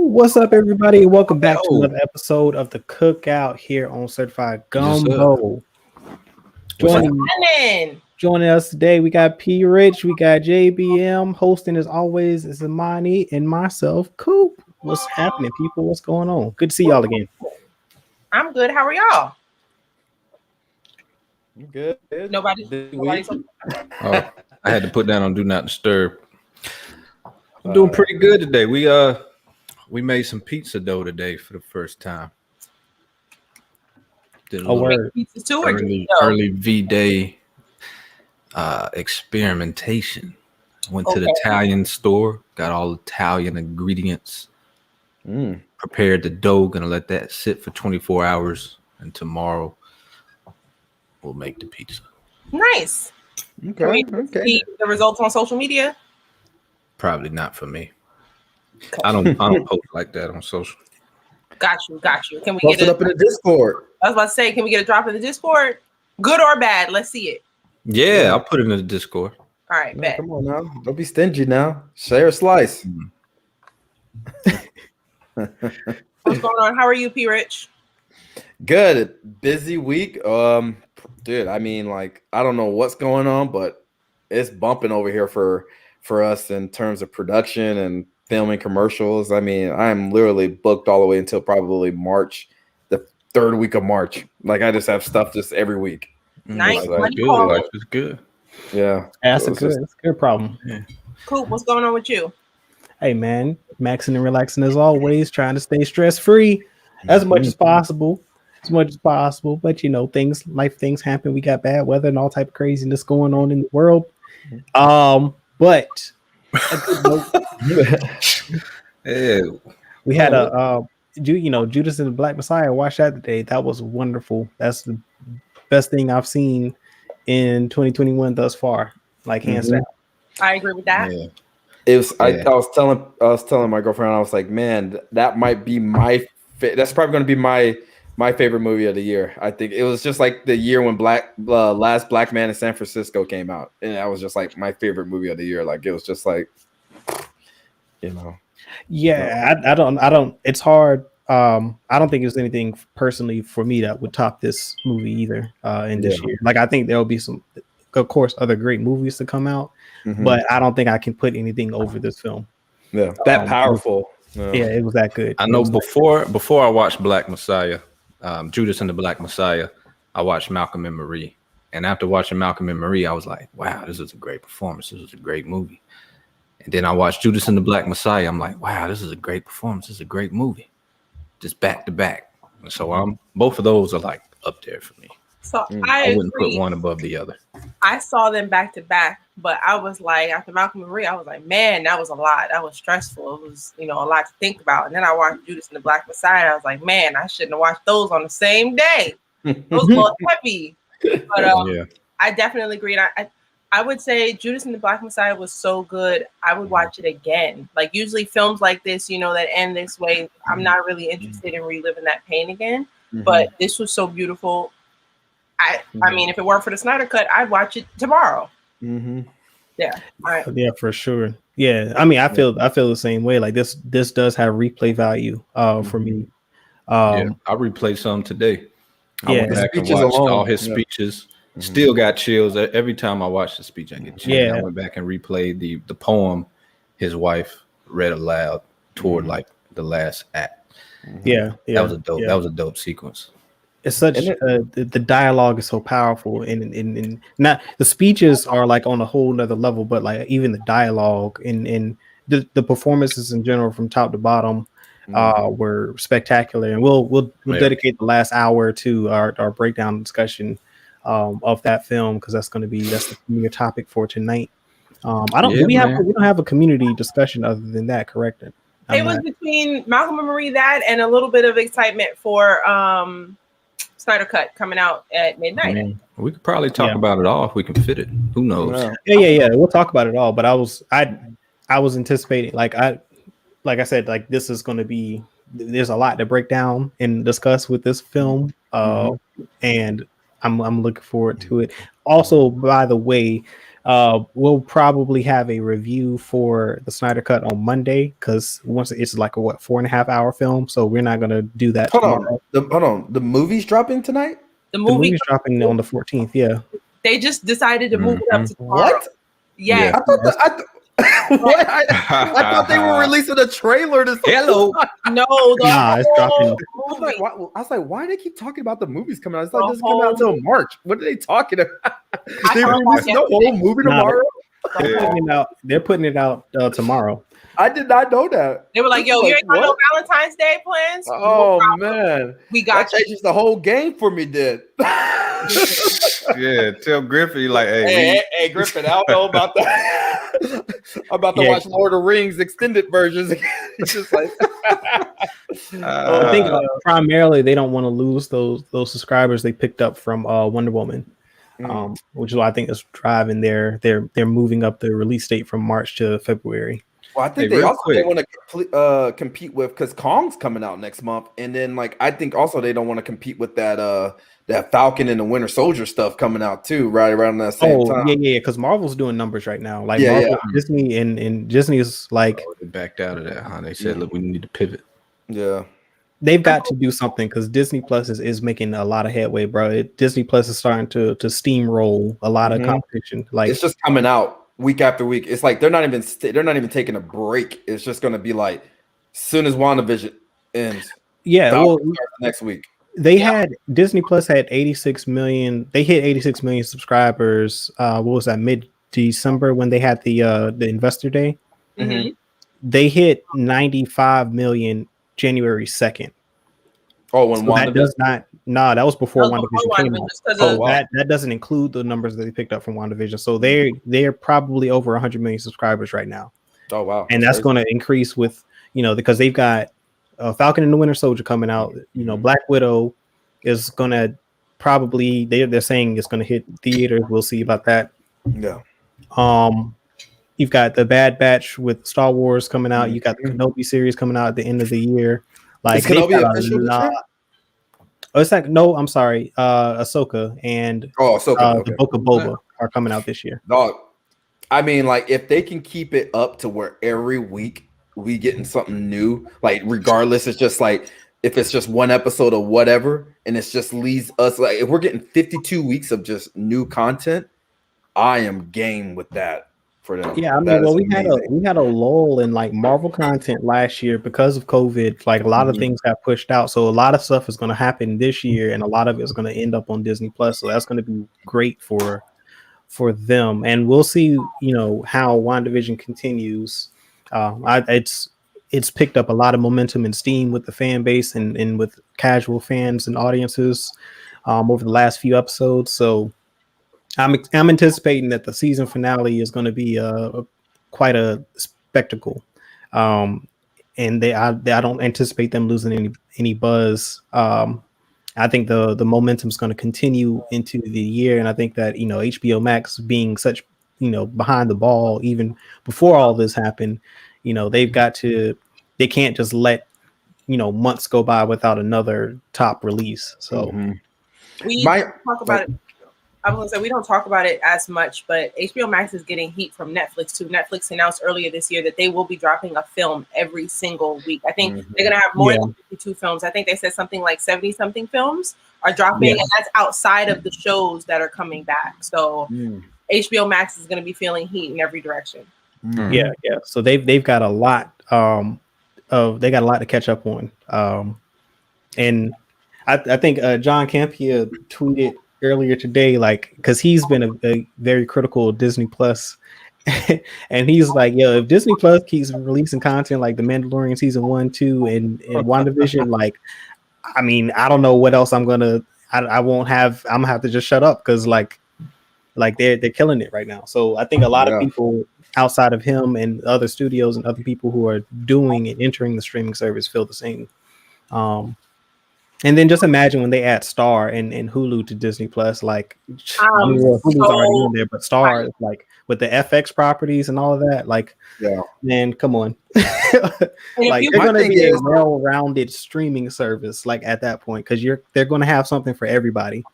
What's up, everybody? Welcome back to Yo, another episode of the Cookout here on Certified yes, sir. Gumbo. What's up? Joining us today, we got P Rich, we got JBM. Hosting as always is Imani and myself, Coop. What's happening, people? What's going on? Good to see y'all again. I'm good. How are y'all? Good. Nobody's Oh, I had to put that on Do Not Disturb. I'm doing pretty good today. We made some pizza dough today for the first time. Did a Oh, word. pizza too, or early V-Day experimentation. Went to the Italian store, got all Italian ingredients, prepared the dough, gonna let that sit for 24 hours, and tomorrow we'll make the pizza. Nice. Can we see the results on social media? Probably not for me. I don't post like that on social. Got you. Can we Post get it up in the Discord? I was about to say, can we get a drop in the Discord? Good or bad? Let's see it. Yeah, I'll put it in the Discord. All right, No, bet. come on now. Don't be stingy now. Share a slice. What's going on? How are you, P Rich? Good. Busy week. Dude, I mean, like, I don't know what's going on, but it's bumping over here for us in terms of production and filming commercials. I mean, I am literally booked all the way until probably March, the third week of March. Like, I just have stuff just every week. Nice. Like, Good. Life is good. Yeah. That's So a good problem. Yeah. Cool. What's going on with you? Hey, man, maxing and relaxing as always, trying to stay stress-free as much as possible. But life things happen. We got bad weather and all type of craziness going on in the world. But a good note, Yeah. we had Judas and the Black Messiah. Watch that today. That was wonderful. That's the best thing I've seen in 2021 thus far. Like hands down. I agree with that. Yeah. It was. Yeah. I was telling my girlfriend. I was like, man, that might be that's probably going to be my favorite movie of the year. I think it was just like the year when Last Black Man in San Francisco came out, and that was just like my favorite movie of the year. Like it was just like, Yeah, I don't. It's hard. I don't think there's anything personally for me that would top this movie either. In this year, like I think there will be some, of course, other great movies to come out, but I don't think I can put anything over this film. Yeah, that powerful. Yeah, it was that good. I know before I watched Black Messiah, Judas and the Black Messiah, I watched Malcolm and Marie. And after watching Malcolm and Marie, I was like, wow, this is a great performance. This is a great movie. And then I watched Judas and the Black Messiah. I'm like, wow, this is a great performance. This is a great movie. Just back to back. And so both of those are like up there for me. So I wouldn't put one above the other. I saw them back to back, but I was like, after Malcolm and Marie, I was like, man, that was a lot. That was stressful. It was, a lot to think about. And then I watched Judas and the Black Messiah. I was like, man, I shouldn't have watched those on the same day. It was a little heavy. But I definitely agree. I would say Judas and the Black Messiah was so good. I would watch it again. Like usually films like this, that end this way, I'm not really interested in reliving that pain again. But this was so beautiful. I mean, if it weren't for the Snyder cut, I'd watch it tomorrow. Yeah. All right. Yeah, for sure. Yeah, I mean, I feel the same way. Like this does have replay value for me. I replayed some today. I went back and watched all his speeches. Still got chills every time I watch the speech. I get chills. I went back and replayed the poem his wife read aloud toward like the last act. That was a dope. That was a dope sequence. It's such the dialogue is so powerful, and not the speeches are like on a whole nother level, but like even the dialogue and the performances in general from top to bottom were spectacular. And we'll dedicate the last hour to our breakdown discussion of that film, because that's the premier topic for tonight. We don't have a community discussion other than that, correct? It was between Malcolm and Marie, that and a little bit of excitement for Snyder Cut coming out at midnight. I mean, we could probably talk about it all if we can fit it. Who knows? Yeah. We'll talk about it all. But I was anticipating, like I said, like this is going to be. There's a lot to break down and discuss with this film, and I'm looking forward to it. Also, by the way, We'll probably have a review for the Snyder Cut on Monday because once it's like a 4.5 hour film, so we're not gonna do that tomorrow. Hold on. The movie's dropping tonight? The The movie movie's dropping on the 14th. Yeah. they just decided to move it up to tomorrow. What? Yeah. I thought what? I thought they were releasing a trailer to Hello. No, Nah, it's dropping. I was like, why do they keep talking about the movies coming out? It's like it doesn't come out until March. What are they talking about? They releasing the whole movie tomorrow? They're putting it out tomorrow. I did not know that. They were like, "Yo, you ain't got no Valentine's Day plans?" Oh man, we got that changes the whole game for me. Did Yeah, tell Griffin like, hey, Griffin, I don't know about that. I'm about to watch Lord of the Rings extended versions again. It's just like I think primarily they don't want to lose those subscribers they picked up from Wonder Woman, which is why I think is driving they're moving up the release date from March to February. Well, I think they want to compete with because Kong's coming out next month, and then like I think also they don't want to compete with that Falcon and the Winter Soldier stuff coming out too, right around that same time. Yeah, because Marvel's doing numbers right now. Like Marvel, Disney, and Disney is like they backed out of that, huh? They said, look, we need to pivot. Yeah. They've got to do something because Disney Plus is making a lot of headway, bro. Disney Plus is starting to steamroll a lot of competition. Like it's just coming out week after week. It's like they're not even taking a break. It's just going to be like as soon as WandaVision ends. Yeah, well, next week. They had Disney Plus had 86 million. They hit 86 million subscribers. What was that? Mid-December when they had the Investor Day. Mm-hmm. They hit 95 million January 2nd. Oh, when so that does not. Nah, that was before WandaVision came out. So that doesn't include the numbers that they picked up from WandaVision. So they're probably over 100 million subscribers right now. Oh wow! And that's going to increase with because they've got Falcon and the Winter Soldier coming out. Black Widow is going to probably they're saying it's going to hit theaters. We'll see about that. Yeah. You've got the Bad Batch with Star Wars coming out. You got the Kenobi series coming out at the end of the year. Like Kenobi official? It's like I'm sorry, Ahsoka and the Book of Boba are coming out this year. Dog, I mean, like if they can keep it up to where every week we getting something new, like regardless, it's just like if it's just one episode or whatever, and it's just leaves us like if we're getting 52 weeks of just new content, I am game with that. For them. Yeah, I mean, we had a lull in like Marvel content last year because of COVID. Like a lot of things got pushed out, so a lot of stuff is going to happen this year, and a lot of it is going to end up on Disney Plus. So that's going to be great for them, and we'll see. How WandaVision continues. It's picked up a lot of momentum and steam with the fan base and with casual fans and audiences over the last few episodes. So. I'm anticipating that the season finale is going to be quite a spectacle, and I don't anticipate them losing any buzz. I think the momentum is going to continue into the year, and I think that HBO Max being such behind the ball even before all this happened, they can't just let months go by without another top release. So we talk about it. I was gonna say we don't talk about it as much, but HBO Max is getting heat from Netflix too. Netflix announced earlier this year that they will be dropping a film every single week. I think they're gonna have more than 52 films. I think they said something like 70 something films are dropping, and that's outside of the shows that are coming back. So HBO Max is gonna be feeling heat in every direction. Yeah. So they've got a lot they got a lot to catch up on. And I think John Campia tweeted earlier today, like, because he's been a very critical of Disney Plus, and he's like, "Yo, if Disney Plus keeps releasing content like The Mandalorian season 1, 2, and WandaVision, like, I mean, I don't know what else I won't have. I'm gonna have to just shut up because like they're killing it right now." So I think a lot of people outside of him and other studios and other people who are doing and entering the streaming service feel the same. And then just imagine when they add Star and Hulu to Disney Plus, like Hulu's already in there, but Star is like with the FX properties and all of that, like, man, come on. Like they're going to be a well-rounded streaming service, like at that point, because they're going to have something for everybody.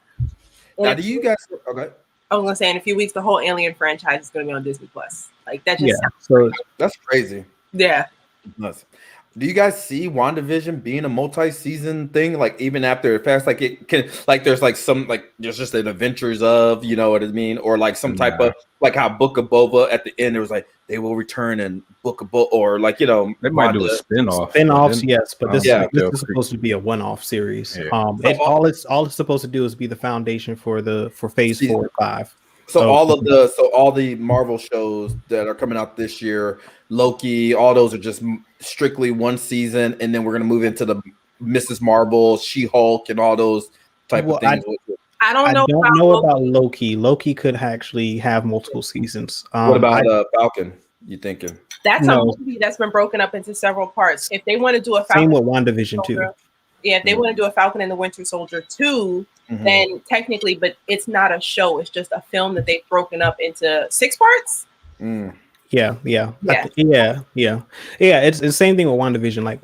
Now, do you guys? Okay. I was gonna say in a few weeks, the whole Alien franchise is gonna be on Disney Plus. Like that just Yeah, sounds so That's crazy. yeah. Nuts. Do you guys see WandaVision being a multi-season thing? Like even after it fast, like it can, like there's like some like there's just an adventures of, you know what I mean, or like some type of like how Book of Boba at the end, it was like they will return in Book of Boba, or like you know They might do a Wanda. spin-off. spin-offs, yes, but this Yeah. this is supposed to be a one-off series. Yeah. All it's supposed to do is be the foundation for phase Season. 4 and 5. So all the Marvel shows that are coming out this year, Loki, all those are just strictly one season, and then we're gonna move into the Mrs. Marvel, She-Hulk, and all those type of things. I don't I know. don't know about Loki. Loki could actually have multiple seasons. What about Falcon? You thinking? That's a movie that's been broken up into several parts. If they want to do a Falcon, same with WandaVision too. Yeah, if they want to do a Falcon and the Winter Soldier 2, then technically, but it's not a show. It's just a film that they've broken up into 6 parts. Yeah. It's the same thing with WandaVision. Like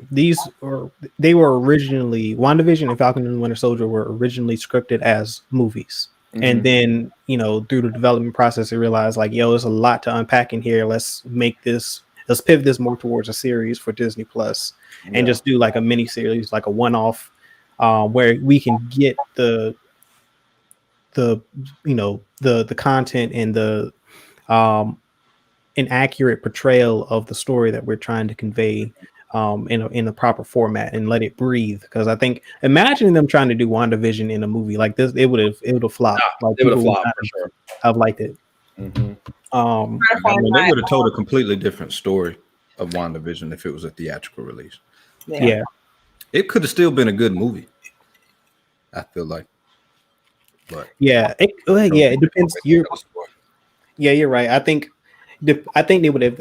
they were originally WandaVision and Falcon and the Winter Soldier were originally scripted as movies. And then, through the development process, they realized like, there's a lot to unpack in here. Let's pivot this more towards a series for Disney Plus and just do like a mini series, like a one-off, where we can get the content and the an accurate portrayal of the story that we're trying to convey in a proper format and let it breathe. Because I think imagine them trying to do WandaVision in a movie like this, it would have flopped. Like it would have flopped for sure. I've liked it. They would have told a completely different story of WandaVision if it was a theatrical release. Yeah. It could have still been a good movie, I feel like. But it depends. You're right. I think they would have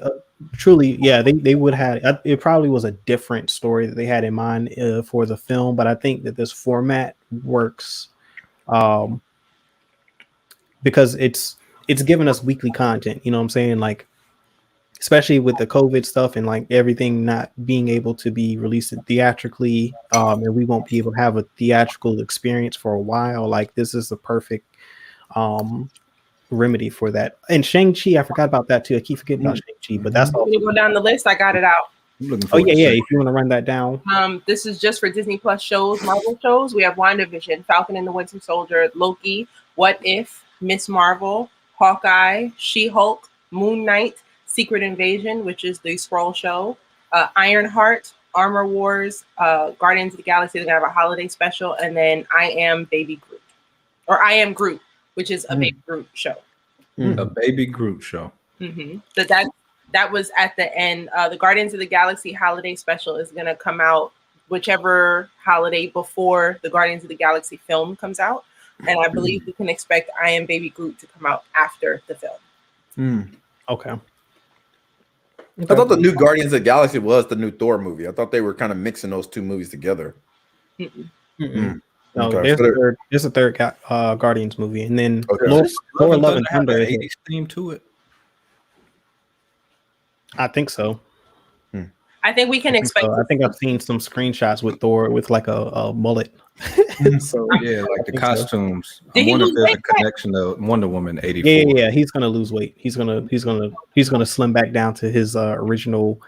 truly, they would have. It probably was a different story that they had in mind for the film, but I think that this format works because it's giving us weekly content. You know what I'm saying? Like, especially with the COVID stuff and like everything not being able to be released theatrically, and we won't be able to have a theatrical experience for a while. Like, this is the perfect remedy for that. And Shang-Chi, I forgot about that too. I keep forgetting about Shang-Chi, but that's all. You go down the list. I got it out. Oh yeah. If you want to run that down. This is just for Disney Plus shows, Marvel shows. We have WandaVision, Falcon and the Winter Soldier, Loki, What If, Miss Marvel, Hawkeye, She-Hulk, Moon Knight, Secret Invasion, which is the Skrull show, Ironheart, Armor Wars, Guardians of the Galaxy. They're gonna have a holiday special, and then I Am Baby Groot, or I Am Groot, which is a Baby Groot show. A Baby Groot show. That was at the end. The Guardians of the Galaxy holiday special is gonna come out whichever holiday before the Guardians of the Galaxy film comes out, and I believe we can expect I Am Baby Groot to come out after the film. Okay. I thought the new Guardians of the Galaxy was the new Thor movie. I thought they were kind of mixing those two movies together. No, there's a third Guardians movie, and then Thor: Love and Thunder has 80s theme to it. I think so. I think we can expect. I think I've seen some screenshots with Thor with like a mullet. So yeah, like the costumes. I wonder if there's a connection to Wonder Woman 84. Yeah. He's gonna lose weight. He's gonna slim back down to his original,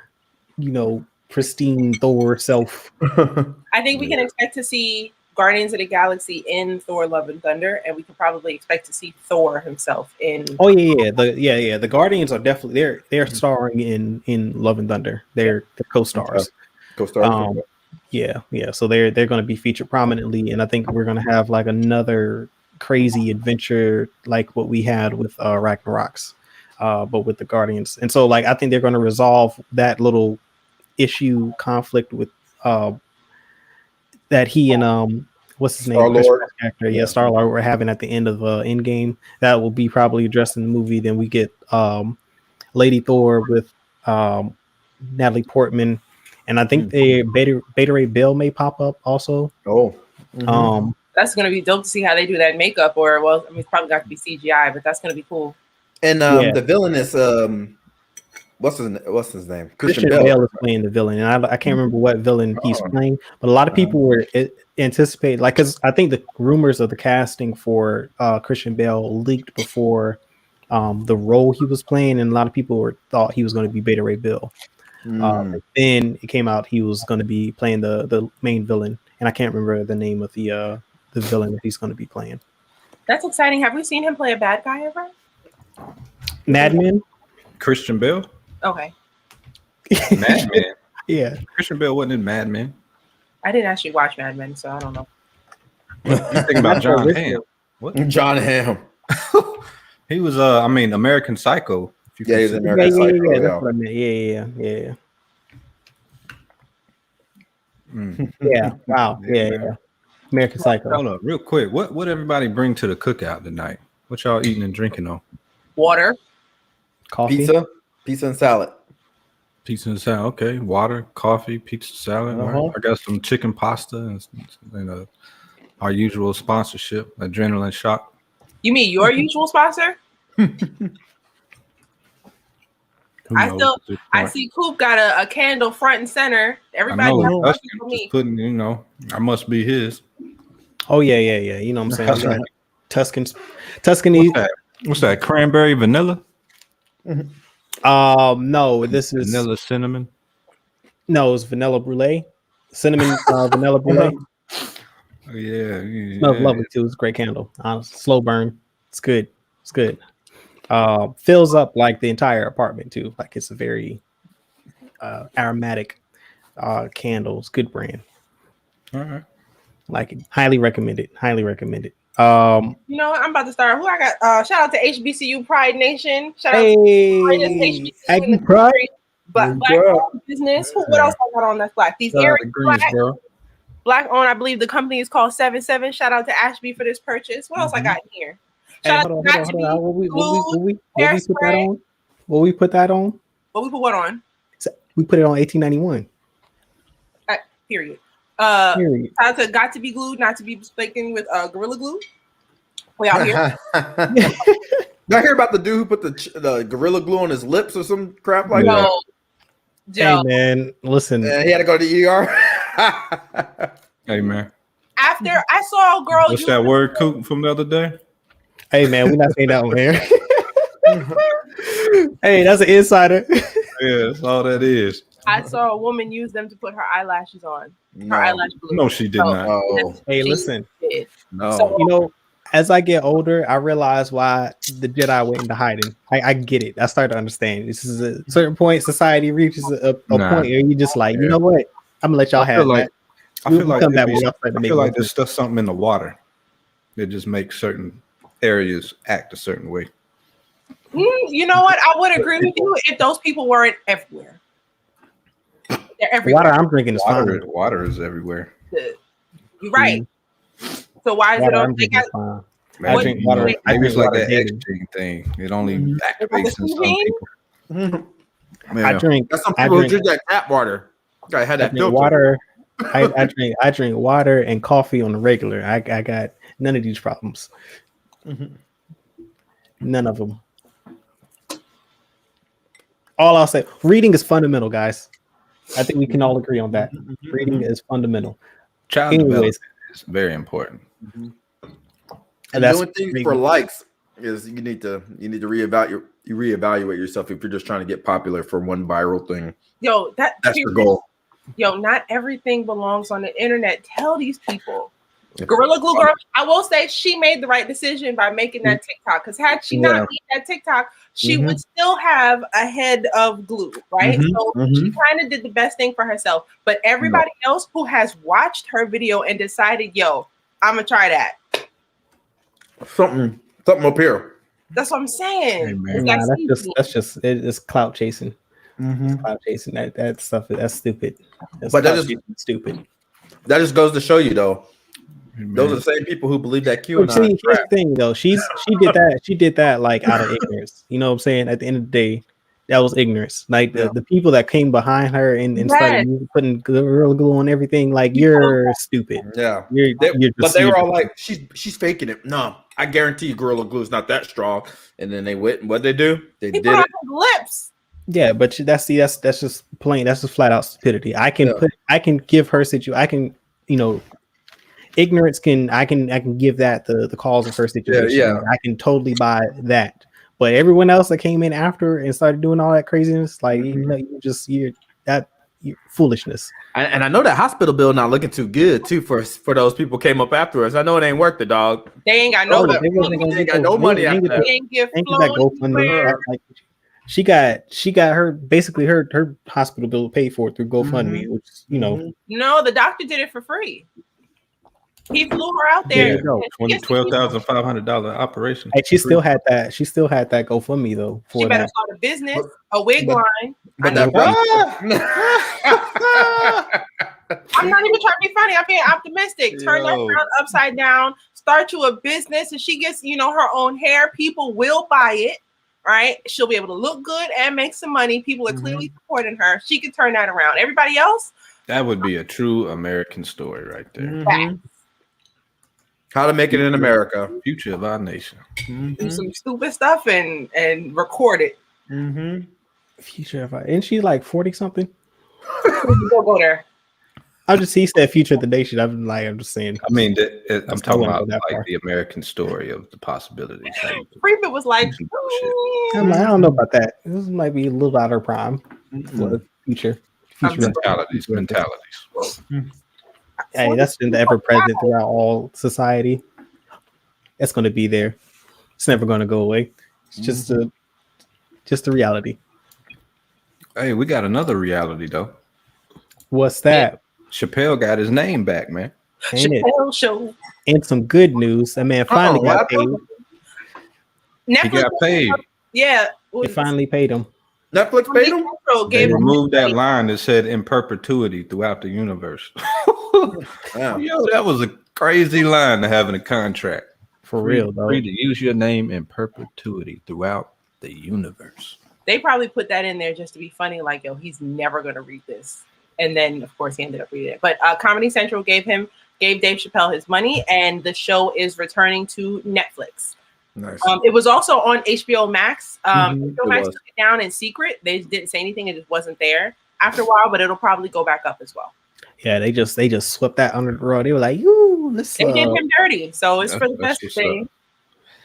pristine Thor self. I think we can expect to see Guardians of the Galaxy in Thor: Love and Thunder, and we can probably expect to see Thor himself in. Oh yeah. The Guardians are definitely they're starring in Love and Thunder. They're co-stars. Yeah. So they're going to be featured prominently, and I think we're going to have like another crazy adventure like what we had with Ragnarok's, but with the Guardians. And so like I think they're going to resolve that little issue conflict with that he and what's his name? Star-Lord. Star-Lord we're having at the end of Endgame. That will be probably addressed in the movie. Then we get Lady Thor with Natalie Portman. And I think Beta Ray Bill may pop up also. That's gonna be dope to see how they do that makeup, it's probably got to be CGI, but that's gonna be cool. And the villain is what's his name? Christian Bale is playing the villain, and I can't remember what villain he's playing, but a lot of people were anticipating, like, because I think the rumors of the casting for Christian Bale leaked before the role he was playing, and a lot of people thought he was going to be Beta Ray Bill. But then it came out he was going to be playing the main villain, and I can't remember the name of the villain that he's going to be playing. That's exciting. Have we seen him play a bad guy ever? Mad Men? Christian Bale? Okay. Mad Men? Yeah. Christian Bale wasn't in Mad Men. I didn't actually watch Mad Men, so I don't know. You think about John Hamm. What? John Hamm. He was American Psycho. Yeah, he's American Psycho. Yeah, that's what I meant. Yeah. Yeah. Wow. Yeah. American Psycho. Hold up, real quick. What everybody bring to the cookout tonight? What y'all eating and drinking on? Water. Coffee. Pizza and salad. Pizza and salad. Okay. Water, coffee, pizza, salad. Right. I got some chicken pasta and our usual sponsorship, Adrenaline Shock. You mean your usual sponsor? I see Coop got a candle front and center. Everybody just putting, I must be his. Oh yeah. You know what I'm saying? Tuscany. What's that? Cranberry vanilla? No, this is vanilla cinnamon. No, it's vanilla brulee. Cinnamon vanilla brulee. Oh, yeah. Smells lovely too. It's a great candle. Slow burn. It's good. Fills up like the entire apartment too. Like it's a very aromatic candle. It's good brand. All right. Like it. Highly recommended. You know what? I'm about to start. Who I got? Shout out to HBCU Pride Nation. Shout out to HBCU Pride. Black business. What else I got on that's black? These earrings black owned. I believe the company is called 77. Shout out to Ashby for this purchase. What else I got in here? Shout out to What we put that on? What we put that on? What we put what on? We put it on 1891. Period. Shout out to Got to Be Glued, not to be mistaken with Gorilla Glue. We out here. Did I hear about the dude who put the Gorilla Glue on his lips or some crap like that? Hey man, listen. He had to go to the ER. Hey man. After I saw a girl. What's that word, Coop, from the other day? Hey man, we're not saying that one here. Hey, that's an insider. Yeah, that's all that is. I saw a woman use them to put her eyelashes on. Her eyelash glue. No, she did not. Oh. Hey, listen. No. So, as I get older, I realize why the Jedi went into hiding. I get it. I start to understand. This is a certain point. Society reaches a point where you just like, you know what? I'm gonna let y'all have that. I feel like there's stuff something in the water that just makes certain areas act a certain way. You know what? I would agree with you if those people weren't everywhere. They're everywhere. Water I'm drinking is fine. Water is everywhere. You're right. So why is it on? I drink water. I drink like water that X-gene thing. It only activates in some people. I drink. That's some people who drink that tap water. I had that filter. Water. I drink water and coffee on the regular. I got none of these problems. None of them. All I'll say, reading is fundamental, guys. I think we can all agree on that. Reading is fundamental. Child development is very important. And the only thing for likes is you need to reevaluate yourself if you're just trying to get popular for one viral thing. Yo, that's the goal. Yo, not everything belongs on the internet. Tell these people. Gorilla Glue Girl, I will say she made the right decision by making that TikTok, because had she not made that TikTok, she would still have a head of glue, right? So she kind of did the best thing for herself. But everybody else who has watched her video and decided, yo, I'm gonna try that. Something up here. That's what I'm saying. Hey, that's just it's clout chasing. It's clout chasing. That stuff that's stupid. But that is stupid. That just goes to show you, though. Those are the same people who believe that QAnon. See, here's the thing, though. She did that like out of ignorance. You know what I'm saying? At the end of the day, that was ignorance. Like the people that came behind her and started putting Gorilla Glue on everything, like you're stupid. Yeah. But they were all like, she's faking it. No, I guarantee Gorilla Glue is not that strong. And then they went, what'd they do? They did put it. on his lips. Yeah, but that's just plain. That's just flat out stupidity. I can give her ignorance I can give that the cause of her situation. Yeah. I can totally buy that. But everyone else that came in after and started doing all that craziness, like you're foolishness. And I know that hospital bill not looking too good too for those people came up after us. I know it ain't worth the dog. They ain't got no money. They got no money after that. They ain't get That flown anywhere. Like, she got her basically her hospital bill paid for through GoFundMe, which No, the doctor did it for free. He flew her out there. Yeah, $12,500 operation. Hey, she still had that GoFundMe though. She better start a business, a wig line. But I'm not even trying to be funny. I'm being optimistic. Turn that crown upside down. Start you a business, and she gets her own hair. People will buy it. Right? She'll be able to look good and make some money. People are clearly supporting her. She can turn that around. Everybody else, that would be a true American story right there. How to make it in America. Future of our nation. Do some stupid stuff and record it. Future of isn't she like 40 something? Go there. He said future of the nation. I'm just saying. I mean, I'm talking about like the American story of the possibilities. Freeman was like, I don't know about that. This might be a little out of prime for the future mentalities. Hey, that's been ever present throughout all society. It's going to be there. It's never going to go away. It's just a reality. Hey, we got another reality though. What's that? Chappelle got his name back, man. Chappelle show. And some good news. That man finally got paid. He got paid. Yeah. They finally paid him. Netflix paid him? They removed that line that said in perpetuity throughout the universe. Yo, that was a crazy line to have in a contract. For real, though. Free to use your name in perpetuity throughout the universe. They probably put that in there just to be funny, like, yo, he's never going to read this. And then, of course, he ended up reading it. But Comedy Central gave Dave Chappelle his money, and the show is returning to Netflix. Nice. It was also on HBO Max. HBO Max was. took it down in secret. They didn't say anything. It just wasn't there after a while, but it'll probably go back up as well. Yeah, they just swept that under the rug. They were like, "Ooh, let's." They did him dirty, so it's for the best thing.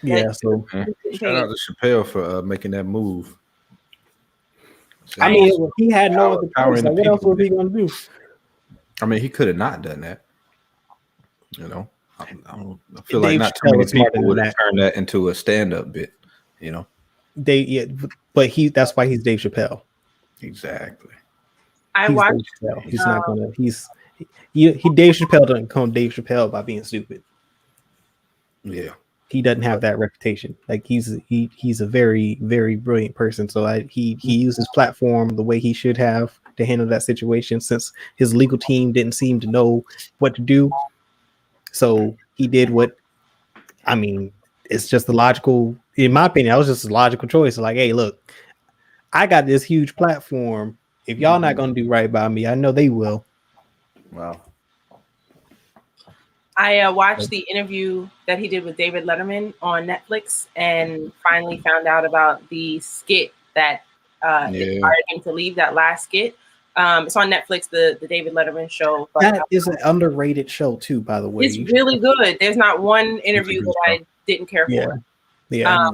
Yeah, so shout out to Chappelle for making that move. I mean, he had no other power. Like, what else was he going to do? I mean, he could have not done that. You know, I feel Dave like not too many Chappelle was people would have turned that into a stand-up bit. You know, but that's why he's Dave Chappelle. Exactly. He's watched. Dave Chappelle. He's not gonna. Dave Chappelle doesn't become Dave Chappelle by being stupid. Yeah. He doesn't have that reputation. Like he's a very, very brilliant person. So he used his platform the way he should have to handle that situation, since his legal team didn't seem to know what to do. So he did what, I mean, it's just the logical, in my opinion, that was just a logical choice. Like, hey, look, I got this huge platform. If y'all not gonna do right by me, I know they will. Wow. I watched the interview that he did with David Letterman on Netflix, and finally found out about the skit that inspired him to leave. That last skit. It's on Netflix, the David Letterman show. But that is an underrated show too, by the way. It's really good. There's not one interview that I didn't care for. Yeah.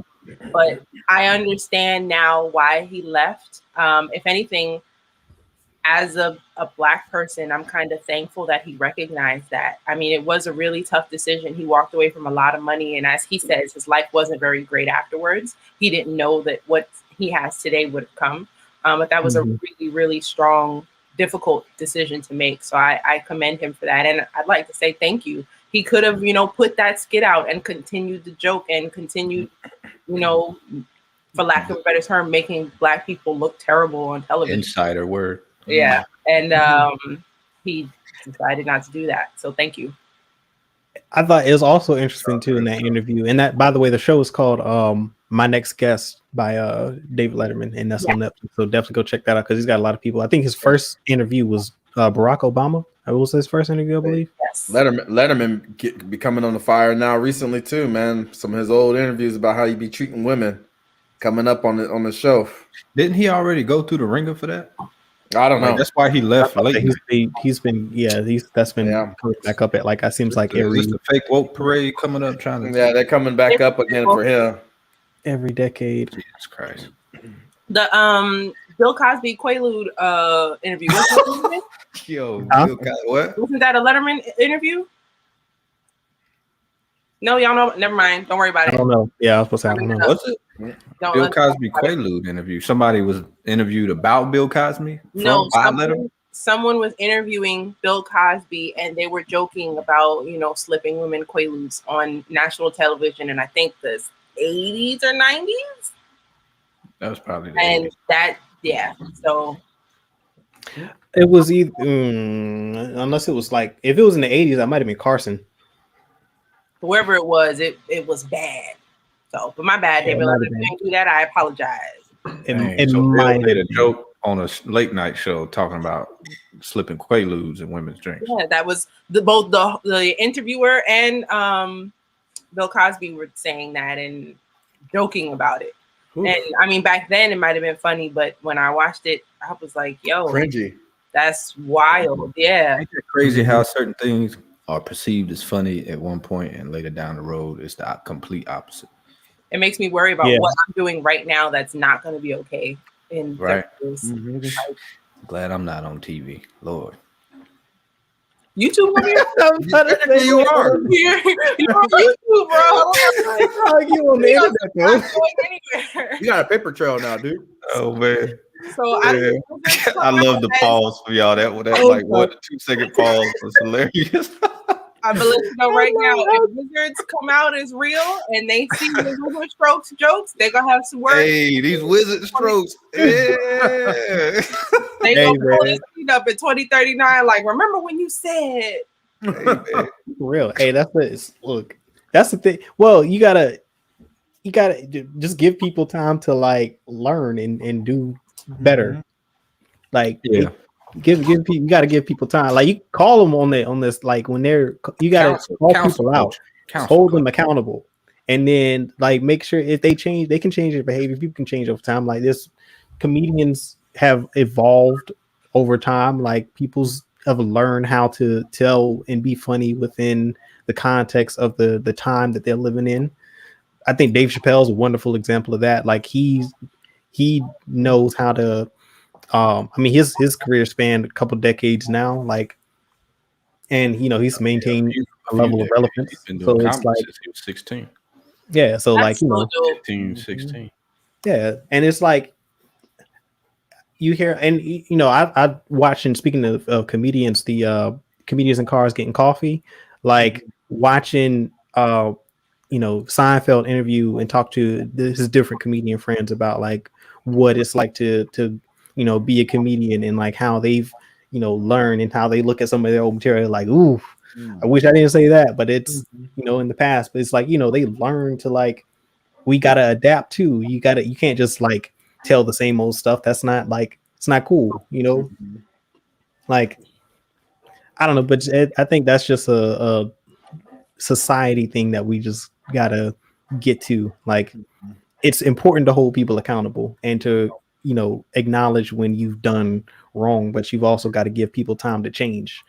But I understand now why he left. If anything, as a Black person, I'm kind of thankful that he recognized that. I mean, it was a really tough decision. He walked away from a lot of money, and as he says, his life wasn't very great afterwards. He didn't know that what he has today would have come. But that was a really, really strong, difficult decision to make. So I commend him for that. And I'd like to say thank you. He could have, put that skit out and continued the joke and continued, for lack of a better term, making Black people look terrible on television. Insider word. Yeah. And he decided not to do that. So thank you. I thought it was also interesting too in that interview. And that, by the way, the show is called My Next Guest by David Letterman, and that's on Netflix. So definitely go check that out because he's got a lot of people. I think his first interview was Barack Obama. It was his first interview, I believe. Yes. Letterman be coming on the fire now recently too, man. Some of his old interviews about how he be treating women. coming up on the show. Didn't he already go through the ringer for that? I don't know. That's why he left late. He's been coming back up at like it seems like is this the fake woke parade coming up trying to they're coming back up again for him every decade. Jesus Christ. The Bill Cosby Quaalude interview. Yo, Huh? What? Wasn't that a Letterman interview? No, y'all know. Never mind. Don't worry about it. I don't know. Yeah, I was supposed to say, I don't know. Was it? Bill Cosby Quaalude interview. Somebody was interviewed about Bill Cosby? No, someone was interviewing Bill Cosby and they were joking about, slipping women Quaaludes on national television in I think the 80s or 90s. That was probably the 80s. So it was either unless it was like if it was in the 80s, that might have been Carson. Whoever it was, it was bad. So, but my bad, David. If you didn't do that, I apologize. Bill made a joke on a late night show talking about slipping Quaaludes in women's drinks. Yeah, that was both the interviewer and Bill Cosby were saying that and joking about it. Ooh. And I mean, back then it might have been funny, but when I watched it, I was like, "Yo, cringy. That's wild." Yeah, ain't that crazy how certain things are perceived as funny at one point and later down the road it's the complete opposite. It makes me worry about what I'm doing right now that's not going to be okay. Right. Glad I'm not on TV, Lord. YouTube, you are. You're on YouTube, bro. You on the internet, bro. You got a paper trail now, dude. Oh man. So I love the pause for y'all. That like 1 to 2 second pause was hilarious. I'm gonna let you know right now. If wizards come out as real and they see the wizard strokes jokes, they're gonna have some words. Hey, these wizard strokes. Yeah. They gonna pull this feet up in 2039. Like, remember when you said? For real. Hey, that's the thing. Well, you gotta just give people time to like learn and do better. Like, give people. You got to give people time. Like, you call them on this. Like, when you got to call people out, hold them accountable, and then like make sure if they change, they can change their behavior. People can change over time. Like this, comedians have evolved over time. Like people's have learned how to tell and be funny within the context of the time that they're living in. I think Dave Chappelle is a wonderful example of that. Like he knows how to. I mean, his career spanned a couple decades now, like, and he's maintained a level of relevance. So it's like since he was 16. Yeah, so that's like 15, 16. Yeah, and it's like you hear, and I watched, and speaking of comedians, the comedians in cars getting coffee, like watching Seinfeld interview and talk to his different comedian friends about like what it's like to be a comedian and like how they've learned and how they look at some of their old material like, ooh, I wish I didn't say that, but it's in the past, but it's like they learn to like, we gotta adapt too. You can't just like tell the same old stuff. That's not like, it's not cool, like I don't know, but I think that's just a society thing that we just gotta get to. Like, it's important to hold people accountable and to acknowledge when you've done wrong, but you've also got to give people time to change.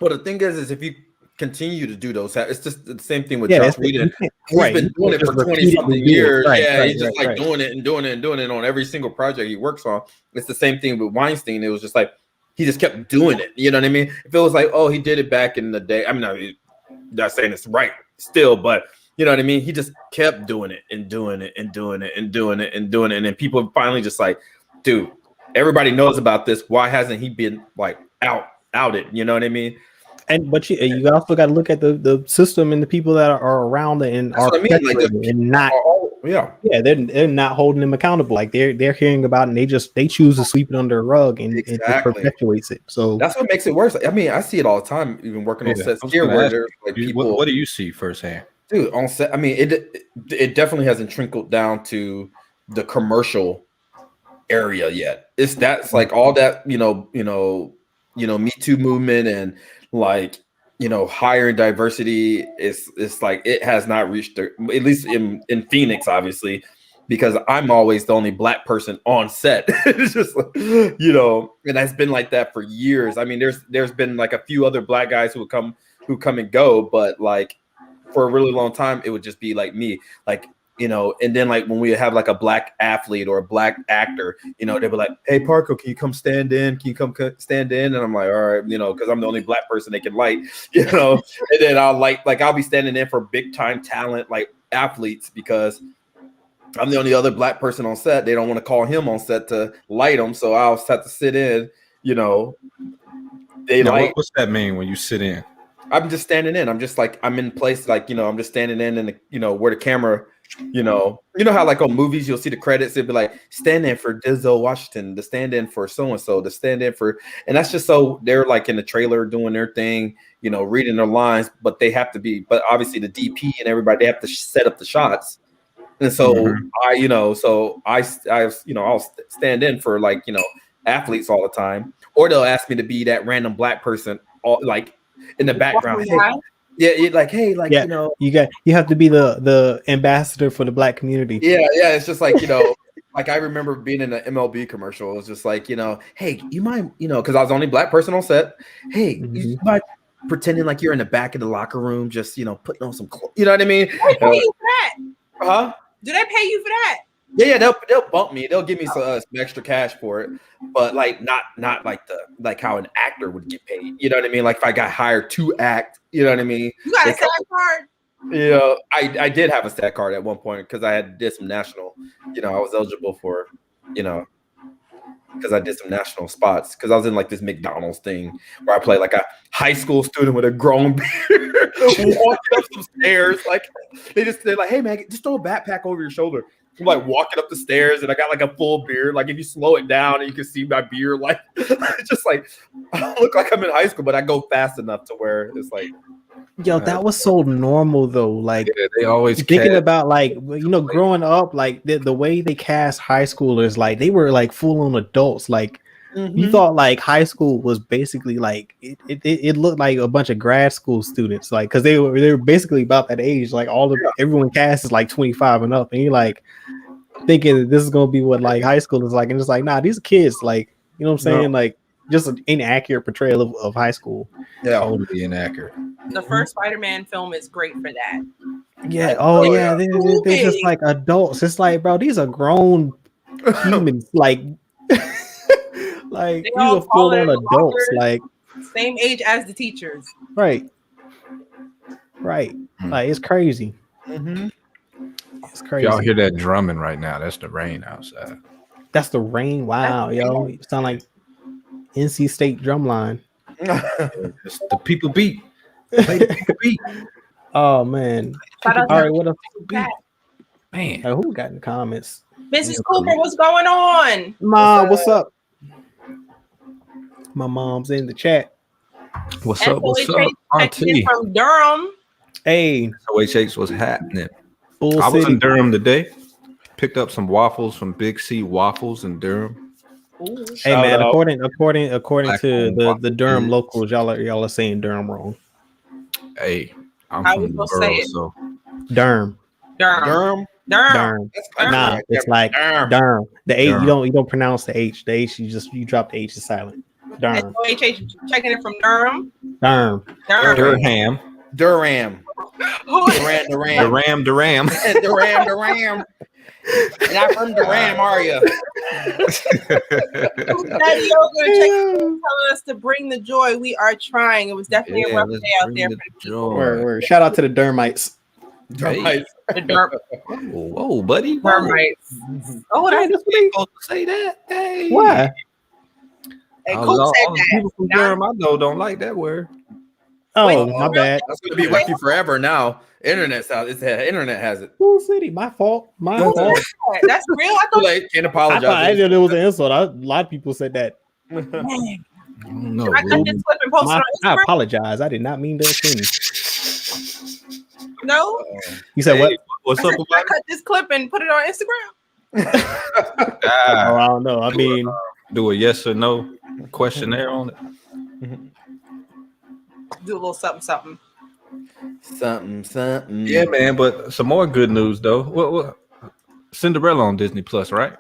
Well, the thing is if you continue to do those, it's just the same thing with Josh Whedon. He's been doing it for 20-something years. He's just doing it and doing it and doing it on every single project he works on. It's the same thing with Weinstein. It was just like he just kept doing it. You know what I mean? If it was like, oh, he did it back in the day. I mean, I'm not saying it's right still, but you know what I mean? He just kept doing it and doing it and doing it and doing it and doing it. And then people finally just like, dude, everybody knows about this. Why hasn't he been like outed? You know what I mean? But you also got to look at the system and the people that are around it and are and not. They're not holding them accountable. Like they're hearing about it and they choose to sweep it under a rug and it perpetuates it. So that's what makes it worse. I mean, I see it all the time, even working on sets here where there's like people. What do you see firsthand? Dude, on set, I mean, it definitely hasn't trickled down to the commercial area yet. That's like all that, Me Too movement and like, hiring diversity. It's like it has not reached at least in Phoenix, obviously, because I'm always the only black person on set. It's just like, you know, and that's been like that for years. I mean, there's been like a few other black guys who come and go, but like for a really long time, it would just be like me, like, you know, and then like when we have like a black athlete or a black actor, you know, they'd be like, "Hey, Parker, can you come stand in? Can you come stand in?" And I'm like, "All right," you know, because I'm the only black person they can light, you know. And then I'll be standing in for big time talent like athletes because I'm the only other black person on set. They don't want to call him on set to light them, so I'll have to sit in, you know. What's that mean when you sit in? I'm just standing in. I'm just like, I'm in place, like, you know, I'm just standing in and, you know, where the camera, you know how like on movies, you'll see the credits. It'd be like, stand in for Denzel Washington, the stand in for so-and-so, the stand in for, and that's just so they're like in the trailer doing their thing, you know, reading their lines, but obviously the DP and everybody, they have to set up the shots. And so I'll stand in for like, you know, athletes all the time, or they'll ask me to be that random black person, like in the background. You know, you have to be the ambassador for the black community. Yeah, it's just like, you know, like I remember being in an MLB commercial. It was just like, you know, hey, you mind, you know, because I was the only black person on set. Hey, you mind pretending like you're in the back of the locker room, just, you know, putting on some clothes. You know what I mean? They pay you for that? Huh? Do they pay you for that? Yeah, they'll bump me. They'll give me some extra cash for it, but like not like how an actor would get paid. You know what I mean? Like if I got hired to act, you know what I mean? You got a SAG card? You know, I did have a SAG card at one point because I did some national. You know, I was eligible for, you know, because I did some national spots because I was in like this McDonald's thing where I played like a high school student with a grown beard walking up some stairs. Like they're like, "Hey man, just throw a backpack over your shoulder." I'm like walking up the stairs and I got like a full beard. Like if you slow it down and you can see my beard, like it's just like I look like I'm in high school, but I go fast enough to where it's like, yo, that was so normal though. Like they always thinking about like, you know, growing up, like the way they cast high schoolers, like they were like full on adults. Like you thought like high school was basically like it looked like a bunch of grad school students, like because they were basically about that age. Like everyone cast is like 25 and up, and you're like thinking that this is gonna be what like high school is like, and it's like, nah, these kids, like, you know what I'm saying? Like just an inaccurate portrayal of high school. Yeah, totally inaccurate. The first Spider-Man film is great for that. Yeah. They're just like adults. It's like, bro, these are grown humans. Like, like these are full on adults. Like same age as the teachers. Right. Like it's crazy. It's crazy. Y'all hear that drumming right now? That's the rain outside. That's the rain. Wow, yo, you sound like NC State drumline. It's the people beat. Play the people beat. Oh man. All right, what else? Man, who got in the comments? Mrs. Cooper, what's going on? Mom, what's up? My mom's in the chat. What's up? Auntie from Durham. Hey, OHH was happening. Bull I was City. in Durham today. Picked up some waffles from Big C Waffles in Durham. Ooh. Hey man, according Black to the Durham waffles. locals, y'all are saying Durham wrong. Hey, I'm How from we the gonna borough, say it? so Durham. Durham. Nah, it's like Durham. The H, you don't pronounce the H. The H, you drop the H, is silent. Durham. SOHH checking it from Durham. Durham. Durham. Durham. Durham. Not from Durham, are you? Daddy Yoga telling us to bring the joy. We are trying. It was definitely a rough day out there for the people. Word. Shout out to the Dermites. Hey. The Durham. Whoa, buddy. Termites. Oh, that's what they supposed to say that. Hey. Why? Hey, all Coop said the that. people from Durham I know don't like that word. Oh, my bad. That's gonna be with you forever now. Internet has it. Bull City, my fault. That's real. I thought Can't apologize. I didn't know it was an insult. A lot of people said that. No, I cut this clip and post it on I Instagram. apologize. I did not mean to offend. No. You said what? What's up? I cut this clip and put it on Instagram. Oh, I don't know. I mean, do a yes or no questionnaire on it. Do a little something. Something. Yeah, man. But some more good news though. What Cinderella on Disney Plus, right?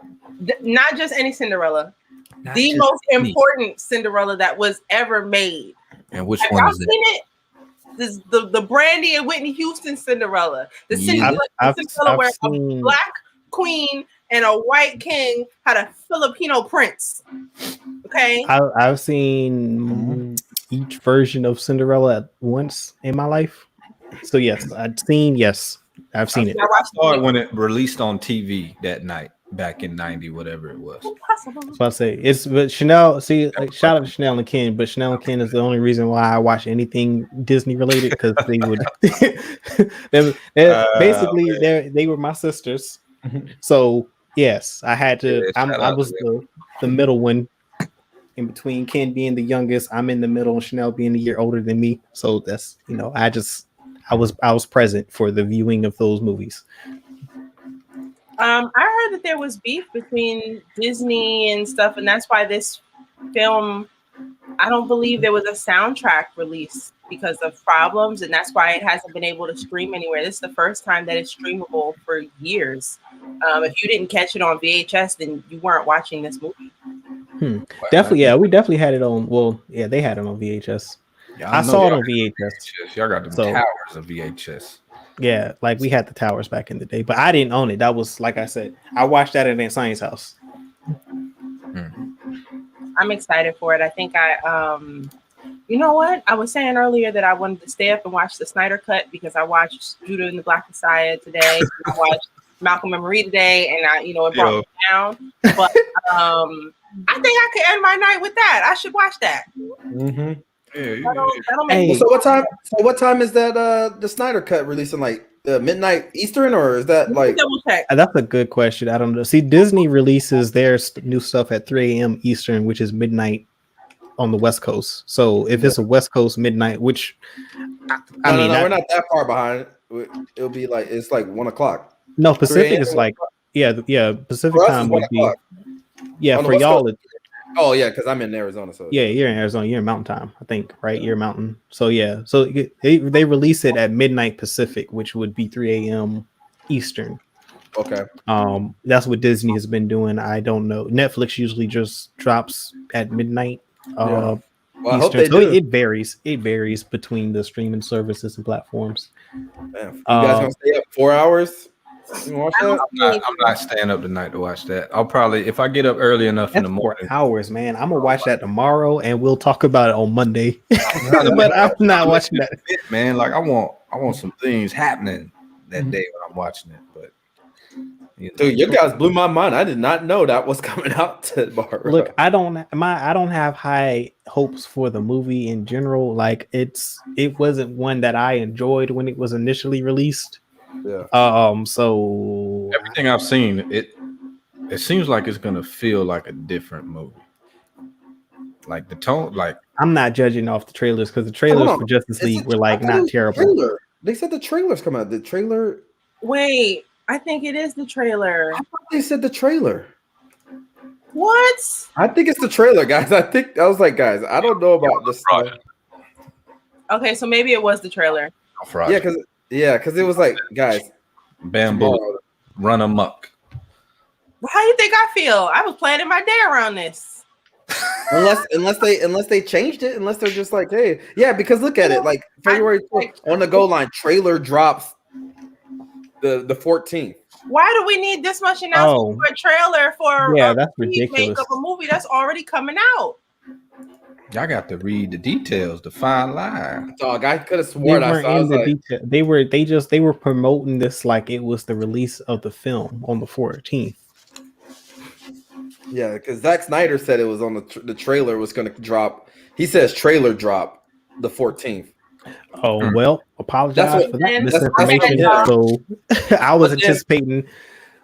Not just any Cinderella. Not The just most any. important Cinderella that was ever made. And which Have one y'all is that? seen it? This the Brandy and Whitney Houston Cinderella. The Yeah. Cinderella where seen- a black queen and a white king had a Filipino prince. Okay. I've seen each version of Cinderella at once in my life. So yes, I've seen it. I I watched saw it it. when it released on TV that night back in 90, whatever it was. Impossible. So I say it's but Chanel. See, like, shout out to Chanel and Ken, but Chanel and Ken is the only reason why I watch anything Disney related because they would. Basically, they were my sisters. So yes, I had to. Yeah, shout I out was to the middle one in between. Ken being the youngest, I'm in the middle, and Chanel being a year older than me. So that's I was present for the viewing of those movies. I heard that there was beef between Disney and stuff, and that's why this film, I don't believe there was a soundtrack release because of problems, and that's why it hasn't been able to stream anywhere. This is the first time that it's streamable for years. If you didn't catch it on VHS, then you weren't watching this movie. Definitely, yeah, we definitely had it on. Well, yeah, they had it on VHS. I saw it on VHS. Y'all got the towers of VHS. Yeah, like we had the towers back in the day, but I didn't own it. That was like I said, I watched that at Aunt Science house. I'm excited for it. I think you know what? I was saying earlier that I wanted to stay up and watch the Snyder cut because I watched Judas and the Black Messiah today. I watched Malcolm and Marie today, and it brought me down. But I think I could end my night with that. I should watch that. Mm-hmm. That'll make Hey. So what time is that the Snyder cut releasing, like midnight Eastern, or is that like double check? That's a good question. I don't know. See, Disney releases their new stuff at 3 a.m. Eastern, which is midnight on the West Coast. So if it's a West Coast midnight, which I mean, we're not that far behind. It'll be like it's like 1 o'clock. No, Pacific 3 is like Pacific For us, time it's would 1 be o'clock. On the for West y'all. Coast. Oh yeah, because I'm in Arizona. So Yeah, you're in Arizona. You're in Mountain Time, I think, right? You're Mountain. So yeah, so they release it at midnight Pacific, which would be 3 a.m. Eastern. Okay. That's what Disney has been doing. I don't know. Netflix usually just drops at midnight. Well, I Eastern. hope they So do. it varies. It varies between the streaming services and platforms. Man, you guys gonna stay up 4 hours? You watch that? I'm not staying up tonight to watch that. I'll probably, if I get up early enough in the That's 4 morning. hours, man. I'm gonna watch that tomorrow, and we'll talk about it on Monday. But I'm not watching that, man. Like I want some things happening that day when I'm watching it. But Dude, you guys blew my mind. I did not know that was coming out tomorrow. Look, I don't have high hopes for the movie in general. Like it wasn't one that I enjoyed when it was initially released. Yeah. So everything I've seen, it seems like it's gonna feel like a different movie. Like the tone, like I'm not judging off the trailers because the trailers for Justice League were like not terrible. They said the trailers come out. The trailer. Wait, I think it is the trailer. I thought they said the trailer. What? I think it's the trailer, guys. I was like, guys, I don't know about this. Okay, so maybe it was the trailer. Yeah, because it was like, guys, Bamboo, run amok. How do you think I feel? I was planning my day around this. unless they changed it, unless they're just like, hey, yeah, because look at it, like February 12th, on the goal line, trailer drops the 14th. Why do we need this much announcement for a trailer for that's ridiculous. of a movie that's already coming out? Y'all got to read the details, the fine line. Dog, I could have sworn I saw the detail. They were promoting this like it was the release of the film on the 14th. Yeah, because Zack Snyder said it was on the trailer was going to drop. He says trailer drop the 14th. Oh well, apologize for that misinformation. So I was anticipating.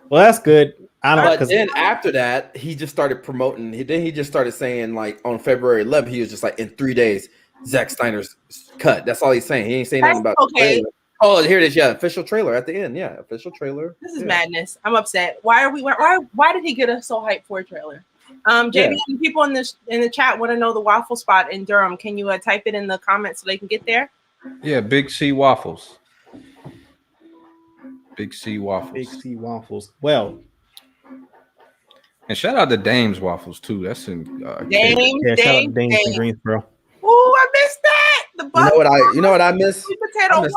Well, that's good. But then after that, he just started promoting. Then he just started saying like on February 11th, he was just like in 3 days, Zack Snyder's cut. That's all he's saying. He ain't saying nothing about. Okay. Oh, here it is. Yeah, official trailer at the end. Yeah, official trailer. This is madness. I'm upset. Why did he get us so hyped for a trailer? JB, people in the chat want to know the waffle spot in Durham. Can you type it in the comments so they can get there? Yeah, Big C Waffles. Big C waffles. Big C waffles. Well, And shout out to Dame's waffles too. That's in yeah, shout out to Dames in Greensboro. Oh, I missed that. The You know what I miss? sweet potato waffle.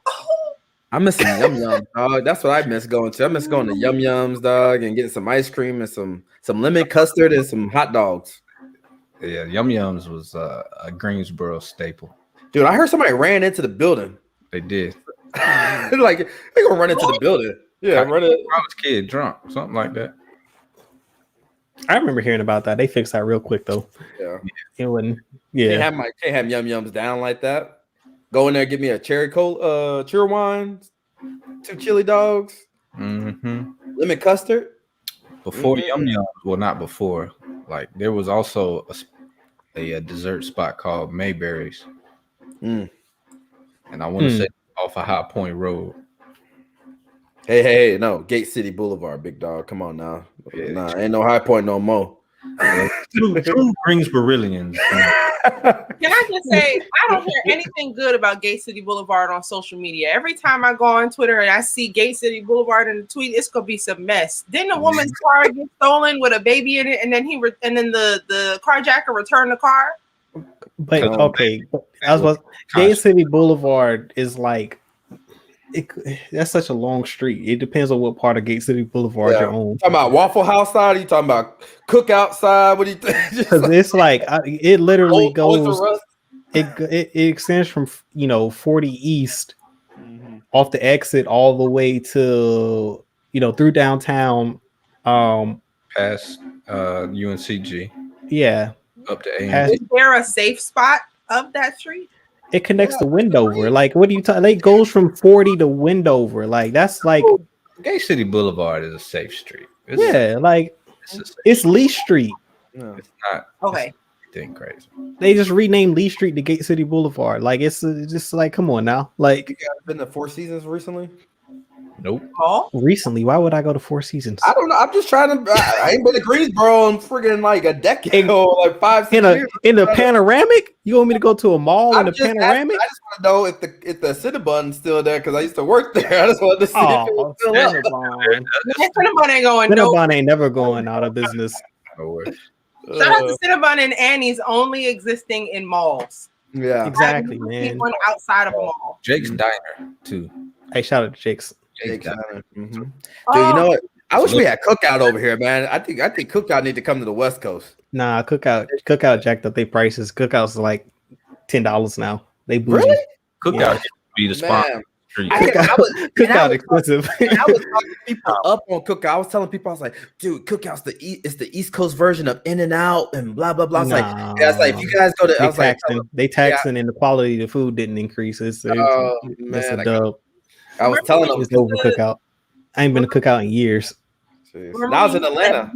Oh. I miss some Yum Yums, dog. That's what I miss going to. I miss going to Yum Yums, dog, and getting some ice cream and some lemon custard and some hot dogs. Yeah, Yum Yums was a Greensboro staple. Dude, I heard somebody ran into the building. They did. Like they gonna run into the building. Yeah, run it. College kid drunk, something like that. I remember hearing about that. They fixed that real quick though. Yeah, it wouldn't. Yeah, can't have Yum Yums down like that. Go in there, give me a cherry cola, cheer wine, 2 chili dogs, lemon custard. Before Yum Yums, well, not before. Like there was also a dessert spot called Mayberry's, and I want to say off of High Point Road. Hey, no, Gate City Boulevard, big dog. Come on now. Yeah. Nah, ain't no High Point no more. True Greensboroians. Can I just say, I don't hear anything good about Gate City Boulevard on social media. Every time I go on Twitter and I see Gate City Boulevard in the tweet, it's gonna be some mess. Didn't a woman's car get stolen with a baby in it, and then the carjacker returned the car? But okay, Gate City Boulevard is like that's such a long street. It depends on what part of Gate City Boulevard you're on. You talking about Waffle House side? Or you talking about Cookout side? What do you think? Because it's like it literally goes. It extends from 40 East off the exit all the way to through downtown. Past UNCG. Yeah. Up to AM. Is there a safe spot of that street? It connects to Wendover. Like, what are you talking? It goes from 40 to Wendover. Like, that's like Gate City Boulevard is a safe street. It's Lee Street. No. It's not okay. Anything crazy. They just renamed Lee Street to Gate City Boulevard. Like, it's just like, come on now. Like, you guys been to Four Seasons recently? Nope. Recently, why would I go to Four Seasons? I don't know. I'm just trying to. I ain't been to Greensboro in friggin' like a decade or like 5-6 years. In the panoramic? You want me to go to a mall in the panoramic? I just want to know if the Cinnabon's still there because I used to work there. I just wanted to see if it was still up. Cinnabon ain't going. Cinnabon ain't never going out of business. Shout out to Cinnabon and Annie's only existing in malls. Yeah, exactly, man. One outside of a mall. Jake's Diner too. Hey, shout out to Jake's. Dude, you know what? I wish we had Cookout over here, man. I think Cookout need to come to the West Coast. Nah, Cookout jacked up their prices. Cookout's like $10 now. They bougie. Really? Cookout be the spot. Cookout expensive. I was talking people up on Cookout. I was telling people, I was like, dude, Cookout's it's the East Coast version of In-N-Out and blah blah blah. It's like if you guys go to, they taxing and the quality of the food didn't increase. It's a dub. I was telling them it's over Cookout. I ain't been to Cookout in years. When I was in Atlanta.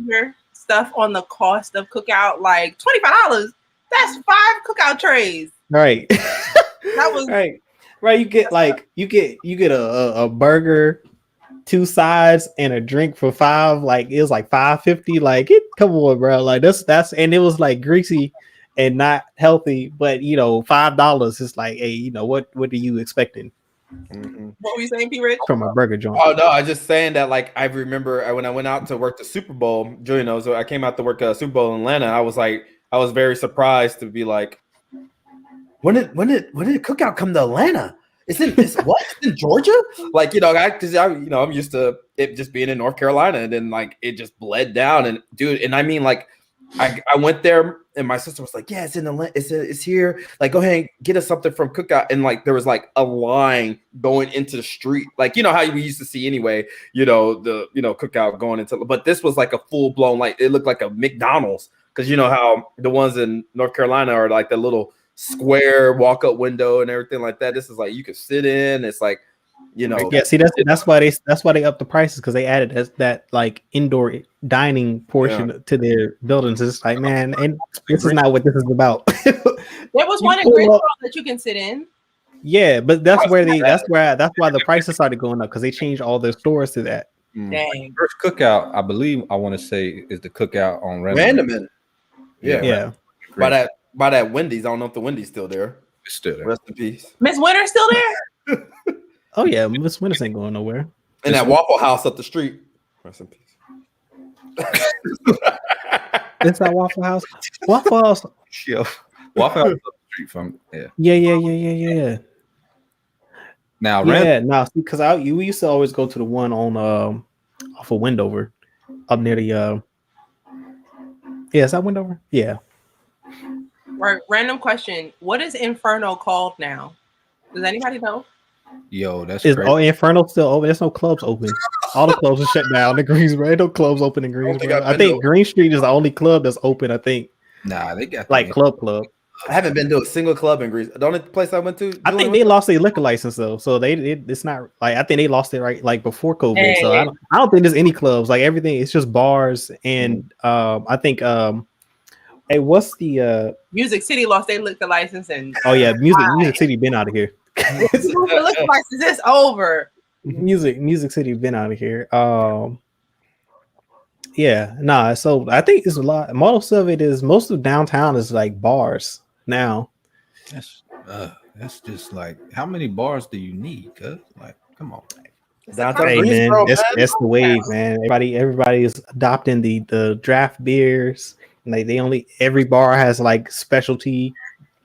Stuff on the cost of Cookout, like $25. That's 5 Cookout trays. Right. That was right. You get a burger, 2 sides, and a drink for $5. Like it was like $5.50. Like come on, bro. Like that's and it was like greasy and not healthy, but $5 is like, hey, what are you expecting? What were you saying, P. Rich? From a burger joint. Oh no, I was just saying that like I remember when I went out to work the Super Bowl. Julian knows I came out to work Super Bowl in Atlanta. I was very surprised to be like, when did Cookout come to Atlanta? It's in Georgia? Like I'm used to it just being in North Carolina, and then like it just bled down. And dude, and I mean like I went there. And my sister was like, "Yeah, it's here. Like, go ahead and get us something from Cookout." And like, there was like a line going into the street, like how we used to see anyway. The Cookout going into, but this was like a full blown, like it looked like a McDonald's because how the ones in North Carolina are like the little square walk up window and everything like that. This is like you could sit in. It's like yeah. See, that's why they upped the prices because they added that like indoor dining portion to their buildings. It's like, man, and this is not what this is about. There was one in Greensboro that you can sit in. Yeah, but that's why the prices started going up because they changed all their stores to that. Dang. First Cookout, I believe I want to say is the Cookout on Randaman. Yeah. By that Wendy's, I don't know if the Wendy's still there. It's still there. Rest in peace. Miss Winter's still there. Oh yeah, Miss Winters ain't going nowhere. And that Waffle House up the street. Rest in peace. It's that Waffle House. Waffle House. Yeah. Waffle House up the street from Yeah. Now, See, because we used to always go to the one on off of Wendover, up near the is that Wendover? Yeah. Right. Random question: what is Inferno called now? Does anybody know? Yo, that's Is crazy. Inferno still open? There's no clubs open. All the clubs are shut down in Greensboro. Ain't no clubs open in Greensboro. I think Green Street is the only club that's open. I think. Nah, they got like club. I haven't been to a single club in Greece. The only place I went to, I think they lost their liquor license though, so it's not like I think they lost it right like before COVID. Hey. So I don't think there's any clubs. Like everything, it's just bars and I think hey, what's the Music City lost their liquor license and Music City been out of here. The liquor license is over. Music City been out of here. So I think it's a lot. Most of downtown is like bars now. That's just like, how many bars do you need? Cause like, come on. Hey man, that's the wave, man. Everybody is adopting the draft beers. Like every bar has like specialty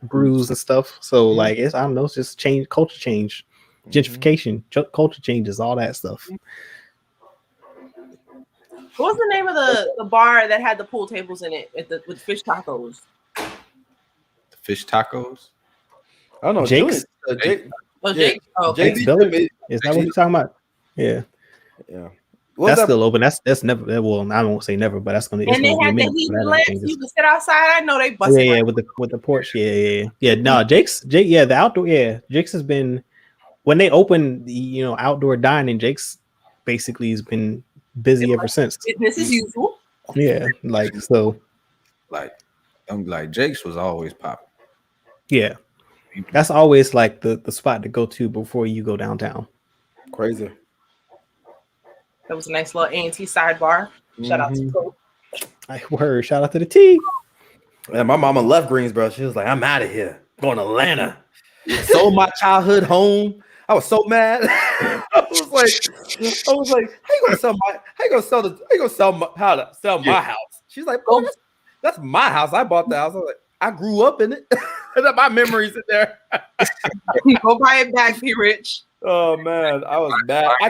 brews and stuff. So like I don't know, it's just culture change, gentrification, culture changes, all that stuff. What was the name of the bar that had the pool tables in it with fish tacos? The fish tacos? I don't know. Jake's. Jake. Jake's Billy. Is that what you're talking about? Yeah. That's still open. That's never. Well, I won't say never, but that's gonna. And they had the heat lamps. You can sit outside. I know they busted. Yeah, with the porch. Yeah. No, the outdoor. Yeah, Jake's has been when they opened the outdoor dining. Jake's basically has been busy ever since. Business as usual. Yeah, like Jake's was always popping. Yeah, that's always like the spot to go to before you go downtown. Crazy. That was a nice little A&T sidebar. Shout out to Coach. Shout out to the T. And my mama left Greensboro. She was like, "I'm out of here. I'm going to Atlanta." Sold my childhood home. I was so mad. I was like, how you gonna sell my house? She's like, "Oh, that's my house. I bought the house." I was like, I grew up in it. My memories in there. Go buy it back, be rich. Oh man, I was mad. I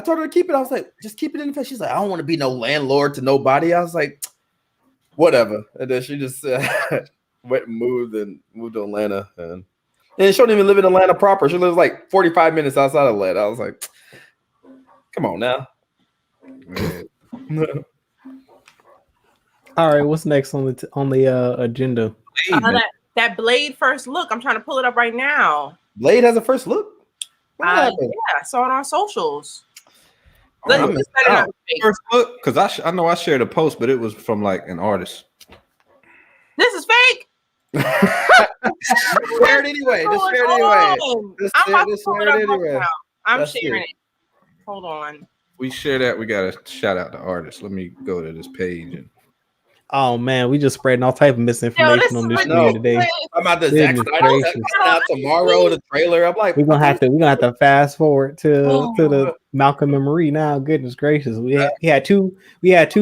told her to keep it. I was like, just keep it in the face. She's like, I don't want to be no landlord to nobody. I was like, whatever. And then she just went and moved to Atlanta. And she don't even live in Atlanta proper. She lives like 45 minutes outside of Atlanta. I was like, come on now. All right, what's next on the agenda? That Blade first look. I'm trying to pull it up right now. Blade has a first look? Yeah, I saw it on socials. First look, because I know I shared a post, but it was from like an artist. This is fake. Share it anyway. Just share it anyway. I'm sharing it. Hold on. We share that. We got to shout out the artist. Let me go to this page and. Oh man, we just spreading all type of misinformation on this stream today. I'm about to Zack Snyder out tomorrow. The trailer. I'm like, we're gonna have to fast forward to the Malcolm and Marie now. Goodness gracious, we had two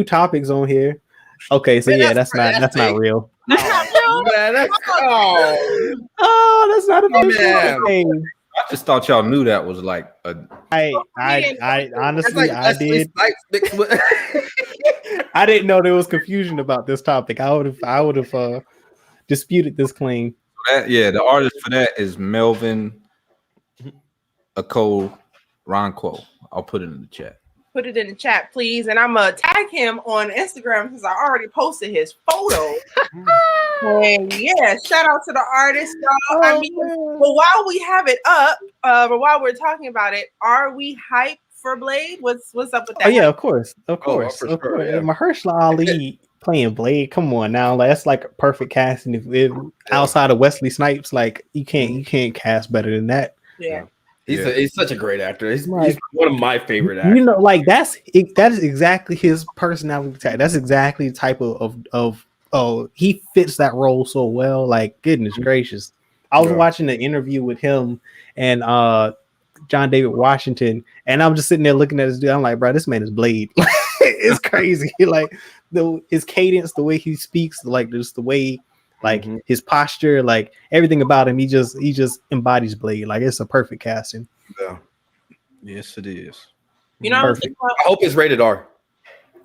topics on here. Okay, so that's not real. That's not real. Man, that's that's not a thing. I just thought y'all knew that was like a. I honestly I did. I didn't know there was confusion about this topic. I would have disputed this claim. The artist for that is Melvin Ronquo. I'll put it in the chat. Put it in the chat, please. And I'm going to tag him on Instagram because I already posted his photo. And shout out to the artist, y'all. But while we have it up, but while we're talking about it, are we hyped for Blade? What's up with that? Oh yeah, of course. Sure, yeah. Mahershala Ali playing Blade. Come on now, that's like a perfect casting. If outside of Wesley Snipes, like you can't cast better than that. Yeah. He's such a great actor. He's one of my favorite actors. Like that is exactly his personality type. That's exactly the type of he fits that role so well. Like goodness gracious. I was watching the interview with him and John David Washington, and I'm just sitting there looking at this dude. I'm like, bro, this man is Blade. It's crazy. Like his cadence, the way he speaks, like just the way, like his posture, like everything about him. He just embodies Blade. Like it's a perfect casting. Yeah. Yes, it is. You know, Perfect. I hope it's rated R.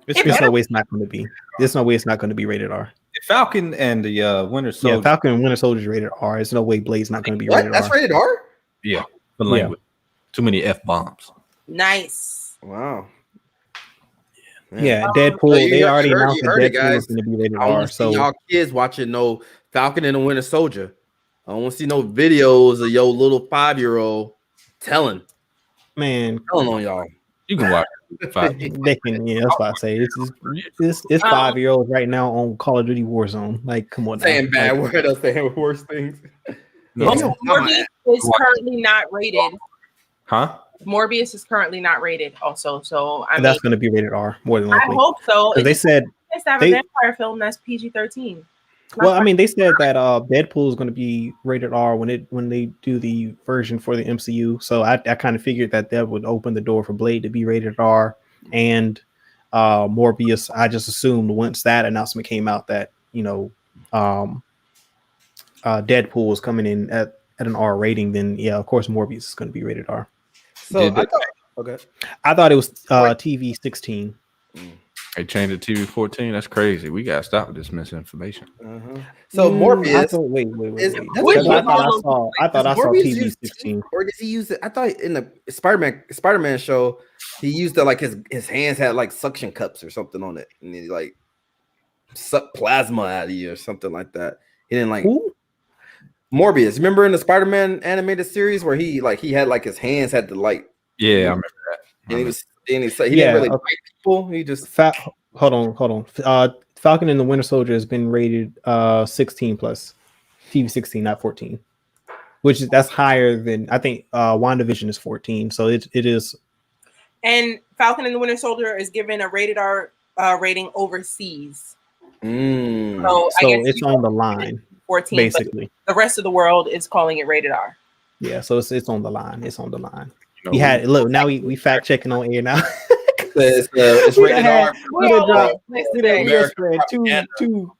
There's no way it's not going to be. There's no way it's not going to be rated R. Falcon and the Winter Soldier. Yeah, Falcon and Winter Soldier is rated R. There's no way Blade's not going to be rated That's R. rated R? Yeah, for language. Too many F-bombs. nice. Wow. Yeah, Deadpool. So They already announced that it, Deadpool guys. is going to be rated I R. want to So see y'all kids watching no Falcon and the Winter Soldier. I don't want to see no videos of your little 5-year-old telling on y'all. You can watch they can. Yeah, that's what I say. It's 5-year-olds right now on Call of Duty Warzone. Like, come on, Saying bad like, word, saying worse things. Morbius is currently not rated. Huh? Morbius is currently not rated. Also, so I mean, that's going to be rated R more than I likely. hope so. They said it's have a vampire film that's PG-13. Well, I mean, they said that Deadpool is going to be rated R when they do the version for the MCU. So I kind of figured that would open the door for Blade to be rated R, and Morbius. I just assumed once that announcement came out that Deadpool was coming in at an R rating, then yeah, of course Morbius is going to be rated R. So I thought it was TV 16. They changed it to TV 14. That's crazy. We gotta stop with this misinformation. So Morbius. Wait. I thought I saw TV 16. Or does he use it? I thought in the Spider-Man show, he used it like his hands had like suction cups or something on it, and he like sucked plasma out of you or something like that. He didn't like Morbius. Remember in the Spider-Man animated series where he had like his hands had to like. Yeah, I remember that. And he didn't really bite people. He just hold on. Falcon and the Winter Soldier has been rated 16 plus, TV 16, not 14, that's higher than I think. WandaVision is 14, so it is. And Falcon and the Winter Soldier is given a rated R rating overseas. So I guess it's on the line. 14, basically. The rest of the world is calling it rated R. Yeah, so it's on the line. It's on the line. We had now we fact checking on air now. It's rated R. Two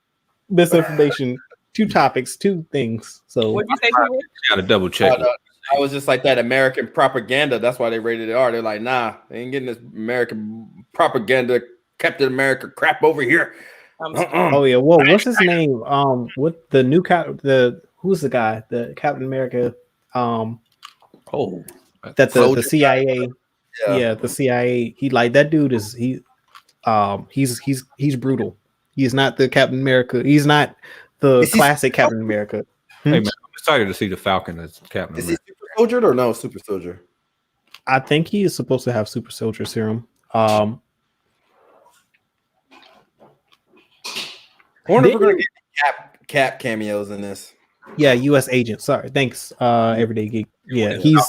misinformation, 2 topics, 2 things. So what you say? Gotta double check. I was just like that American propaganda. That's why they rated it R. They're like, nah, they ain't getting this American propaganda, Captain America crap over here. Oh yeah, whoa, what's his name? What the new who's the guy? The Captain America. That the CIA. Yeah, the CIA. He like that dude is he's brutal. He's not the Captain America. He's not the classic Captain America. Hey man, I'm excited to see the Falcon as Captain Is America. he super soldier or no super soldier? I think he is supposed to have super soldier serum. I wonder if we're gonna get cap cameos in this. Yeah, U.S. agent. Sorry, thanks. Everyday Geek. Yeah, he's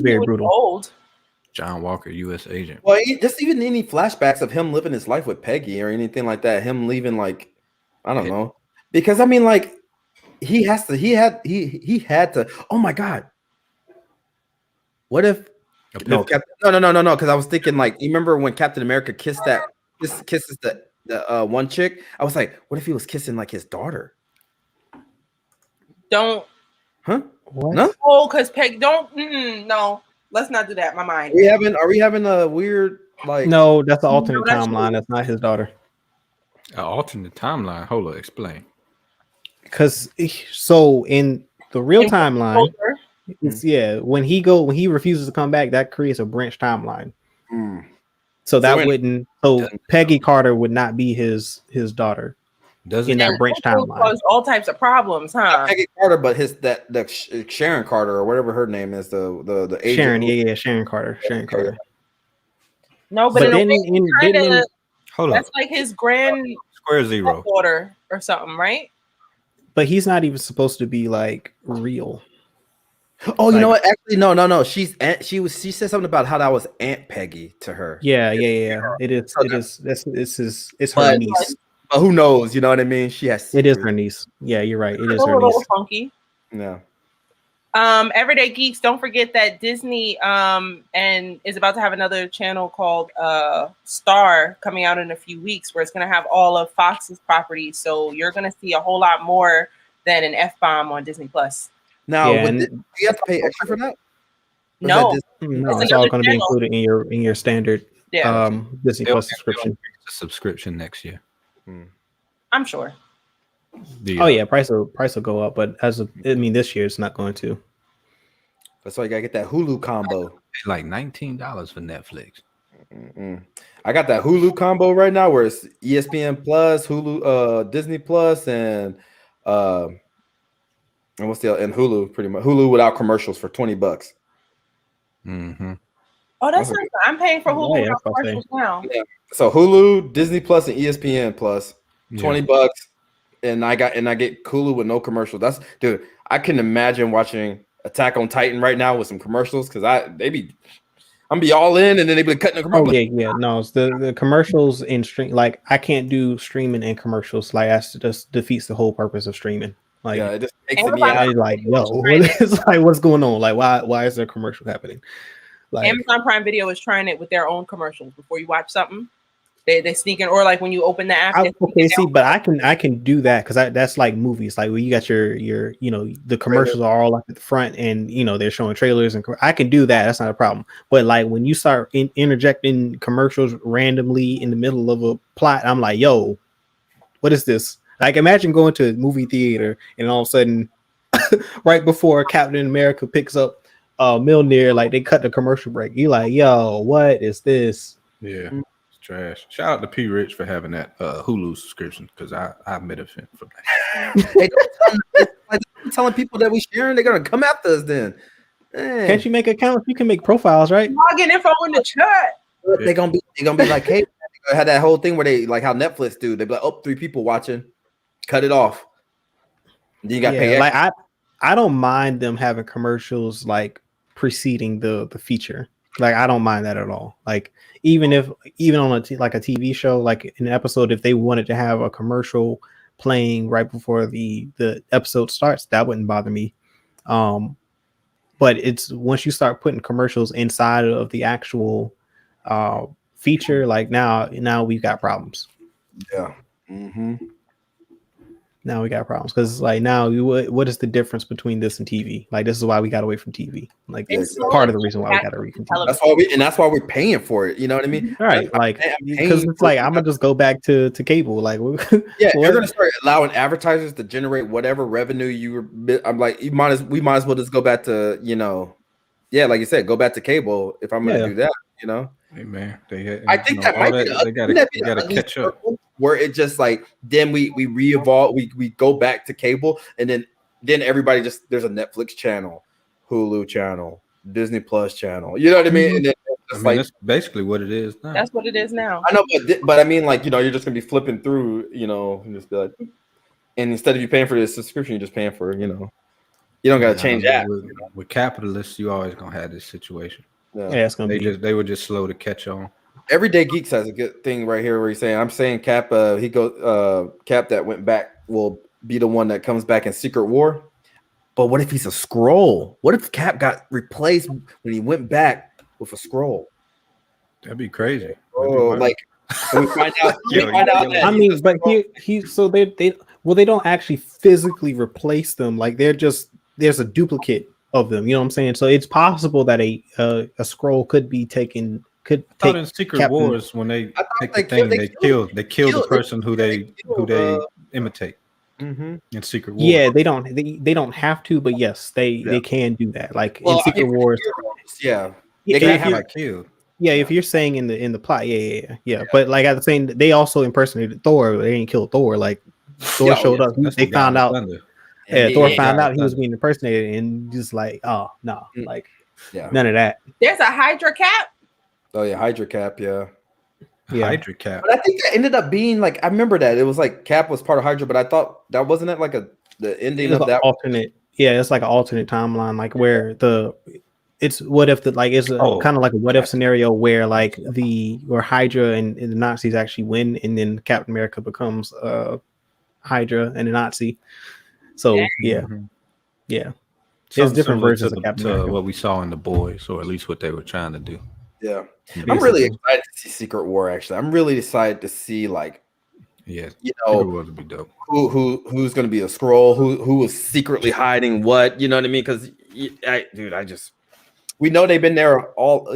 very brutal. Old. John Walker, U.S. agent. Well, just even any flashbacks of him living his life with Peggy or anything like that. Him leaving, like, I don't know, because I mean, like, he had to. Oh my God! What if? No. Because I was thinking, like, you remember when Captain America kisses the one chick? I was like, what if he was kissing like his daughter? Don't. Huh? What? No. Oh, because Peg. Don't. No. Let's not do that. My mind. Are we having a weird like? No, that's an alternate timeline. That's not his daughter. An alternate timeline. Hold on, explain. Because so in the real timeline, it's when he refuses to come back, that creates a branch timeline. So that wouldn't. So Peggy Carter would not be his daughter. Doesn't in that branch timeline cause all types of problems, huh? Not Peggy Carter, but the Sharon Carter or whatever her name is, the agent. Sharon, Sharon Carter. No, but then hold on, that's like his Square Zero daughter or something, right? But he's not even supposed to be like real. Oh, you know what? Actually, no. She said something about how that was Aunt Peggy to her. Yeah. It is. It's her niece. But who knows? You know what I mean? She has. It is her niece. Yeah, you're right. It is her little niece. Funky. Yeah. Everyday Geeks, don't forget that Disney and is about to have another channel called Star coming out in a few weeks, where it's going to have all of Fox's properties. So you're going to see a whole lot more than an F-bomb on Disney Plus. Now, Yeah, do you have to pay extra for that? No, no, It's it's all another going to be channel. included in your standard Disney They'll Plus subscription. increase the subscription next year. I'm sure. Oh yeah, price will go up, but this year it's not going to. That's why you gotta get that Hulu combo. It's like $19 for Netflix. I got that Hulu combo right now, where it's ESPN Plus, Hulu, Disney Plus, and what's the other? And Hulu, pretty much Hulu without commercials for $20. Mm-hmm. Oh, that's nice. I'm paying for Hulu without commercials now. Yeah. So Hulu, Disney Plus, and ESPN Plus, $20, and I get Hulu with no commercials. Dude, I can imagine watching Attack on Titan right now with some commercials, because I'm be all in, and then they be cutting the commercials. Oh yeah. No, it's the commercials in stream. Like, I can't do streaming and commercials. Like, that just defeats the whole purpose of streaming. Like, yeah, it just takes me out. Like, yo, it's like, what's going on? Like, why is there a commercial happening? Like, Amazon Prime Video is trying it with their own commercials before you watch something. They sneak in, or like when you open the app. But I can do that, because that's like movies, like where you got your the commercials are all like at the front, and they're showing trailers, and I can do that. That's not a problem. But like when you start interjecting commercials randomly in the middle of a plot, I'm like, yo, what is this? Like, imagine going to a movie theater and all of a sudden, right before Captain America picks up Mjolnir, like they cut the commercial break. You like, yo, what is this? Yeah. Trash. Shout out to P. Rich for having that Hulu subscription, because I benefit from that. Hey, don't telling people that we sharing, they're gonna come after us then. Dang. Can't you make accounts? You can make profiles, right? Login info in the chat. They're gonna be like, hey, they had that whole thing where they like how Netflix do. They be like, oh, 3 people watching, cut it off. Then you got to pay. Like, I don't mind them having commercials like preceding the feature. Like, I don't mind that at all. Like, even on like a TV show, like an episode, if they wanted to have a commercial playing right before the episode starts, that wouldn't bother me. But it's once you start putting commercials inside of the actual feature, like now we've got problems. Yeah. Now we got problems, because like now what is the difference between this and TV? Like, this is why we got away from TV. Like, it's part of the reason why we got away from TV. That's why we're paying for it. You know what I mean? All right, like, because it's like I'm gonna just go back to cable. Like, yeah, you're gonna start allowing advertisers to generate whatever revenue you were. I'm like, we might as well just go back to like you said, go back to cable if I'm gonna do that. Hey man, I think that might be they gotta catch up. Where it just like then we re-evolve, we go back to cable, and then everybody just, there's a Netflix channel, Hulu channel, Disney Plus channel. You know what I mean? And then that's basically what it is now. That's what it is now. I know, but I mean, like, you're just gonna be flipping through, and just be like, and instead of you paying for the subscription, you're just paying for, you don't gotta change that. With capitalists, you always gonna have this situation. Yeah, it's gonna they were just slow to catch on. Everyday Geeks has a good thing right here where he's saying, I'm saying Cap, Cap that went back will be the one that comes back in Secret War. But what if he's a scroll? What if Cap got replaced when he went back with a scroll? That'd be crazy. Like, we find out. I mean, but they don't actually physically replace them. Like, there's a duplicate of them. You know what I'm saying? So it's possible that a scroll could be taken. I thought in Secret Wars, when they take the thing, they kill the person who they imitate. In Secret Wars. Yeah, they don't have to, but yes, they can do that. Like, in Secret Wars, they can have killed. Yeah, if you're saying in the plot, yeah. But like, at the same, they also impersonated Thor. They didn't kill Thor. Like, Thor showed up. They found out. Thor found out he was being impersonated, and just like, oh no, like, none of that. There's a Hydra Cap. Oh yeah, Hydra Cap, yeah. Hydra Cap. But I think that ended up being like, I remember that it was like Cap was part of Hydra, but I thought that wasn't it like the ending of that alternate. Yeah, it's like an alternate timeline, like where it's what if it's kind of like a what if scenario where like where Hydra and the Nazis actually win, and then Captain America becomes Hydra and a Nazi. So yeah. There's Something different similar versions of Captain America. what we saw in The Boys, or at least what they were trying to do. Yeah, Basically. I'm really excited to see Secret War. Actually, I'm really excited to see like, Yeah, you Secret know, War would be dope. who's going to be a scroll, who was secretly hiding what, you know what I mean? Because we know they've been there all,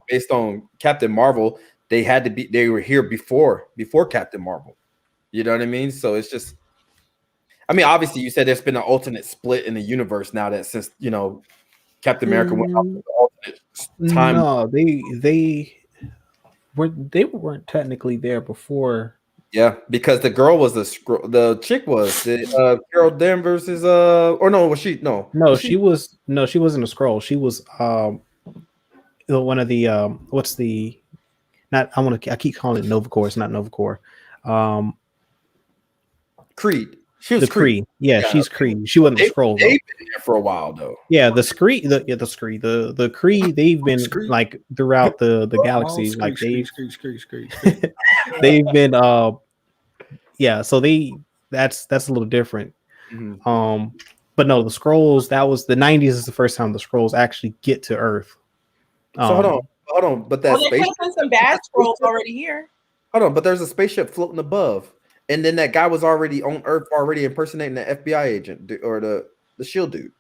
based on Captain Marvel, they were here before Captain Marvel. You know what I mean? So it's just, I mean, obviously you said there's been an alternate split in the universe now that since, Captain America went off to the alternate time. No, they weren't technically there before. Yeah, because the girl was the chick was Carol Danvers is or no, was she she wasn't a scroll. She was one of the what's the not I keep calling it Nova Corps. It's not Nova Corps. Creed. She was the Kree. Yeah, she's Kree. She wasn't a scroll though. They've been here for a while though. Yeah, the Kree, they've been like throughout the galaxies, like they've been yeah, so that's a little different. Mm-hmm. But no, the scrolls, that was the 90s is the first time the scrolls actually get to Earth. So hold on, but that there's been some bad scrolls already here. Hold on, but there's a spaceship floating above. And then that guy was already on Earth, already impersonating the FBI agent or the SHIELD dude.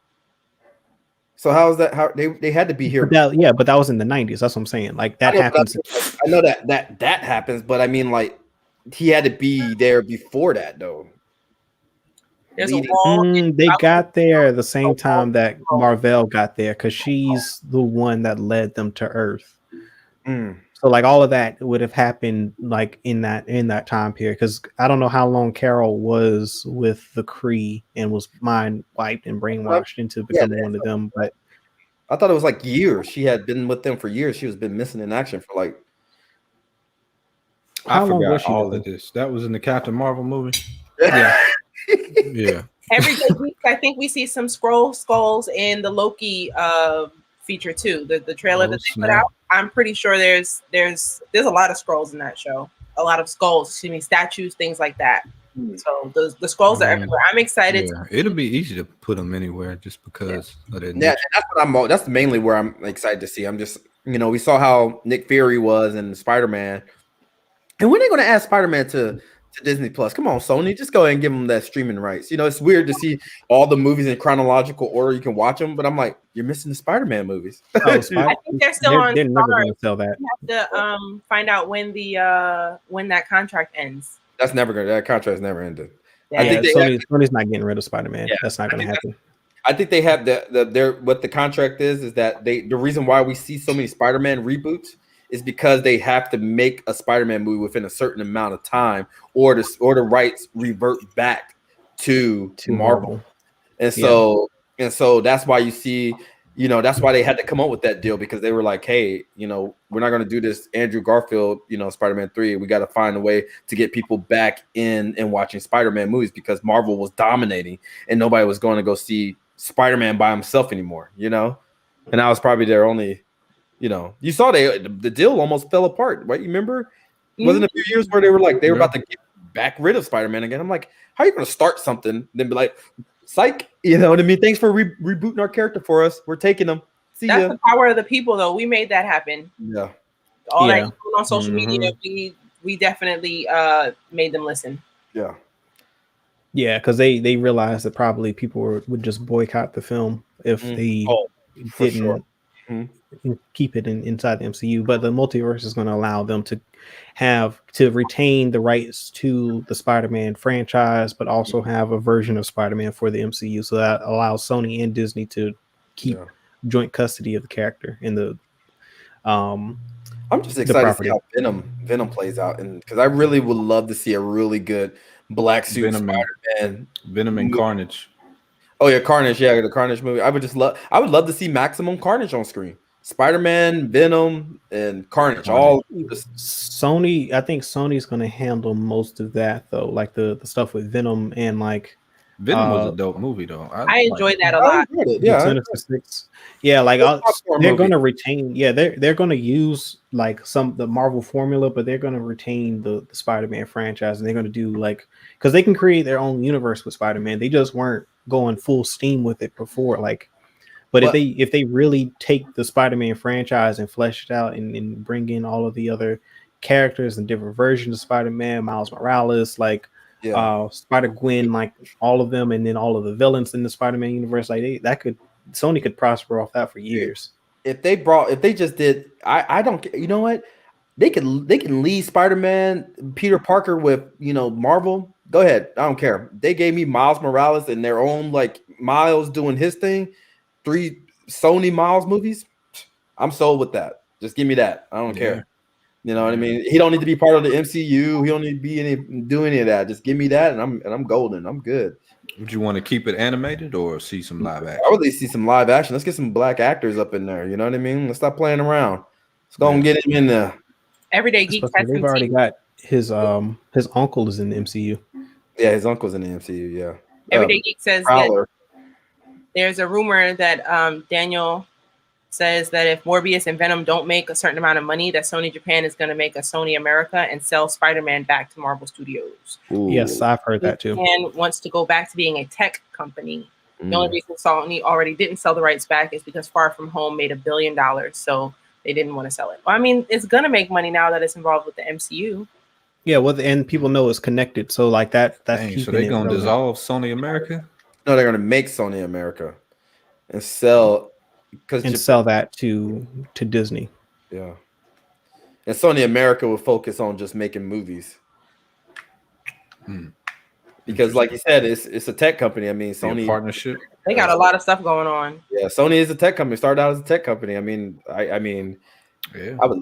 So how is that? How they had to be here? But that was in the 90s. That's what I'm saying. Like that happens. I know that happens, but I mean, like he had to be there before that, though. There's a wall. They got there the same time that Marvel got there because she's the one that led them to Earth. So like all of that would have happened like in that time period, because I don't know how long Carol was with the Kree and was mind wiped and brainwashed into becoming one of them. But I thought it was like years. She had been with them for years. She was been missing in action for like. I forgot all of this. That was in the Captain Marvel movie. Yeah. Yeah. Every week, I think we see some skulls in the Loki feature too. The trailer that they put out. I'm pretty sure there's a lot of scrolls in that show. A lot of skulls, statues, things like that. So the scrolls are everywhere. I'm excited. Yeah. It'll be easy to put them anywhere just because of that. Yeah, that's mainly where I'm excited to see. I'm just, we saw how Nick Fury was in Spider-Man. And when are they going to add Spider-Man to Disney Plus? Come on, Sony, just go ahead and give them that streaming rights. It's weird to see all the movies in chronological order. You can watch them, but I'm like, you're missing the Spider-Man movies. I think they're still on. They're never going to sell that. You have to find out when that contract ends. That contract's never ended. Yeah. I think Sony's not getting rid of Spider-Man. Yeah, that's not going to happen. I think they have what the contract is that the reason why we see so many Spider-Man reboots is because they have to make a Spider-Man movie within a certain amount of time, or the rights revert back to Marvel. And so that's why you see, that's why they had to come up with that deal, because they were like, hey, we're not going to do this Andrew Garfield, Spider-Man 3. We got to find a way to get people back in and watching Spider-Man movies, because Marvel was dominating and nobody was going to go see Spider-Man by himself anymore, and that was probably their only. You saw the deal almost fell apart, right? You remember? Wasn't a few years where they were about to get back rid of Spider-Man again. I'm like, how are you going to start something, then be like, psych, you know what I mean? Thanks for rebooting our character for us. We're taking them. That's the power of the people, though. We made that happen. Yeah. All that on social media, we definitely made them listen. Yeah. Yeah, because they realized that probably people would just boycott the film if they didn't. Keep it inside the MCU, but the multiverse is going to allow them to retain the rights to the Spider-Man franchise, but also have a version of Spider-Man for the MCU. So that allows Sony and Disney to keep joint custody of the character in the. I'm just excited to see how Venom plays out, and because I really would love to see a really good black suit Spider-Man. Venom and Carnage. Oh yeah, Carnage. Yeah, the Carnage movie. I would love to see maximum Carnage on screen. Spider-Man, Venom, and Carnage. All Sony. I think Sony's going to handle most of that, though. Like the stuff with Venom and like. Venom was a dope movie, though. I enjoyed that a lot. Yeah, like they're going to retain. Yeah, they're going to use like the Marvel formula, but they're going to retain the Spider-Man franchise, and they're going to do like, because they can create their own universe with Spider-Man. They just weren't going full steam with it before. Like, but if they really take the Spider-Man franchise and flesh it out and bring in all of the other characters and different versions of Spider-Man, Miles Morales, like Spider-Gwen, like all of them, and then all of the villains in the Spider-Man universe, like Sony could prosper off that for years. If they just did, I don't, you know what? They can lead Spider-Man, Peter Parker with, you know, Marvel. Go ahead. I don't care. They gave me Miles Morales and their own, like, Miles doing his thing. 3 Sony Miles movies. I'm sold with that. Just give me that. I don't care. You know what I mean? He don't need to be part of the MCU. He don't need to be do any of that. Just give me that, and I'm golden. I'm good. Would you want to keep it animated or see some live action? I would at least see some live action. Let's get some black actors up in there. You know what I mean? Let's stop playing around. Let's go and get him in there. Everyday Geek has they've already got his uncle is in the MCU. Yeah, his uncle's in the MCU. Yeah. Everyday Geek says that there's a rumor that Daniel says that if Morbius and Venom don't make a certain amount of money, that Sony Japan is going to make a Sony America and sell Spider-Man back to Marvel Studios. Ooh. Yes, I've heard that too. And wants to go back to being a tech company. The only reason Sony already didn't sell the rights back is because Far From Home made $1 billion, so they didn't want to sell it. Well, I mean, it's going to make money now that it's involved with the MCU. Yeah, well, and people know it's connected, so like that's so they're going to dissolve Sony America? No, they're going to make Sony America and sell sell that to Disney. Yeah, and Sony America will focus on just making movies. Because, like you said, it's a tech company. I mean, Sony partnership. They got a lot of stuff going on. Yeah, Sony is a tech company. Started out as a tech company. I mean, yeah. I would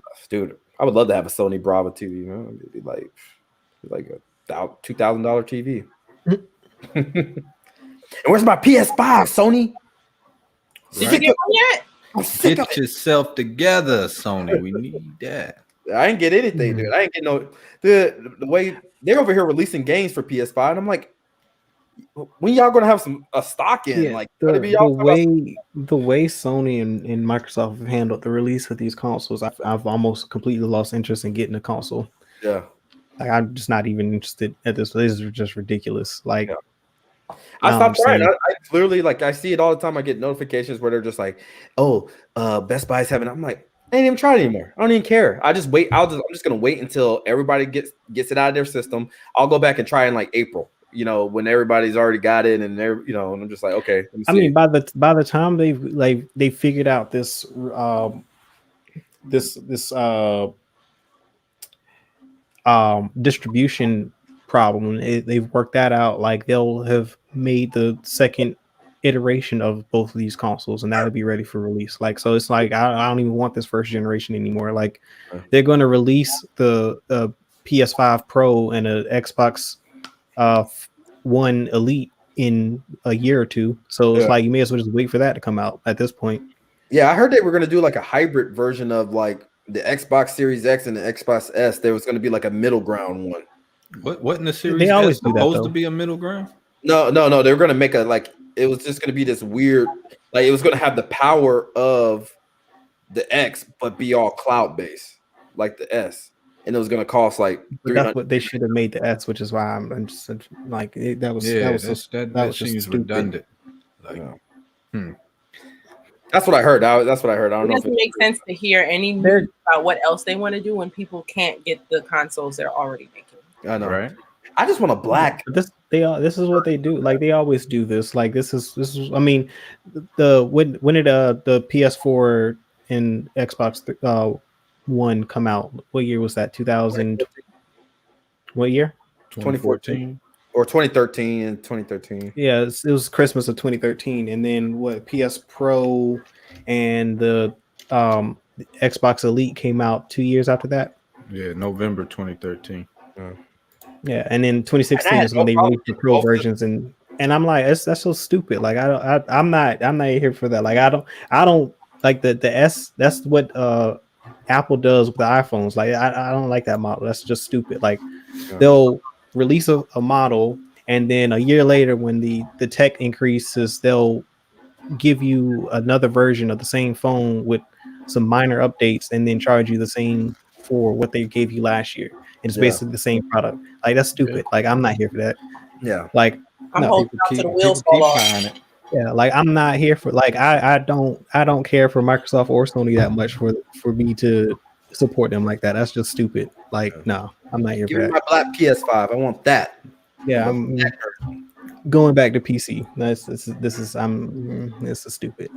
love to have a Sony Bravo TV. You know, it'd be like a $2,000 TV. And where's my PS5, Sony? Did you get one yet? Get yourself together, Sony. We need that. I ain't get anything, dude. I ain't get no the way they're over here releasing games for PS5, and I'm like, when y'all gonna have a stock in? Like the way Sony and Microsoft have handled the release of these consoles, I've almost completely lost interest in getting a console. Yeah, like I'm just not even interested at this. This is just ridiculous. Like. I stopped trying. I clearly, like, I see it all the time. I get notifications where they're just like, "Oh, Best Buy's having." I'm like, I ain't even tried anymore. I don't even care. I just wait. I'm just gonna wait until everybody gets it out of their system. I'll go back and try in like April. You know, when everybody's already got it, and they're, you know, and I'm just like, okay. I mean, by the time they figured out this distribution problem, they've worked that out. Like they'll have made the second iteration of both of these consoles, and that'll be ready for release. Like, so it's like I don't even want this first generation anymore. Like they're going to release the PS5 Pro and a Xbox One Elite in a year or two. So it's like you may as well just wait for that to come out at this point. Yeah, I heard they were going to do like a hybrid version of like the Xbox Series X and the Xbox S. There was going to be like a middle ground one. What in the series? They always do that, supposed to be a middle ground? No. They were going to make it was just going to be this weird, like it was going to have the power of the X, but be all cloud based, like the S, and it was going to cost like. That's what they should have made the S, which is why I'm just like that was seems redundant. Like, That's what I heard. That's what I heard. I don't know. It doesn't make sense to hear any news about what else they want to do when people can't get the consoles they're already making. I know, right? I just want a black. This is what they do. Like they always do this. Like this is. I mean, when did the PS4 and Xbox One come out? What year was that? 2000. What year? 2014 or 2013 and 2013. Yeah, it was Christmas of 2013, and then PS Pro and the Xbox Elite came out 2 years after that. Yeah, November 2013. Yeah, and then 2016 is when they released the Pro versions, and I'm like, that's so stupid. Like I'm not here for that. Like I don't like the S. That's what Apple does with the iPhones. Like I don't like that model. That's just stupid. Like they'll release a model, and then a year later, when the tech increases, they'll give you another version of the same phone with some minor updates, and then charge you the same for what they gave you last year. It's basically the same product. Like that's stupid. Like I'm not here for that. Yeah. Like I'm No, holding People on to keep the wheels people fall keep off. buying it. Yeah, like I'm not here for like I don't care for Microsoft or Sony that much for me to support them like that. That's just stupid. Like, no, I'm not here Give for me that. my black PS5. I want that. Yeah, I'm going back to PC. This is stupid.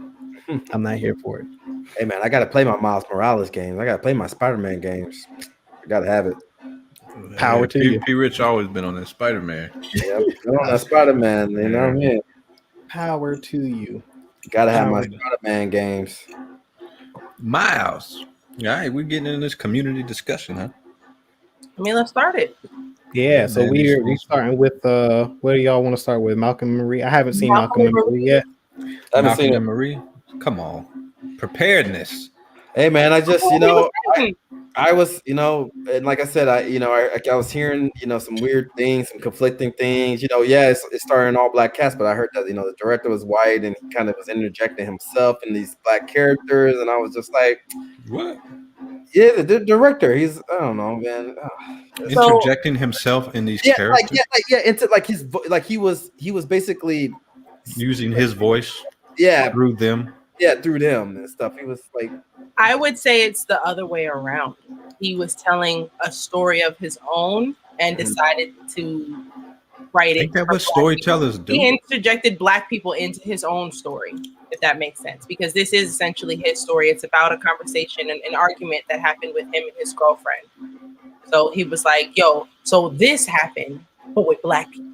I'm not here for it. Hey man, I gotta play my Miles Morales games. I gotta play my Spider-Man games. I gotta have it. Power to you. P. Rich always been on that Spider-Man. Yep. I want that Spider-Man, you know what I mean? Power to you. Gotta have my Power. Spider-Man games. Miles. All right, we're getting in this community discussion, huh? I mean, let's start it. Yeah, so Man, we're starting with what do y'all want to start with? Malcolm and Marie. I haven't seen Malcolm and Marie yet. I haven't Malcolm seen and it. Marie. Come on, preparedness. Hey man, I just What I was and like I said, I was hearing some weird things, some conflicting things. Yeah, it's starring all black cast, but I heard that the director was white and he kind of was interjecting himself in these black characters, and I was just like, What? yeah, the director, he's I don't know, man. Interjecting himself in these characters, Into like his like he was basically using his voice through through them. them and stuff. He was like, I would say it's the other way around. He was telling a story of his own and decided to write it. Ain't that for what Black storytellers people. He do? interjected Black people into his own story, if that makes sense, because this is essentially his story. It's about a conversation and an argument that happened with him and his girlfriend. So he was like, yo, so this happened, but with Black people.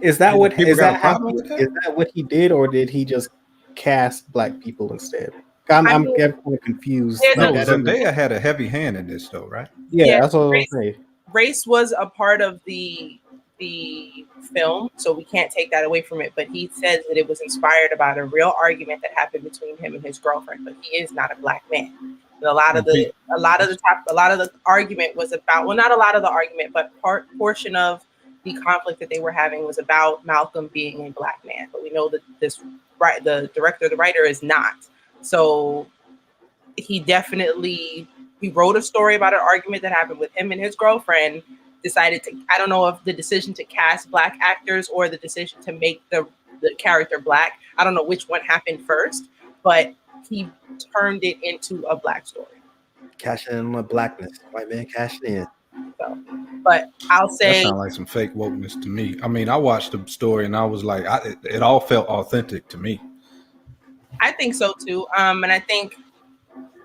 Is that what People is got a that how problem with that? is that what he did, or did he just cast black people instead? I'm I mean, kind of confused. there's No, Like, I don't know. Zendaya had a heavy hand in this, though, right? Yeah, that's what I was race, saying. race was a part of the film, so we can't take that away from it. But he says that it was inspired about a real argument that happened between him and his girlfriend. But he is not a Black man. And a lot of the argument was about, well, not a lot of the argument, but portion of the conflict that they were having was about Malcolm being a Black man. But we know that the director, the writer, is not. So he wrote a story about an argument that happened with him and his girlfriend. Decided to, I don't know if the decision to cast Black actors or the decision to make the character Black, I don't know which one happened first, but he turned it into a Black story. cashing in on the blackness, white man cashing in. So, but I'll That say sounds like some fake wokeness to me. I mean, I watched the story and I was like, it all felt authentic to me. I think so too. And I think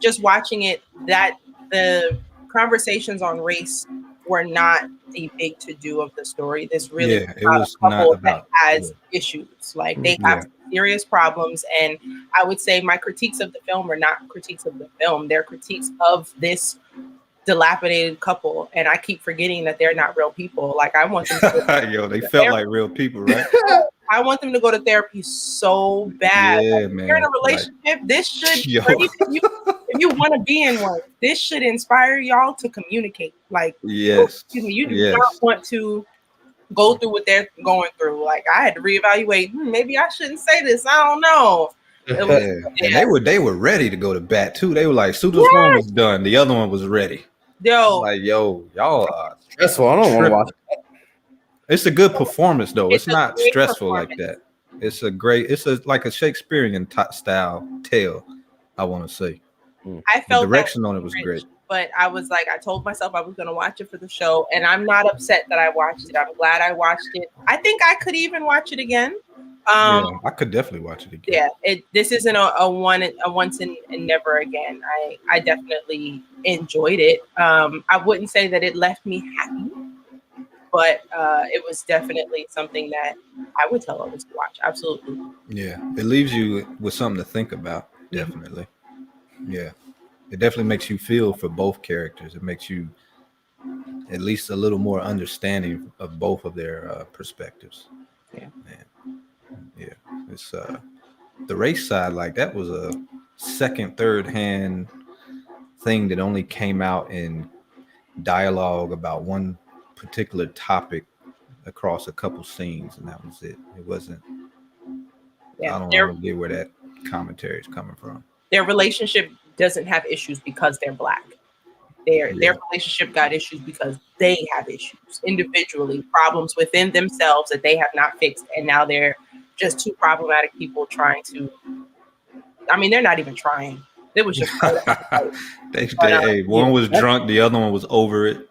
just watching it, that the conversations on race were not the big to-do of the story. This really It was not about that has issues. Like, they have some serious problems, and I would say my critiques of the film are not critiques of the film. They're critiques of this dilapidated couple, and I keep forgetting that they're not real people. Like, I want them to they felt like real people, right? I want them to go to therapy so bad. Yeah, like, man. If you're in a relationship, this should, Yo. if you want to be in one, this should inspire y'all to communicate. Like, Yes. excuse me, you do not want to go through what they're going through. Like, I had to reevaluate. Maybe I shouldn't say this. I don't know. And they were ready to go to bat too. They were like, as soon as one was done, the other one was ready. Yo, Like, y'all are stressful. I don't want to watch it. It's a good performance though. It's not stressful like performance. that. It's like a Shakespearean style tale, I want to say. I felt the direction on it was great. But I was like, I told myself I was going to watch it for the show, and I'm not upset that I watched it. I'm glad I watched it. I think I could even watch it again. I could definitely watch it again. Yeah, this isn't a once and never again. I definitely enjoyed it. I wouldn't say that it left me happy, but it was definitely something that I would tell others to watch. Absolutely. Yeah, it leaves you with something to think about. Definitely. Yeah, it definitely makes you feel for both characters. It makes you at least a little more understanding of both of their perspectives. Yeah. Man. Yeah, it's the race side, like that was a second, third hand thing that only came out in dialogue about one particular topic across a couple scenes, and that was it. It wasn't. Yeah, I don't get where that commentary is coming from. Their relationship doesn't have issues because they're Black. Their relationship got issues because they have issues individually, problems within themselves that they have not fixed, and now they're just two problematic people trying to. I mean, they're not even trying. It was just. One was drunk, the other one was over it.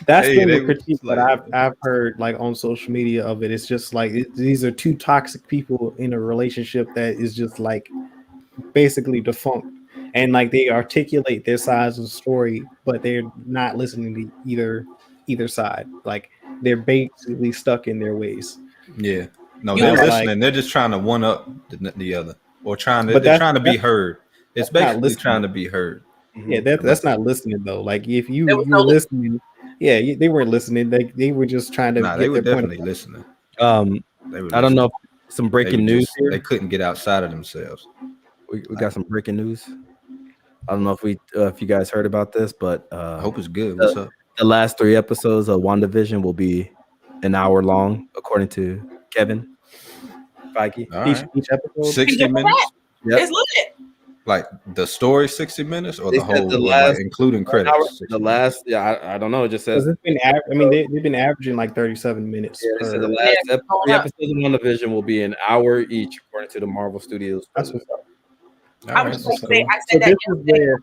That's been the critique that I've heard like on social media of it. It's just like these are two toxic people in a relationship that is just like basically defunct, and like they articulate their sides of the story, but they're not listening to either side. Like they're basically stuck in their ways. Yeah, no, they're listening. Like, they're just trying to one up the other, or trying to be heard. It's basically trying to be heard. Yeah, that's not listening though. Like if you were listening, yeah, they weren't listening. They were just trying to. They were definitely listening. I don't know. Some breaking news here. They couldn't get outside of themselves. We got some breaking news. I don't know if you guys heard about this, but I hope it's good. What's up? The last 3 episodes of WandaVision will be an hour long, according to Kevin Feige. Each episode 60 minutes. Yep. It's lit. Like the story 60 minutes or the whole, like, including credits. The last, I don't know. It just says it's been. I mean, they've been averaging like 37 minutes. Yeah, so the last 3 episodes of WandaVision will be an hour each, according to the Marvel Studios. That's what's up. I was going to say, I said that yesterday.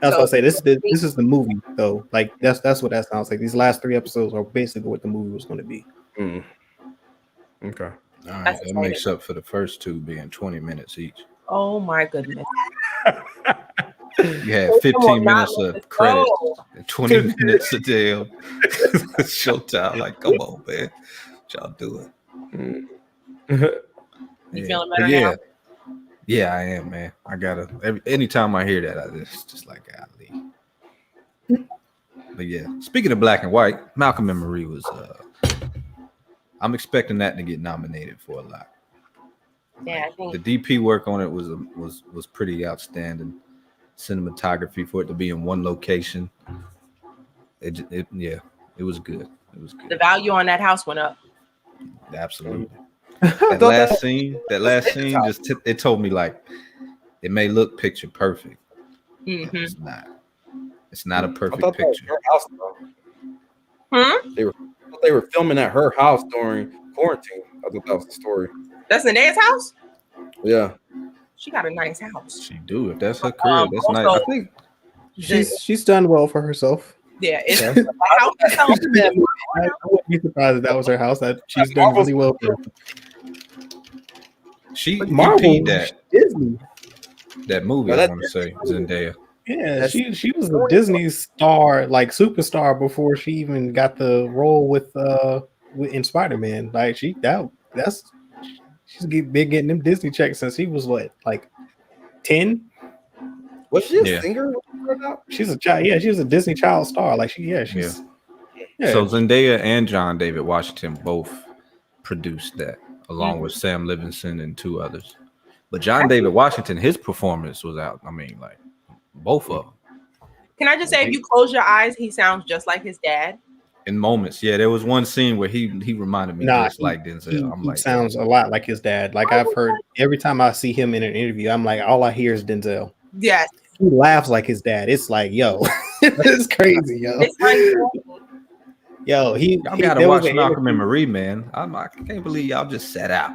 That's what I say. This is the movie though. Like that's what that sounds like. These last 3 episodes are basically what the movie was going to be. Mm. Okay. All right. That makes up for the first 2 being 20 minutes each. Oh my goodness. You had 15 minutes of credits and 20 minutes of damn showtime. Like, come on, man. What y'all doing? You feeling better now? Yeah, I am, man. I gotta. Anytime I hear that, it's just like, golly. But yeah, speaking of black and white, Malcolm and Marie was. I'm expecting that to get nominated for a lot. Yeah, I think the DP work on it was pretty outstanding. Cinematography for it to be in one location. It was good. It was good. The value on that house went up. Absolutely. That last scene just it told me, like, it may look picture perfect. Mm-hmm. It's not a perfect picture. Her house, they were filming at her house during quarantine. I thought that was the story. That's Zendaya's house? Yeah. She got a nice house. She do. If that's her crib, that's nice. I think she's done well for herself. Yeah, it's a house itself. I wouldn't be surprised if that was her house. That she's done really well for her. She Marvel, Disney. That movie, I want to say, Zendaya. Yeah, she was a Disney star, like superstar, before she even got the role in Spider-Man. Like she's been getting them Disney checks since he was what, like 10? Was she a singer? She's a child. Yeah, she was a Disney child star. Like she's. Yeah. So Zendaya and John David Washington both produced that, along with Sam Livingston and 2 others. But John David Washington, his performance was out. I mean, like, both of them. Can I just say, if you close your eyes, he sounds just like his dad. In moments, yeah. There was one scene where he reminded me just like Denzel. He sounds a lot like his dad. Like I've heard every time I see him in an interview, I'm like, all I hear is Denzel. Yes. He laughs like his dad. It's like, yo, it's crazy, yo. Y'all gotta watch Malcolm and Marie, man. I can't believe y'all just sat out.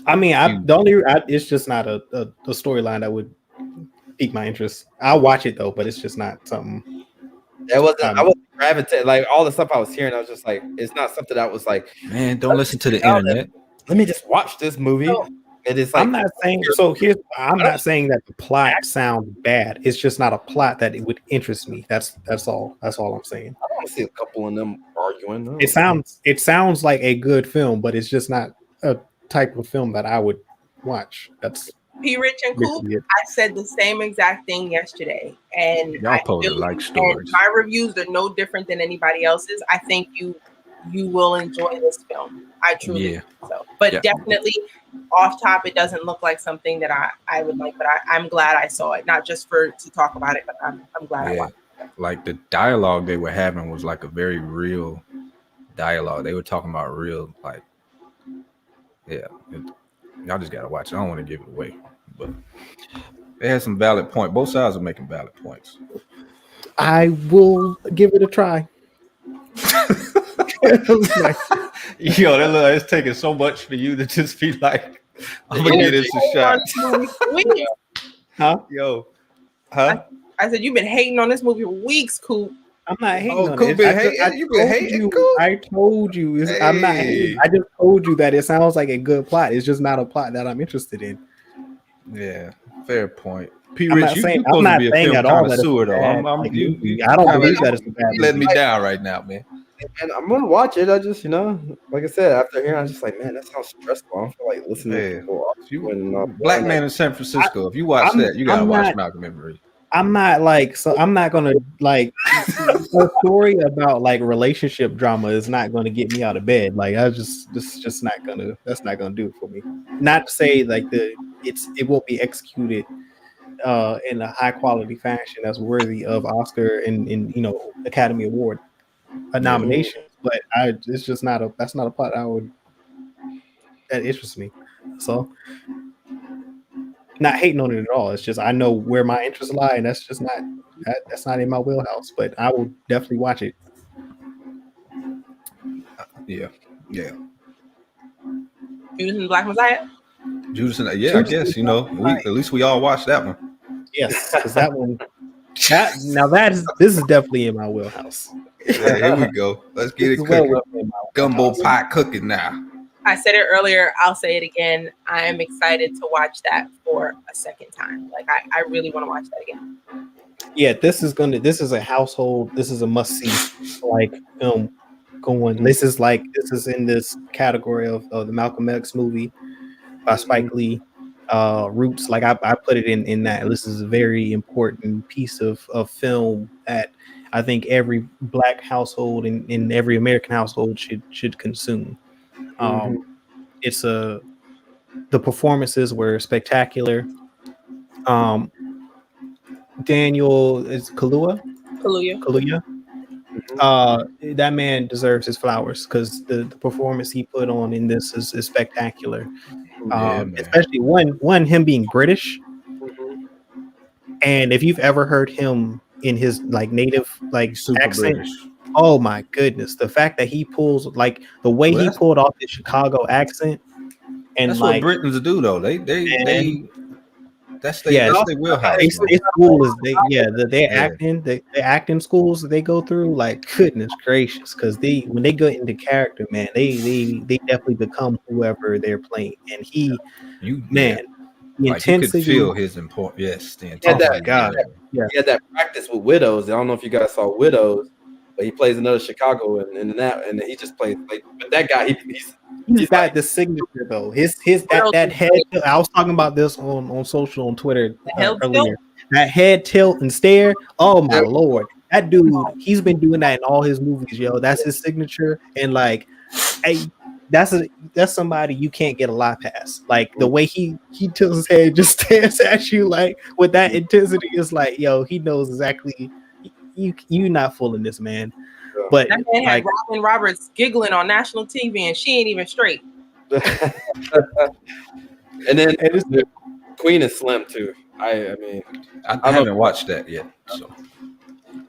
I mean, it's just not a storyline that would pique my interest. I'll watch it though, but it's just not something. I wasn't gravitating, like all the stuff I was hearing. I was just like, it's not something that was like, man, don't listen to the internet. Let me just watch this movie. It is like, I'm not saying not saying that the plot sounds bad. It's just not a plot that it would interest me. That's all. That's all I'm saying. I want to see a couple of them arguing. No. It sounds like a good film, but it's just not a type of film that I would watch. That's P. Rich and Coop. I said the same exact thing yesterday, and y'all posted like stories. My reviews are no different than anybody else's. I think you will enjoy this film. I truly think so. But definitely off top, it doesn't look like something that I would like, but I'm glad I saw it, not just to talk about it, but I'm glad I watched it. Like the dialogue they were having was like a very real dialogue. They were talking about real, like, y'all just gotta watch it. I don't want to give it away, but It has some valid point. Both sides are making valid points. I will give it a try. Like, Yo, that look, it's taking so much for you to just be like, I'm gonna give this a shot. huh? Yo, huh? I said you've been hating on this movie for weeks, Coop. I'm not hating Oh, on Coop it. been hating? You been hating, Coop? I told you. I'm not hating. I just told you that it sounds like a good plot. It's just not a plot that I'm interested in. Yeah, fair point. P. I'm Rich, not you saying, supposed to be a film at all that it's connoisseur, though. bad, I'm like, you I don't kinda believe that it's a bad letting me movie. down right now, man. And I'm gonna watch it. I just, like I said, after hearing, I'm just like, man, that sounds stressful. I don't feel like listening to people argue. Black Man in San Francisco. If you watch that, you gotta watch Malcolm and Marie. I'm not I'm not gonna like a story about like relationship drama is not gonna get me out of bed. Like that's not gonna do it for me. Not to say like it won't be executed in a high quality fashion that's worthy of Oscar and Academy Award nomination, but it's just that's not a plot that interests me. So not hating on it at all. It's just I know where my interests lie, and that's just that's not in my wheelhouse. But I will definitely watch it. Yeah. Judas and the Black Messiah. Judas and I guess at least we all watched that one. Yes, because that one. This is definitely in my wheelhouse. Yeah, here we go. Let's get it cooking. Gumbo pot cooking now. I said it earlier. I'll say it again. I am excited to watch that for a second time. Like I really want to watch that again. Yeah, this is a household. This is a must see like film going. This is in this category of the Malcolm X movie by Spike Lee. Roots, like I put it in that. This is a very important piece of film that I think every Black household and in every American household should consume. The performances were spectacular. Daniel is Kaluuya. That man deserves his flowers because the performance he put on in this is spectacular. Especially one him being British, and if you've ever heard him in his like native like super accent, British. Oh my goodness, the fact that he pulls like the way he pulled off the Chicago accent, and that's like what Britons do though. They that's their wheelhouse. Their school is the acting schools that they go through, like goodness gracious, because when they go into character, man, they definitely become whoever they're playing. And the like intensity, you could feel his importance. Yes, the intensity. He had that practice with Widows. I don't know if you guys saw Widows, but he plays another Chicago and he just plays like. But that guy, he's got the signature though. His that head. I was talking about this on social on Twitter earlier. That head tilt and stare. Oh my lord, that dude. He's been doing that in all his movies, yo. That's his signature. And like, hey, that's somebody you can't get a lot past. Like the way he tilts his head, just stares at you like with that intensity. Is like, yo, he knows exactly. You not fooling this man. But that man had Robin Roberts giggling on national TV, and she ain't even straight. And then Queen is slim too. I mean, I haven't watched that yet, so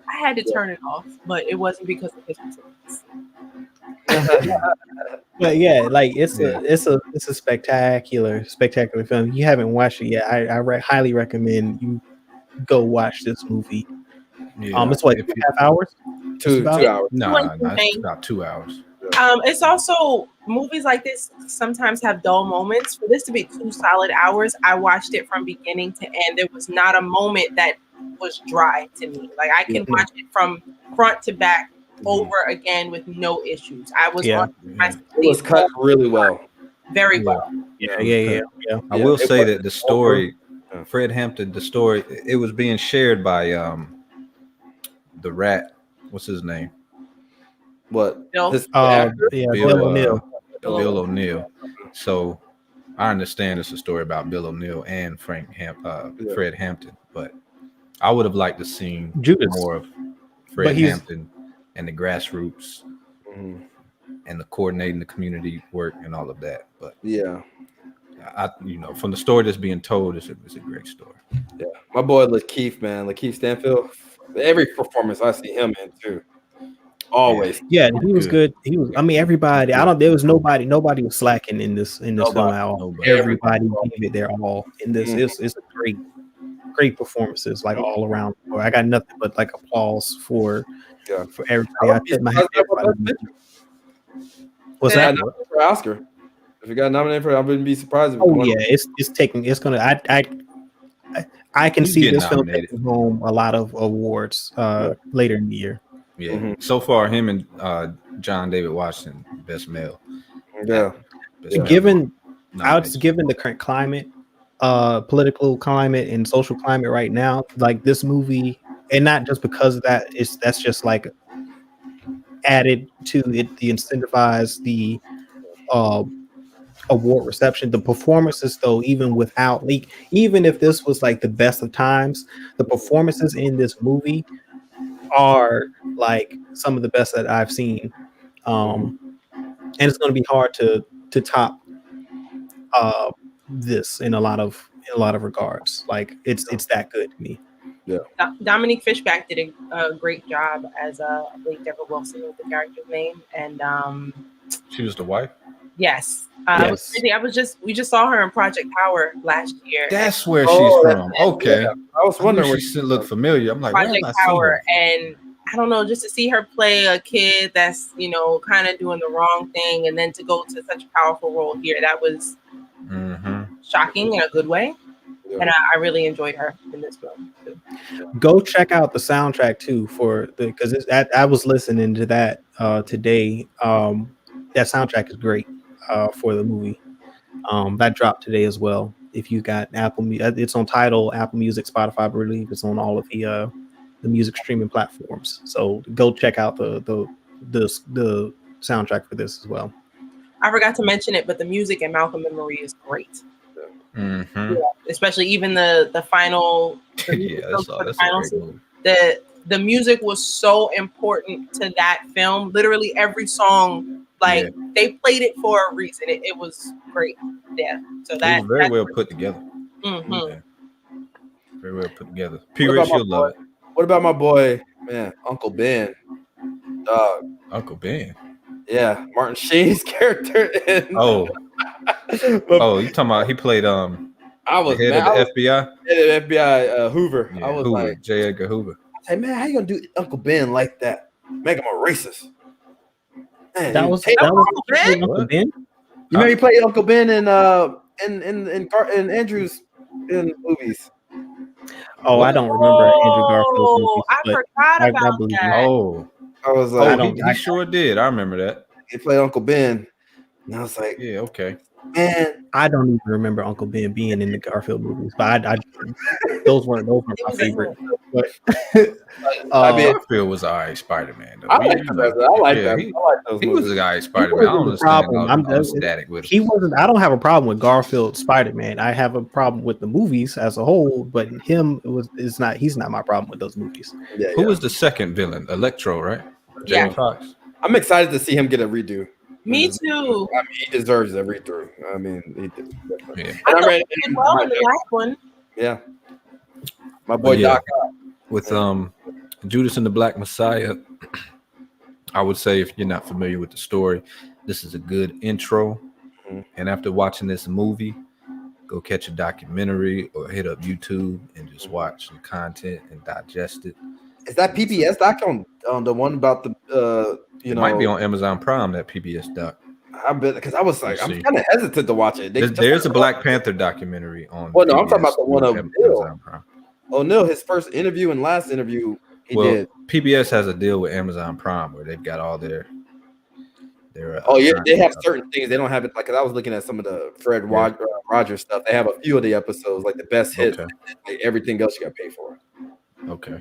I had to turn it off, but it wasn't because of his performance. But yeah, like it's a spectacular film. If you haven't watched it yet, I highly recommend you go watch this movie. It's what 2.5 hours? 2 hours. No, it's about 2 hours. It's also movies like this sometimes have dull moments. For this to be 2 solid hours, I watched it from beginning to end. There was not a moment that was dry to me. Like I can watch it from front to back over again with no issues. I was on my it was cut really well. Very well. Yeah. I will say that the story, Fred Hampton, the story, it was being shared by the rat. What's his name? What? Bill? Bill O'Neill. So I understand it's a story about Bill O'Neill and Fred Hampton, but I would have liked to see more of Fred Hampton and the grassroots and the coordinating the community work and all of that. But yeah, from the story that's being told, it's a great story. Yeah, my boy Lakeith, man, Lakeith Stanfield. Every performance I see him in too, always. Yeah, he was good. He was. I mean, everybody. I don't. There was nobody. Nobody was slacking in this film Nobody. at all. Nobody. Everybody gave it their all in this. Mhm. It's a great performances like all around. I got nothing but like applause for Yeah. everybody. I tip my hat to everybody. What's If he got that? nominated for an Oscar. If he got nominated for, I wouldn't be surprised. If he Oh won. yeah, it's taking. It's gonna. I can He's see getting this film nominated. taking home a lot of awards later in the year. Yeah. Mhm. So far, him and John David Washington, best male. Yeah. Best male Given nomination. given the current climate, political climate and social climate right now, like this movie, and not just because of that, that's just like added to it, the incentivize the award reception. The performances, though, even without like, even if this was like the best of times, the performances in this movie are like some of the best that I've seen. And it's going to be hard to top this in a lot of regards. Like it's that good to me. Dominique Fishback did a great job as I believe Deborah Wilson was the character's name, and She was the wife. yes, Yes. we just saw her in Project Power last year. That's where Oh, she's from. Okay. Yeah. I was wondering where she looked familiar. I'm like, where have Project I seen Power, her? and I don't know, just to see her play a kid that's kind of doing the wrong thing, and then to go to such a powerful role here, that was shocking in a good way. Yeah. And I really enjoyed her in this film too. Go check out the soundtrack too because I was listening to that today. That soundtrack is great for the movie. That dropped today as well. If you got Apple, it's on Tidal, Apple Music, Spotify, I believe it's on all of the music streaming platforms. So go check out the soundtrack for this as well. I forgot to mention it, but the music in Malcolm and Marie is great. Yeah, especially even the final. That's a great movie. The music was so important to that film. Literally every song, they played it for a reason. It was great. Yeah, so that it was very well put together. Mm-hmm. Very well put together. P-Rich, you'll love it. What about my boy, man, Uncle Ben? Dog. Uncle Ben. Yeah, Martin Sheen's character. You talking about he played I was the head mad. of the FBI. Head of the FBI, Hoover. Yeah, I was Hoover, like, J. Edgar Hoover. hey man, how you gonna do Uncle Ben like that? Make him a racist. Man, That was Uncle Ben? Uncle Ben? You remember he played Uncle Ben in Andrew's in movies. Oh, I don't remember Andrew Garfield movies, I but forgot about believe that. Oh, I was like, he sure did. I remember that. he played Uncle Ben, and I was like, Yeah, okay. man, I don't even remember Uncle Ben being in the Garfield movies, but those weren't my favorite. But Garfield was all right Spider-Man. Though. I like that. I like those He movies. was a guy Spider-Man. I don't understand. I'm static with he him. wasn't. I don't have a problem with Garfield Spider-Man. I have a problem with the movies as a whole, but him is not. He's not my problem with those movies. Yeah, Who was the second villain? Electro, right? Jamie Foxx. I'm excited to see him get a redo. Me too. I mean, he deserves a redo. I mean, he did. Yeah. I thought read he did well in the last one. Yeah. My boy Doc. With Judas and the Black Messiah, I would say if you're not familiar with the story, this is a good intro. And after watching this movie, go catch a documentary or hit up YouTube and just watch the content and digest it. Is that PBS doc on the one about the It might be on Amazon Prime, that PBS doc. I bet, because I was like, I'm kind of hesitant to watch it. There's a Black Panther documentary on. Well, no, I'm talking about the one of Amazon Prime. Oh no, his first interview and last interview he did. PBS has a deal with Amazon Prime where they've got all their they have certain things. They don't have it, like, 'cause I was looking at some of the Fred Rogers stuff. They have a few of the episodes, like the best hits. Like, everything else you got to pay for. Okay.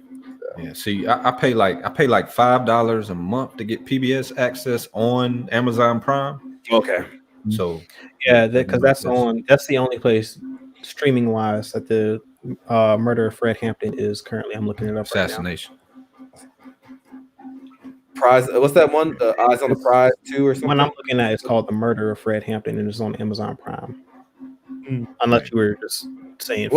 Yeah. See, I pay like $5 a month to get PBS access on Amazon Prime. Okay. So yeah, because that's the only place streaming wise that the murder of Fred Hampton is currently. I'm looking it up. Assassination. Right Prize. What's that one? The Eyes on the Prize 2 or something. One I'm looking at is called The Murder of Fred Hampton, and it's on Amazon Prime. Unless you were just saying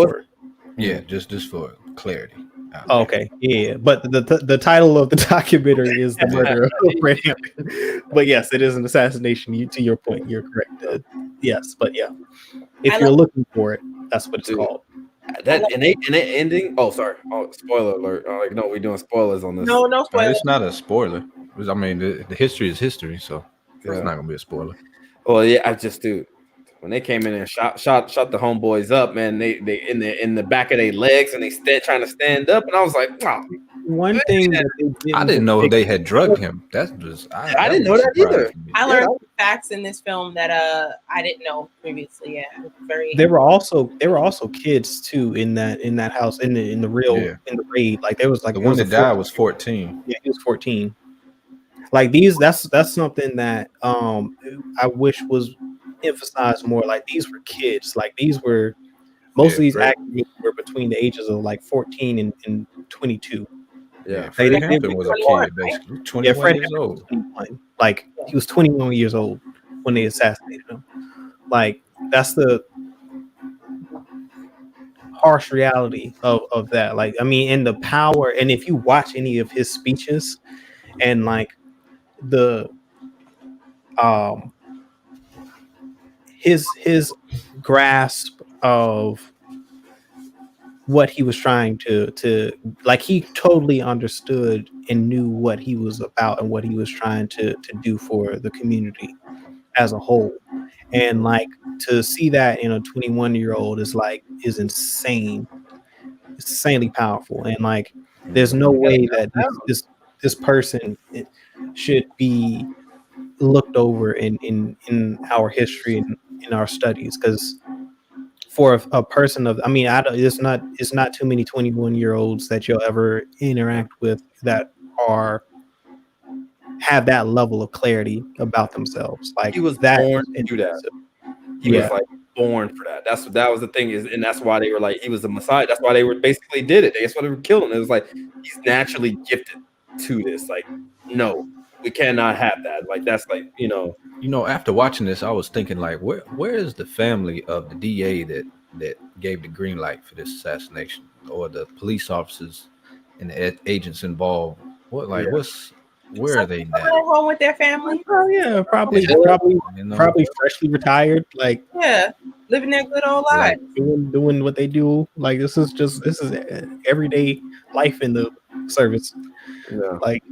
Yeah, just for clarity. out Oh, there. okay, yeah, but the title of the documentary is The Murder of Fred Hampton. But yes, it is an assassination. To your point, you're correct. Yes, but yeah, if I you're like- looking for it, that's what it's Dude. called. That and they ending. Oh, sorry. Oh, spoiler alert. Like, no, we're doing spoilers on this. no No, spoilers. it's not a spoiler. I mean, the history is history, so Yeah. it's not gonna be a spoiler. Well, yeah, I just do. When they came in and shot the homeboys up, man, they in the back of their legs and they trying to stand up, and I was like, wow, One thing that they I didn't know they had drugged him. That's just I didn't know was that surprising either. to me. I Yeah, learned that- facts in this film that I didn't know previously. Yeah, it was very. They were also kids too in that house in the real Yeah. in the raid. Like there was like The there one was a that died 14 was 14. Yeah, he was 14. Like that's something that I wish was emphasized more. Like these were kids. Like these were most of these Fred- actors were between the ages of like 14 and 22. yeah. Fred they- Hampton was a 21, kid, basically. 21 Yeah, Fred years Hampton was old. 21. Like he was 21 years old when they assassinated him. Like that's the harsh reality of that. Like I mean, and the power. And if you watch any of his speeches and like the his grasp of what he was trying to like, he totally understood and knew what he was about and what he was trying to do for the community as a whole. And like to see that in a 21-year-old is insane. It's insanely powerful. And like there's no way that this person should be looked over in our history and in our studies, because for a person of, I mean, it's not too many 21-year-olds that you'll ever interact with that have that level of clarity about themselves. Like He was that. born to do that. He Yeah. was like born for that. That was the thing and that's why they were like he was a messiah. That's why they were basically did it. That's why they were killing him. It was like he's naturally gifted to this. Like, no, we cannot have that. Like that's like, You know, after watching this, I was thinking like, where is the family of the DA that gave the green light for this assassination, or the police officers and the agents involved? Where are they Some people now? at home with their family. Oh yeah, probably You know? probably freshly retired, like Yeah, living their good old Like, lives. doing what they do. Like this is everyday life in the service. yeah. Like,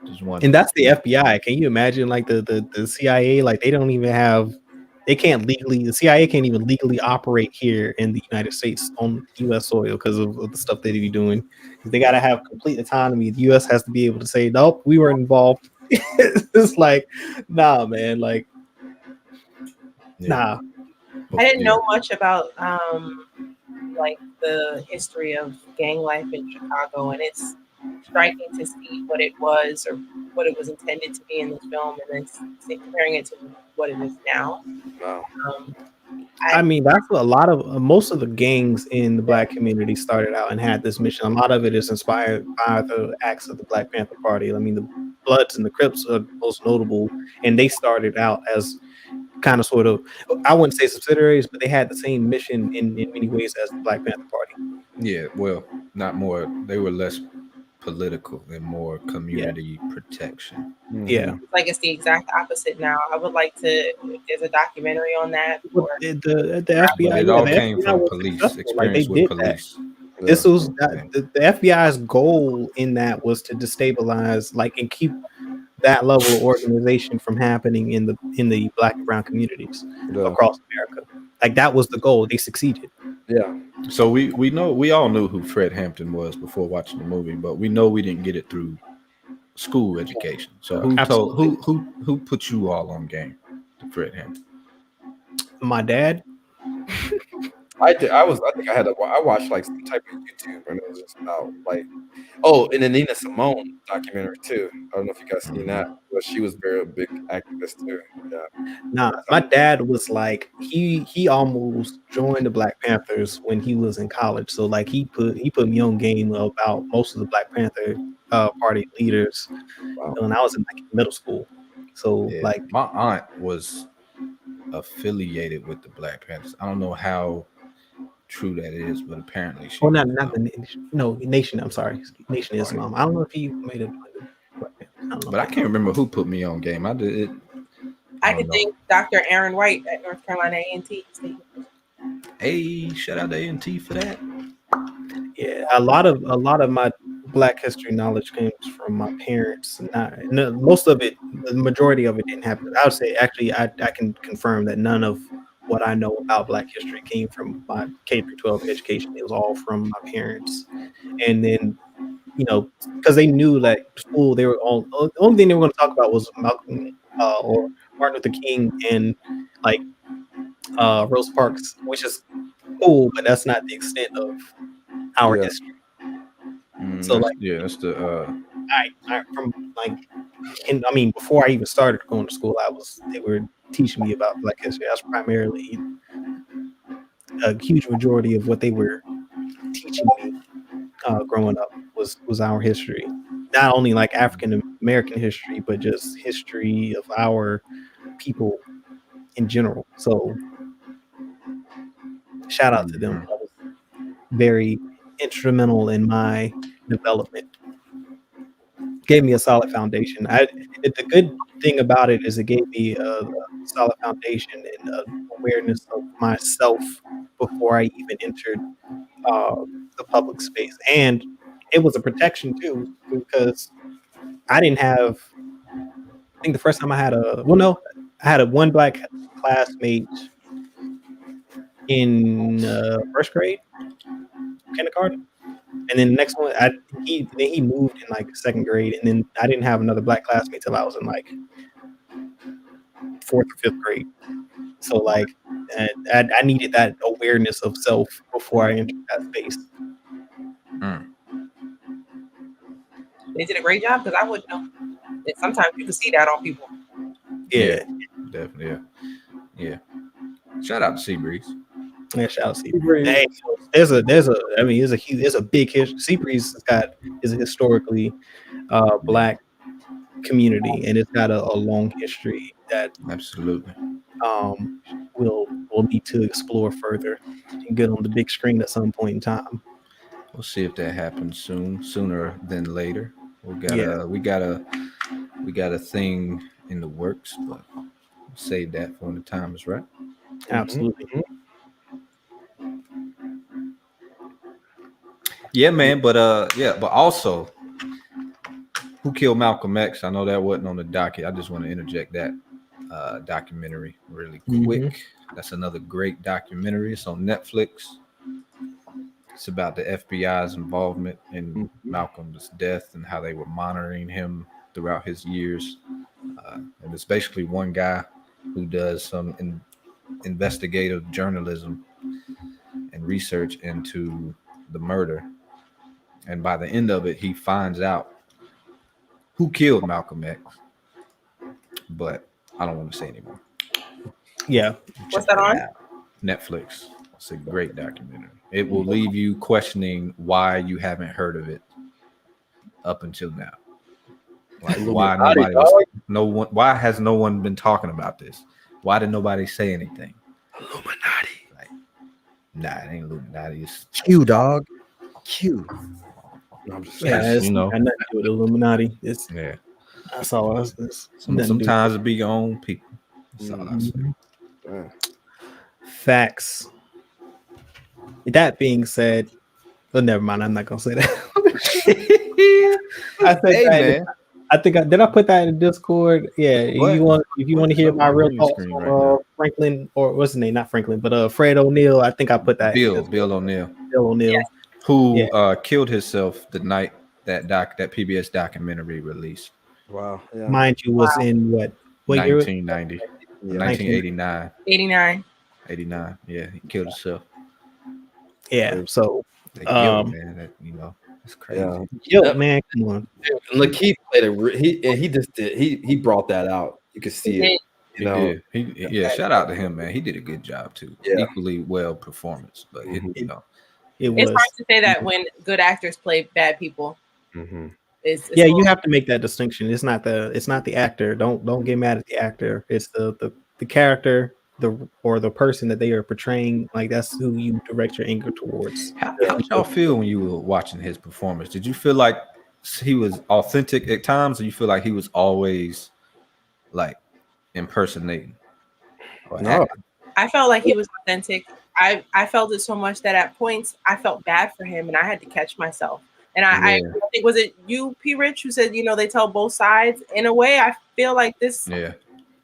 just one. and that's the FBI. Can you imagine like the CIA? Like they can't legally, the CIA can't even legally operate here in the United States on US soil because of the stuff they be doing. They got to have complete autonomy. The US has to be able to say, nope, we were involved. It's like, nah, man, like, nah. I didn't know much about like the history of gang life in Chicago, and it's striking to see what it was or what it was intended to be in this film, and then comparing it to what it is now. Wow. I mean, that's a lot of most of the gangs in the Black community started out and had this mission. A lot of it is inspired by the acts of the Black Panther Party. I mean, the Bloods and the Crips are most notable, and they started out as kind of sort of, I wouldn't say subsidiaries, but they had the same mission in many ways as the Black Panther Party. Yeah, well, not more. They were less political and more community protection. Yeah. It's like it's the exact opposite now. I would like to, if there's a documentary on that. The FBI, But it all the came FBI from was police successful. Like, they experience with did that. police. This was the FBI's goal in that was to destabilize, like, and keep that level of organization from happening in the Black and brown communities across America. Like, that was the goal. They succeeded. Yeah. So we all knew who Fred Hampton was before watching the movie, but we know we didn't get it through school education. So who put you all on game to Fred Hampton? My dad. I think I watched like some type of YouTube and it was just about like, and the Nina Simone documentary too. I don't know if you guys seen that, but she was very big activist too. Yeah. Nah, my dad was like, he almost joined the Black Panthers when he was in college. So like he put me on game about most of the Black Panther party leaders when I was in like middle school. So like my aunt was affiliated with the Black Panthers. I don't know how true that is, but apparently she. Well, not the Nation. I'm sorry, Nation Islam. I don't know if he made it. I don't know. But I can't remember who put me on game. I did it. I could think Dr. Aaron White at North Carolina A&T. Hey, shout out to A&T for that. Yeah, a lot of my Black history knowledge comes from my parents. Most of it, the majority of it didn't happen. I would say actually, I can confirm that none of what I know about Black history came from my K through 12 education. It was all from my parents, and then because they knew that school, they were all the only thing they were going to talk about was Malcolm or Martin Luther King and like Rosa Parks, which is cool, but that's not the extent of our history. So that's the I from like, I mean, before I even started going to school, they were teaching me about Black history. That's primarily a huge majority of what they were teaching me growing up was our history. Not only like African American history, but just history of our people in general. So shout out to them. That was very instrumental in my development. Gave me a solid foundation. The good thing about it is it gave me a solid foundation and awareness of myself before I even entered the public space, and it was a protection too because I didn't have. I think the first time I had I had a one Black classmate in first grade, kindergarten. And then the next one, he moved in like second grade, and then I didn't have another Black classmate till I was in like fourth or fifth grade. So like, I needed that awareness of self before I entered that space. They did a great job because I wouldn't know. And sometimes you can see that on people. Yeah, definitely. Yeah. Shout out to Seabreeze. Yeah, shout out to Seabreeze. Hey, there's a big history. Seabreeze is a historically Black community, and it's got a long history that absolutely we'll need to explore further and get on the big screen at some point in time. We'll see if that happens sooner than later. We got a thing in the works, but we'll save that for when the time is right. Absolutely. Yeah, man, but also, who killed Malcolm X? I know that wasn't on the docket. I just want to interject that documentary really quick. That's another great documentary. It's on Netflix. It's about the FBI's involvement in Malcolm's death and how they were monitoring him throughout his years. And it's basically one guy who does some investigative journalism and research into the murder. And by the end of it, he finds out who killed Malcolm X. But I don't want to say anymore. Yeah. What's that on? Netflix. It's a great documentary. It will leave you questioning why you haven't heard of it up until now. Like why has no one been talking about this? Why did nobody say anything? Illuminati. Like, nah, it ain't Illuminati. It's Q, dog. Q. No, I'm just saying, it's got nothing to do with Illuminati. That's all. Sometimes it be your own people. That's all I say. Facts. That being said, well, never mind. I'm not gonna say that. I said, hey, man. I think did I put that in Discord? Yeah. If you want to hear my real thoughts on Franklin, or what's his name? Not Franklin, but Fred O'Neill. I think I put that. Bill O'Neill. Bill O'Neill, who killed himself the night that PBS documentary released. Wow. Yeah. Mind you, was in what 1990, year? 1989. 89. Yeah, he killed himself. Yeah. So they killed him, man. It's crazy. Yeah, man, come on. Lakeith played he brought that out. You could see it. He did. Shout out to him, man. He did a good job too. Yeah. Equally well performance, but it's hard to say that when good actors play bad people. It's you have to make that distinction. It's not the actor. Don't get mad at the actor. It's the character the person that they are portraying, like that's who you direct your anger towards. How did y'all feel when you were watching his performance? Did you feel like he was authentic at times, or you feel like he was always like impersonating or No. acting? I felt like he was authentic. I felt it so much that at points I felt bad for him and I had to catch myself. And I think, was it you, P. Rich, who said, they tell both sides? In a way, I feel like this. Yeah.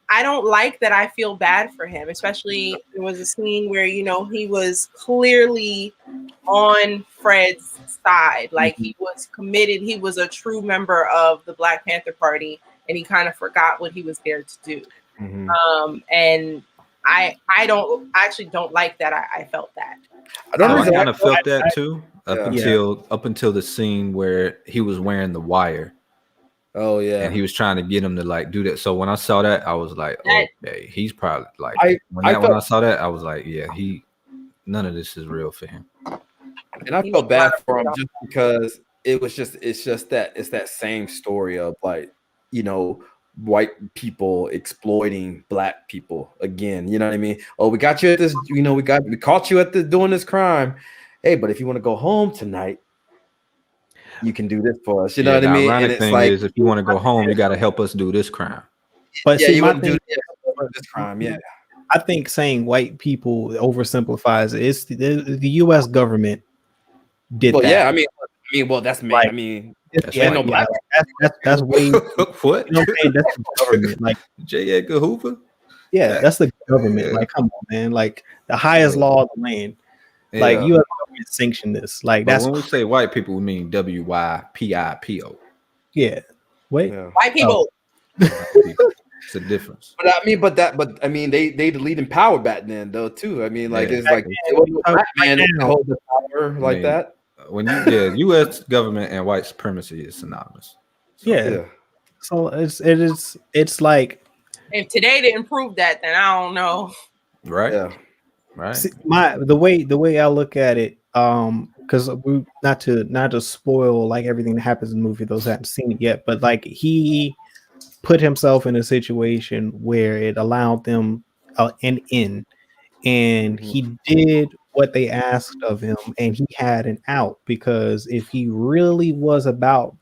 I don't like that I feel bad for him, especially there was a scene where, he was clearly on Fred's side. Like he was committed. He was a true member of the Black Panther Party and he kind of forgot what he was there to do. Mm-hmm. And I actually don't like that. I felt that. I don't I know. kind of felt that too up Yeah. until the scene where he was wearing the wire. Oh yeah. And he was trying to get him to like do that. So when I saw that, I was like, okay, he's probably like. When I saw that, I was like, yeah, none of this is real for him. And I felt bad for him just because it's just that same story of like, white people exploiting black people again. You know what I mean? Oh, we got you at this. We caught you at doing this crime. Hey, but if you want to go home tonight, you can do this for us. You know what I mean? Ironic And it's thing like, is, if you want to go home, you got to help us do this crime. But yeah, see, you my wouldn't thing, do this crime. Yeah. I think saying white people oversimplifies it. It's the U.S. government did Well, that. yeah, I mean, well, that's me. Like, I mean, That's yeah, white. no black. that's way. What? You know what I'm saying? That's the government. Like, J. Edgar Hoover? yeah, that's the government. Yeah. Like, come on, man. Like the highest law of the land. Like Yeah. U.S. government sanctioned this. Like But that's when we say white people, we mean WYPIPO. yeah. Wait. Yeah. White people. It's a difference. But I mean, they the leading power back then though too. I mean, like it's like it wasn't a black man that could hold the power like that. When U.S. government and white supremacy is synonymous. So, Yeah. So it's like If today didn't prove that, then I don't know. right. Yeah. Right. see, the way I look at it, because we not to spoil like everything that happens in the movie, those who haven't seen it yet, but like he put himself in a situation where it allowed them an in, and he did what they asked of him, and he had an out, because if he really was about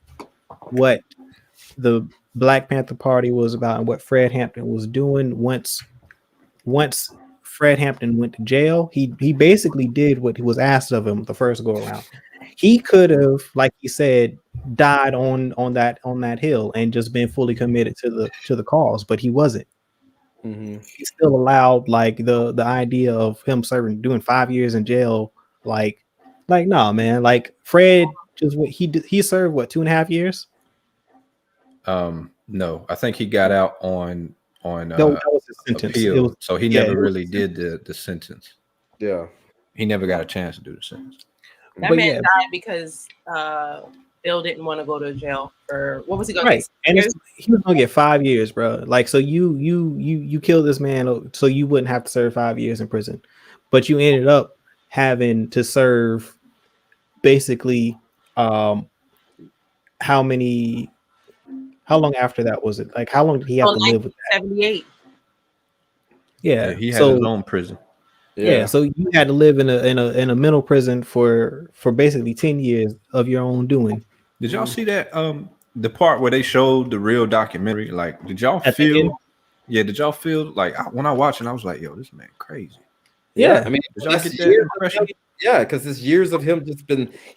what the Black Panther Party was about and what Fred Hampton was doing, once Fred Hampton went to jail, he basically did what he was asked of him the first go around. He could have, like he said, died on that hill and just been fully committed to the cause, but he wasn't. He still allowed like the idea of him doing 5 years in jail, like no, man, like Fred just he served what 2.5 years. No, I think he got out on That was his sentence. appeal, so he never really did the sentence. Yeah. He never got a chance to do the sentence. That But man yeah. died because Bill didn't want to go to jail for what was he going Right, to and get? he was gonna get 5 years, bro. Like, so you killed this man, so you wouldn't have to serve 5 years in prison, but you ended up having to serve basically how long after that was it? Like, how long did he have to live with that? 78. Yeah, He had so his own prison. yeah, so you had to live in a mental prison for basically 10 years of your own doing. Did y'all see that the part where they showed the real documentary? Like, did y'all At the end? feel? Yeah, did y'all feel like when I watched it, I was like, "Yo, this man crazy." Yeah, I mean, Did y'all that's get that years impression? of him- yeah, because it's years of him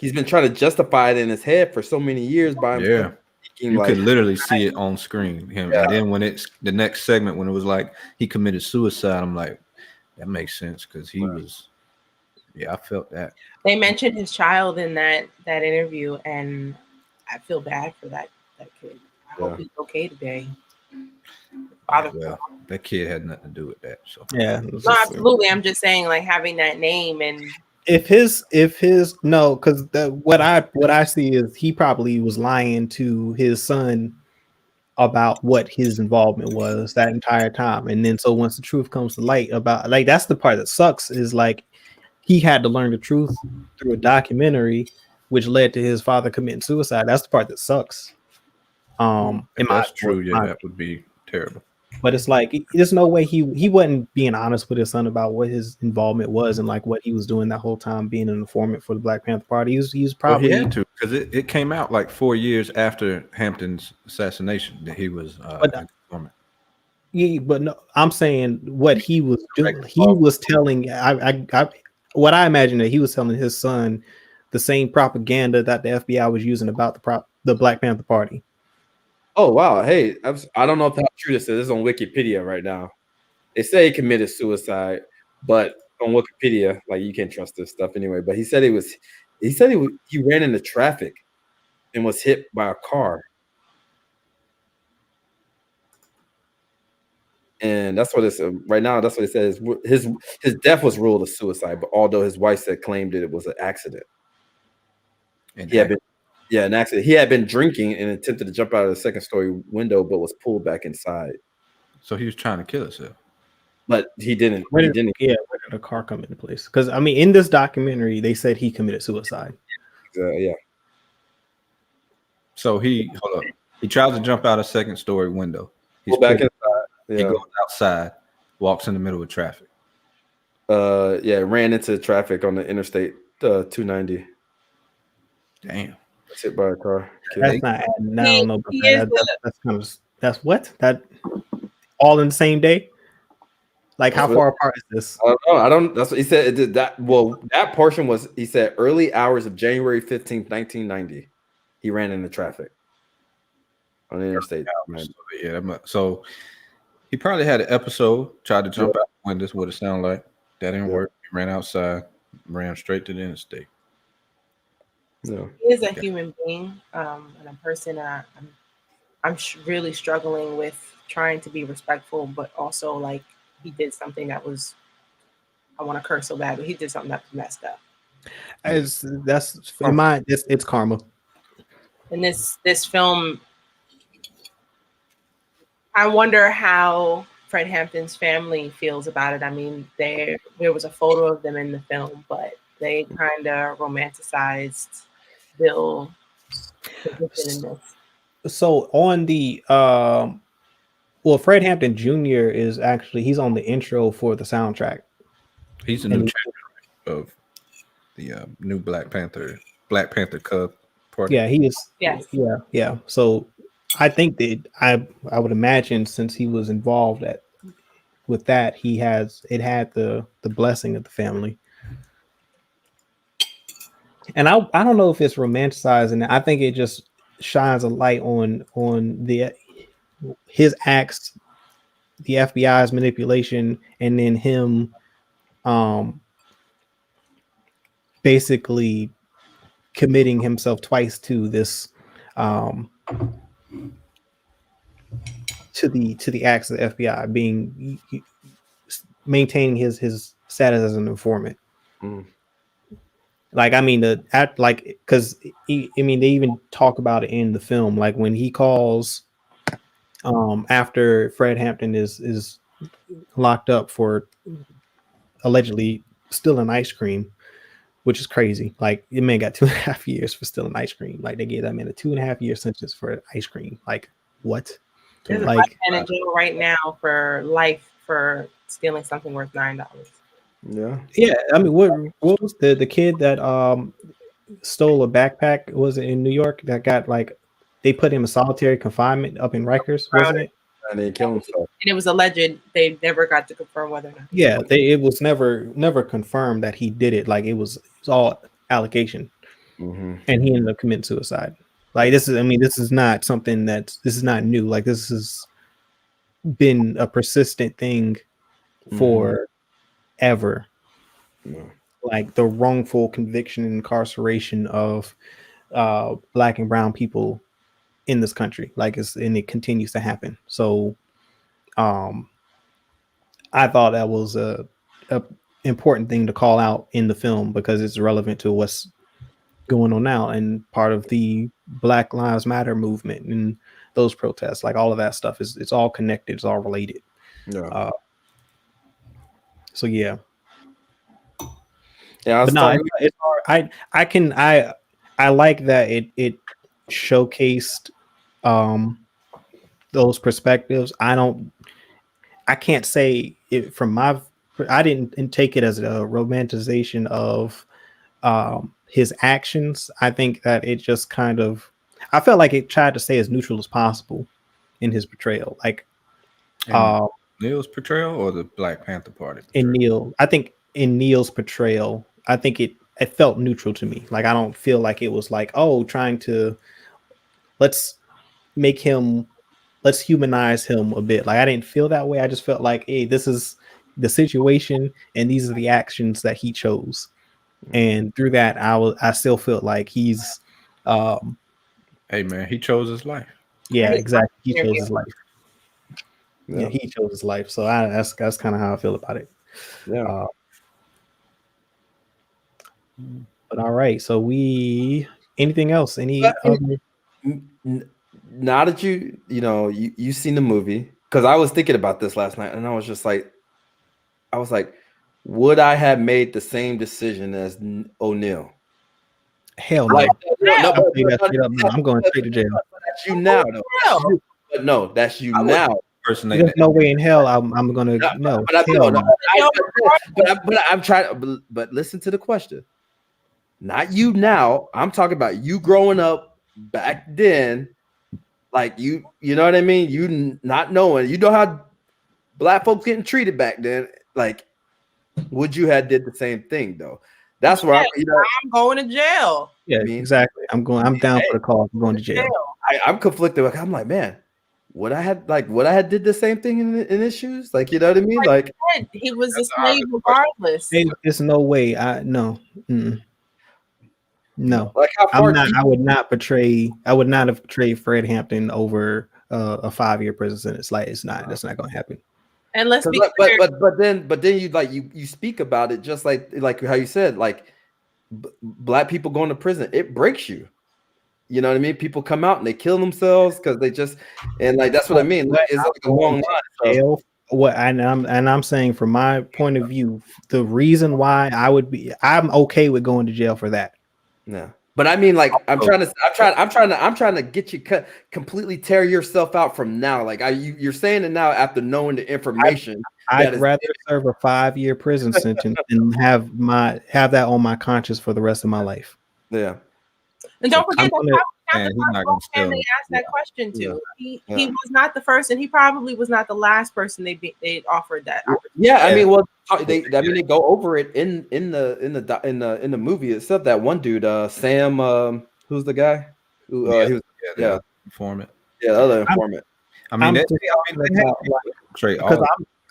he's been trying to justify it in his head for so many years by himself. Yeah, You you could literally see it on screen. Him, and then when it's the next segment when it was like he committed suicide, I'm like, that makes sense because he was. Yeah, I felt that. They mentioned his child in that interview, and I feel bad for that kid. I hope he's okay today. Well, that kid had nothing to do with that. So yeah, No, absolutely. I'm just saying, like having that name and if his no, because what I see is he probably was lying to his son about what his involvement was that entire time, and then so once the truth comes to light about, like, that's the part that sucks, is like he had to learn the truth through a documentary, which led to his father committing suicide. That's the part that sucks. if that's true, yeah, that would be terrible. But it's like there's no way he wasn't being honest with his son about what his involvement was and like what he was doing that whole time being an informant for the Black Panther Party. He was Well, he probably had to because it came out like 4 years after Hampton's assassination that he was but an informant. yeah, but no, I'm saying what he was doing. He was telling what I imagine that he was telling his son the same propaganda that the FBI was using about the Black Panther Party. Oh wow! Hey, I don't know how true this is. This is on Wikipedia right now. They say he committed suicide, but on Wikipedia, like you can't trust this stuff anyway. But he said he ran into traffic and was hit by a car, and that's what it's right now. That's what it says. His death was ruled a suicide, but although his wife said claimed that it was an accident. And he had been. Yeah, an accident. He had been drinking and attempted to jump out of the second-story window, but was pulled back inside. So he was trying to kill himself, but he didn't. Yeah, where did the car come into place? Because I mean, in this documentary, they said he committed suicide. Yeah. So he tries to jump out a second-story window. He's back inside. Yeah. He goes outside, walks in the middle of traffic. Ran into traffic on the interstate 290. Damn. Hit by a car. That's not adding. I don't know about that. That's kind of that all in the same day. Like how far apart is this? I don't. That's what he said. It did that. Well, that portion was he said early hours of January 15th, 1990. He ran into traffic on the interstate. So he probably had an episode. Tried to jump out the windows. What it sounded like. That didn't work. He ran outside. Ran straight to the interstate. No. He is a human being and a person. I'm really struggling with trying to be respectful, but also like he did something that was. I want to curse so bad, but he did something that was messed up. That's in my it's karma. And this film, I wonder how Fred Hampton's family feels about it. I mean, there was a photo of them in the film, but they kind of romanticized Bill's position in this. So on the Fred Hampton Jr. is actually he's on the intro for the soundtrack. He's a new chapter of the new Black Panther Cub party. Yeah, he is. Yes. Yeah. So I think that I would imagine since he was involved with that, it had the blessing of the family. And I don't know if it's romanticizing it. I think it just shines a light on his acts, the FBI's manipulation, and then him basically committing himself twice to this to the acts of the FBI, being maintaining his status as an informant. Like, I mean, because they even talk about it in the film. Like when he calls, after Fred Hampton is locked up for allegedly stealing ice cream, which is crazy. Like, the man got 2.5 years for stealing ice cream. Like, they gave that man a 2.5 year sentence for ice cream. Like, what? There's a black man in jail right now for life for stealing something worth $9. Yeah. I mean, what was the kid that stole a backpack? Was it in New York that got like they put him in solitary confinement up in Rikers, wasn't it? And they killed himself. And it was alleged. They never got to confirm whether or not. Yeah, it was never confirmed that he did it. Like it was all allegation, and he ended up committing suicide. Like this is not something this is not new. Like this has been a persistent thing for ever. Like the wrongful conviction and incarceration of Black and brown people in this country, and it continues to happen. So I thought that was a important thing to call out in the film because it's relevant to what's going on now and part of the Black Lives Matter movement and those protests. Like all of that stuff it's all connected, it's all related. So yeah, but no, it's hard. I like that it showcased those perspectives. I can't say it from my. I didn't take it as a romanticization of his actions. I think that it just kind of. I felt like it tried to stay as neutral as possible in his portrayal. Like In Neil's portrayal or the Black Panther Party portrayal? in Neil, I think in Neil's portrayal, I think it felt neutral to me. Like I don't feel like it was like, oh, trying to let's make him, let's humanize him a bit. Like I didn't feel that way. I just felt like, hey, this is the situation and these are the actions that he chose. And through that, I still feel like he's Hey man, he chose his life. yeah, exactly. He chose his life. Yeah, he chose his life. So that's kind of how I feel about it. yeah. But all right. So anything else? Any But, other? now that you seen the movie, because I was thinking about this last night, and I was like, would I have made the same decision as O'Neal? Hell no. Like, No, I'm going straight to jail. That's you now, though. But no, that's you now. There's no way in hell I'm gonna no. But I'm trying. But listen to the question. Not you now. I'm talking about you growing up back then. Like you know what I mean? You not knowing. You know how black folks getting treated back then. Like, would you have did the same thing though? That's where I'm going to jail. Yeah, exactly. I'm down for the call. I'm going to jail. I'm conflicted. Like, I'm like, man, would I had did the same thing in his shoes? Like, you know what I mean? Like he was a slave regardless. There's no way. No. Like how far I would not have portrayed Fred Hampton over a 5-year prison sentence. Like that's not going to happen. And let's be clear. But then you speak about it just like how you said, like black people going to prison, it breaks you. You know what I mean? People come out and they kill themselves because they just, and like that's what I mean. Like, it's like a long line. I'm saying from my point of view, the reason why I'm okay with going to jail for that. Yeah. But I mean, like, I'm trying to get you completely tear yourself out from now. Like, you're saying it now after knowing the information. I'd rather serve a 5-year prison sentence than have that on my conscience for the rest of my life. Yeah. And don't forget that they asked that question too. He was not the first, and he probably was not the last person they offered that. Yeah, I mean, well, they go over it in the movie itself. That one dude, Sam, who's the guy who he was informant. Yeah, the other informant.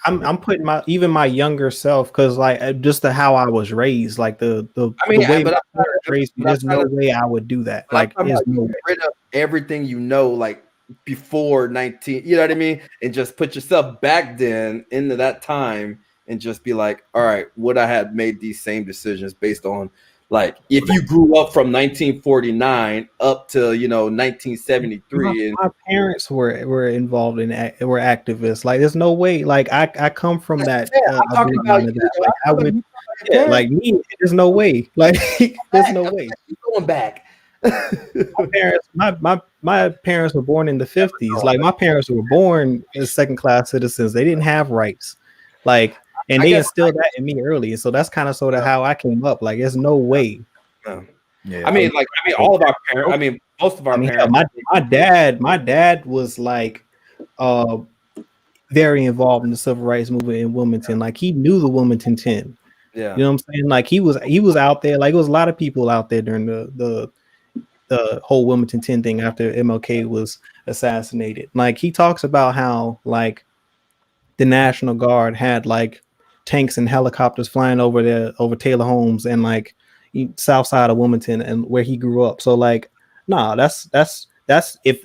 I'm putting my younger self, because like just how I was raised, like the way my parents raised me, there's no way I would do that. Like there's no rid of everything like before 19, you know what I mean, and just put yourself back then into that time and just be like, all right, would I have made these same decisions based on, like, if you grew up from 1949 up to 1973, my parents were involved in were activists. Like, there's no way. Like, I come from that. I'm talking about like, I would. Yeah, like me, there's no way. Like, there's no way. Going back. My parents were born in the 50s. Like, my parents were born as second-class citizens. They didn't have rights. Like. And they instilled that in me early, so that's kind of sort of how I came up. Like, there's no way. Yeah, I mean, all of our parents. I mean, most of our parents. My dad was like, very involved in the civil rights movement in Wilmington. Like, he knew the Wilmington 10. Yeah, you know what I'm saying? Like, he was out there. Like, there was a lot of people out there during the whole Wilmington 10 thing after MLK was assassinated. Like, he talks about how like the National Guard had like tanks and helicopters flying over Taylor Homes and like south side of Wilmington and where he grew up. So like, that's if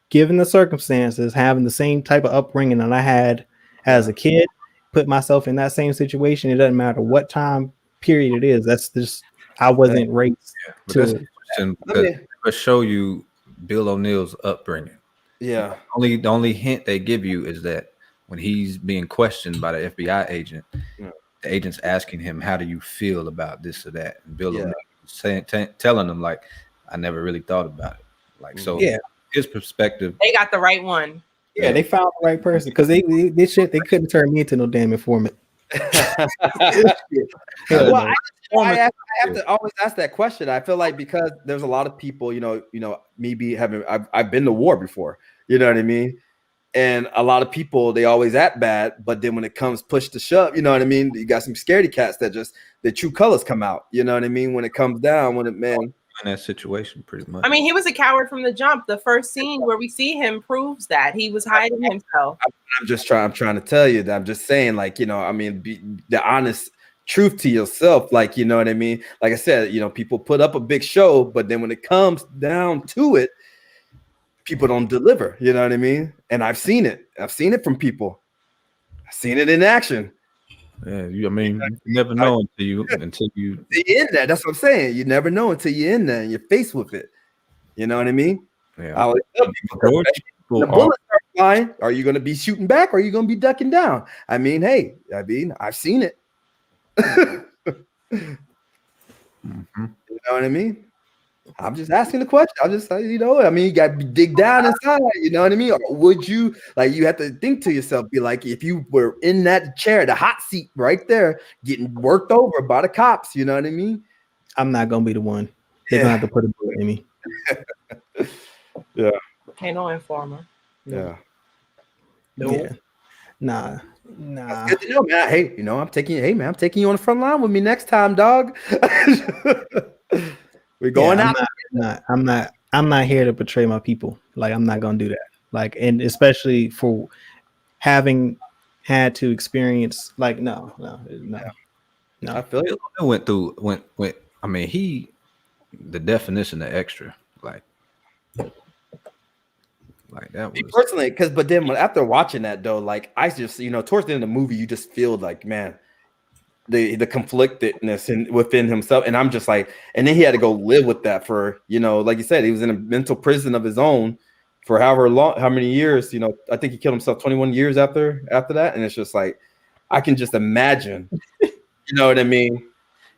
given the circumstances, having the same type of upbringing that I had as a kid, put myself in that same situation. It doesn't matter what time period it is. That's just, I wasn't raised to show you Bill O'Neal's upbringing. Yeah. The only hint they give you is that when he's being questioned by the FBI agent, the agent's asking him, how do you feel about this or that? And Bill O'Neal telling him, like, I never really thought about it. Like, so his perspective. They got the right one. Yeah, they found the right person because they couldn't turn me into no damn informant. Well, I have to always ask that question. I feel like because there's a lot of people, I've been to war before, you know what I mean? And a lot of people, they always act bad, but then when it comes push to shove, you know what I mean? You got some scaredy cats that just their true colors come out, you know what I mean? When it comes down, in that situation, pretty much. I mean, he was a coward from the jump. The first scene where we see him proves that he was hiding himself. I'm trying to tell you that I'm just saying, like, be the honest truth to yourself, like, you know what I mean? Like I said, people put up a big show, but then when it comes down to it, people don't deliver, you know what I mean? And I've seen it from people. I've seen it in action. Yeah, you never know until you you're in there. That's what I'm saying. You never know until you're in there and you're faced with it. You know what I mean? Yeah. I always tell people, the bullets are flying. Are you going to be shooting back or are you going to be ducking down? I mean, hey, I've seen it. You know what I mean? I'm just asking the question. I'm just you got to dig down inside, you know what I mean? Or would you, you have to think to yourself, be like, if you were in that chair, the hot seat right there, getting worked over by the cops, you know what I mean? I'm not going to be the one. They're going to have to put a bullet in me. Yeah. Ain't no informer. Yeah. Yeah. Nah. That's good to know, man. Hey, I'm taking you on the front line with me next time, dog. We're going out. I'm not here to betray my people. Like, I'm not gonna do that. Like, and especially for having had to experience, like, no. I feel you. Went I mean, the definition of extra, like that was personally, but then after watching that though, like I just, towards the end of the movie, you just feel like, man, the conflictedness within himself, and I'm just like, and then he had to go live with that for, like you said, he was in a mental prison of his own for how many years, I think he killed himself 21 years after that, and it's just like, I can just imagine, you know what I mean?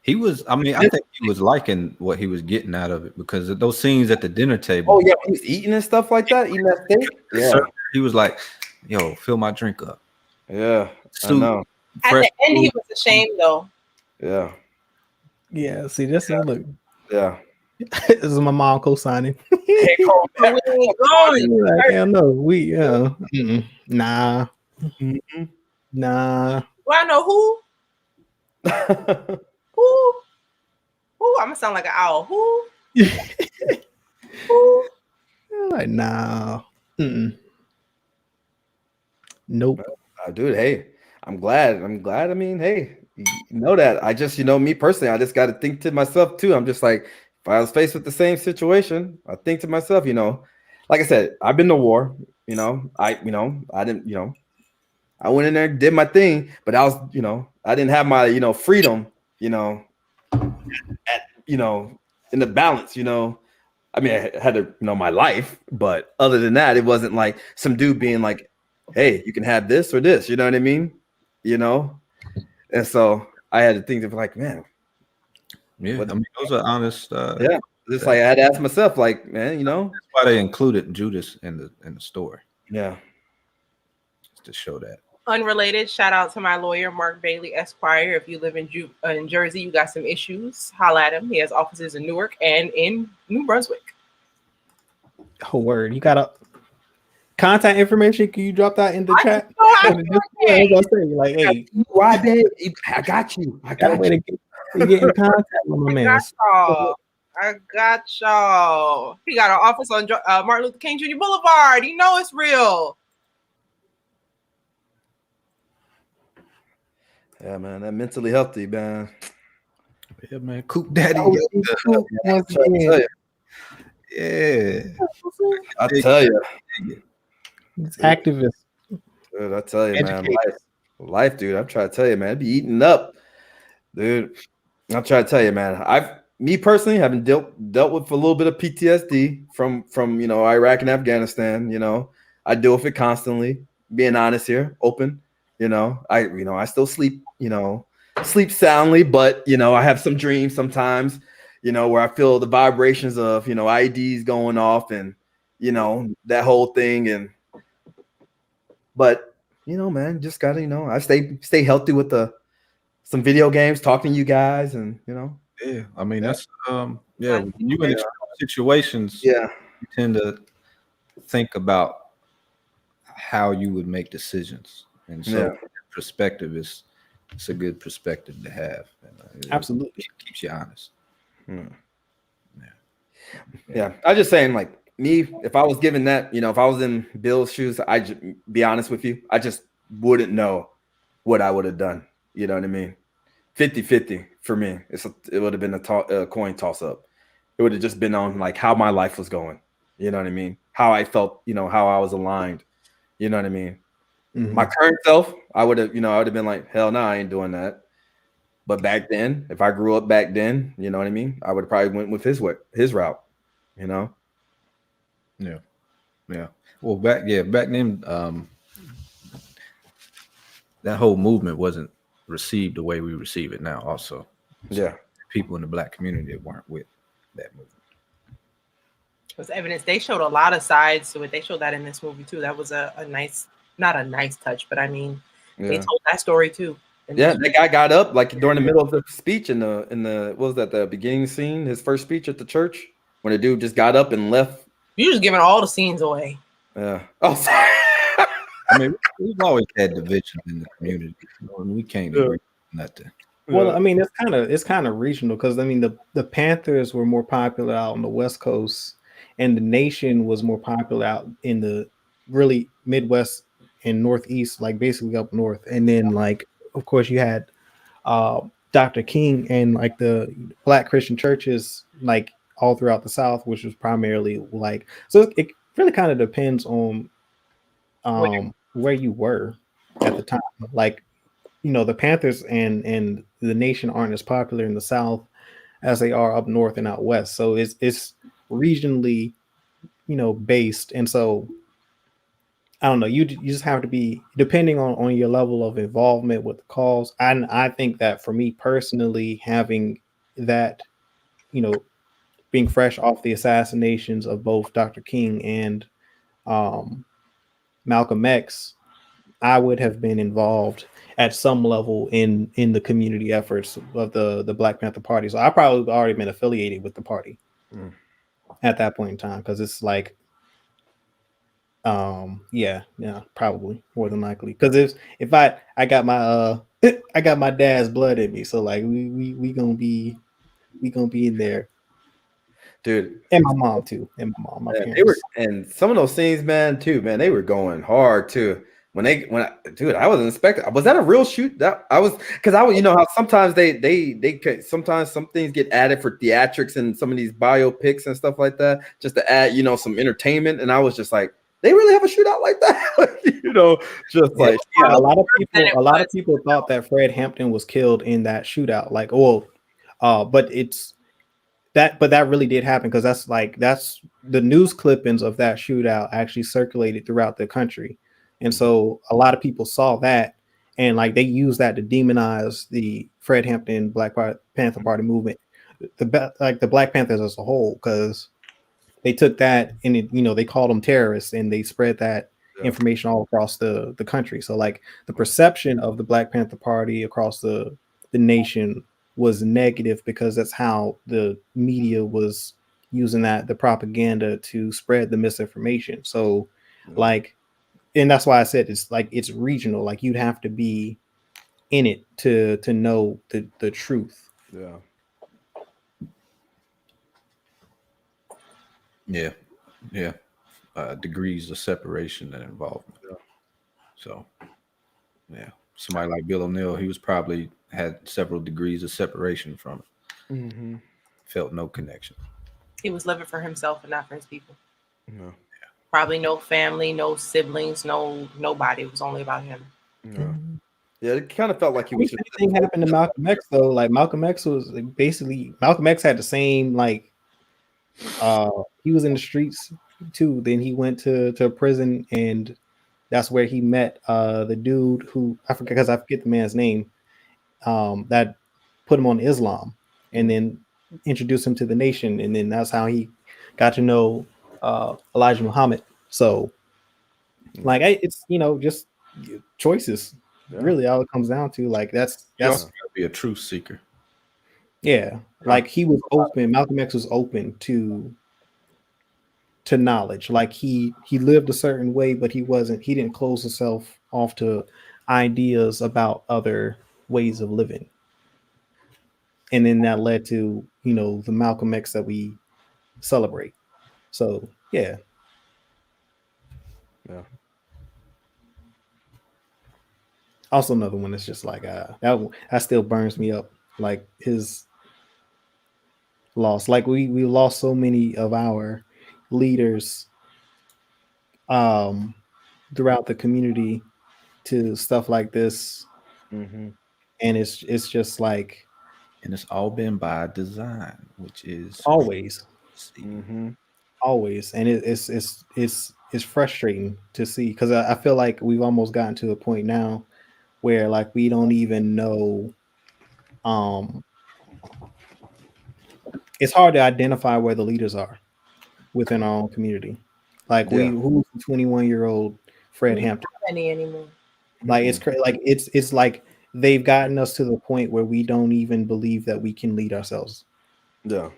I think he was liking what he was getting out of it because of those scenes at the dinner table. Oh yeah, he was eating and stuff like that, eating that steak. Yeah, he was like, "Yo, fill my drink up." Yeah, I know. At the end, he was ashamed though. Yeah. Yeah. See, this look. Yeah. This is my mom co-signing. Hell no, nah. Mm-hmm. Nah. Well, I know who. Who? I'm gonna sound like an owl. Who? Who? Like, nah. Nope. Dude, hey, I'm glad. I mean, hey, you know that. I just, me personally, I just got to think to myself too. I'm just like, if I was faced with the same situation, I think to myself, like I said, I've been to war. I didn't, I went in there, did my thing, but I was, I didn't have my, freedom, in the balance, I mean, I had to know my life, but other than that, it wasn't like some dude being like, hey, you can have this or this, you know what I mean? And so I had to think of like, man. Yeah, those are honest. Yeah, just like I had to ask myself, like, man, that's why they included Judas in the story. Yeah, just to show that. Unrelated, shout out to my lawyer, Mark Bailey, Esquire. If you live in Jersey, you got some issues, holla at him. He has offices in Newark and in New Brunswick. Oh, word. You got a contact information? Can you drop that in the chat? Like, hey, why, babe? I got you. I got you. To get in contact with my man. I got y'all. He got an office on Martin Luther King Jr. Boulevard. You know it's real. Yeah, man, that mentally healthy, man. Yeah, man. Coop Daddy. Yeah. I tell you. It's activist. Dude, I tell you, man. Life, dude. I'm trying to tell you, man. I'd be eating up. Dude, I'm trying to tell you, man. Me personally, having dealt with a little bit of PTSD from Iraq and Afghanistan. I deal with it constantly. Being honest here, open. I still sleep. Sleep soundly, but I have some dreams sometimes. Where I feel the vibrations of IEDs going off and that whole thing. And But you know, man, just gotta, you know, I stay healthy with some video games, talking to you guys, and you know. Yeah, I mean that's when you in Yeah. extreme situations, Yeah. you tend to think about how you would make decisions, and so Yeah. perspective it's a good perspective to have. It Absolutely. keeps you honest. Yeah. I was just saying, like me, if I was given that, you know, if I was in Bill's shoes, I just be honest with you, I just wouldn't know what I would have done. You know what I mean? 50-50 for me. It would have been a coin toss up. It would have just been on like how my life was going. You know what I mean? How I felt, you know, how I was aligned. You know what I mean? My current self, I would have been like, hell no, I ain't doing that. But back then, if I grew up back then, you know what I mean? I would have probably went with his route, you know? Yeah. Yeah. Well, back then, that whole movement wasn't received the way we receive it now. Also, so Yeah. people in the black community that weren't with that movement. Was evidence. They showed a lot of sides to it. They showed that in this movie too. That was a nice, not a nice touch, but I mean, they told that story too. Yeah, that guy got up like during the middle of the speech in the what was that, the beginning scene, his first speech at the church, when the dude just got up and left. You just giving all the scenes away. Yeah. Oh, sorry. I mean, we've always had division in the community. You know, we can't agree on nothing. Well, I mean, it's kind of regional because I mean the Panthers were more popular out on the West Coast, and the Nation was more popular out in the really Midwest and Northeast, like basically up north. And then like of course you had Dr. King and like the Black Christian churches like all throughout the South, which was primarily like, so it really kind of depends on where you were at the time. Like, you know, the Panthers and the Nation aren't as popular in the South as they are up north and out west. So it's regionally, you know, based. And so I don't know, you just have to be depending on your level of involvement with the cause. And I think that for me personally, having that, you know, being fresh off the assassinations of both Dr. King and Malcolm X, I would have been involved at some level in the community efforts of the Black Panther Party. So I probably already been affiliated with the party at that point in time, because it's like, yeah, probably more than likely. Because if I got my I got my dad's blood in me, so like we gonna be in there, Dude. and my mom too, and my parents. They were, and some of those scenes, man, too, man, they were going hard too. Dude, I wasn't expecting. Was that a real shoot? That I was, because I was, you know how sometimes they could, sometimes some things get added for theatrics and some of these biopics and stuff like that, just to add, you know, some entertainment. And I was just like, they really have a shootout like that, you know, just like a lot of people thought that Fred Hampton was killed in that shootout. Like, but that really did happen, because that's the news clippings of that shootout actually circulated throughout the country. And so a lot of people saw that, and like they used that to demonize the Fred Hampton Black Panther Party movement, the Black Panthers as a whole, because they took that and you know, they called them terrorists, and they spread that information all across the country. So like the perception of the Black Panther Party across the nation was negative, because that's how the media was using the propaganda to spread the misinformation. So like, and that's why I said it's like it's regional. Like you'd have to be in it to know the truth. Yeah. Degrees of separation and involvement. So yeah, somebody like Bill O'Neill, he was probably had several degrees of separation from it. Felt no connection. He was living for himself and not for his people. Probably no family, no siblings, nobody. It was only about him. Yeah, it kind of felt like he was. Anything happened to Malcolm X though? Like Malcolm X was basically, Malcolm X had the same, like he was in the streets too. Then he went to prison, and that's where he met the dude who I forget the man's name, that put him on Islam, and then introduced him to the nation, and then that's how he got to know Elijah Muhammad. So Like it's just choices. Yeah. Really, all it comes down to. Like that's You also gotta be a truth seeker. yeah. Like he was open. Malcolm X was open to knowledge. Like he lived a certain way, but he didn't close himself off to ideas about other ways of living. And then that led to, the Malcolm X that we celebrate. So yeah. Yeah. Also another one that's just like that still burns me up. Like his loss. Like we lost so many of our leaders throughout the community to stuff like this. Mm-hmm. And it's just like And it's all been by design, which is always. Mm-hmm. Always. And it's frustrating to see because I feel like we've almost gotten to a point now where like we don't even know it's hard to identify where the leaders are within our own community. Like who's the 21-year-old Fred Hampton? Not any anymore. Like it's crazy. Like it's like they've gotten us to the point where we don't even believe that we can lead ourselves. Yeah.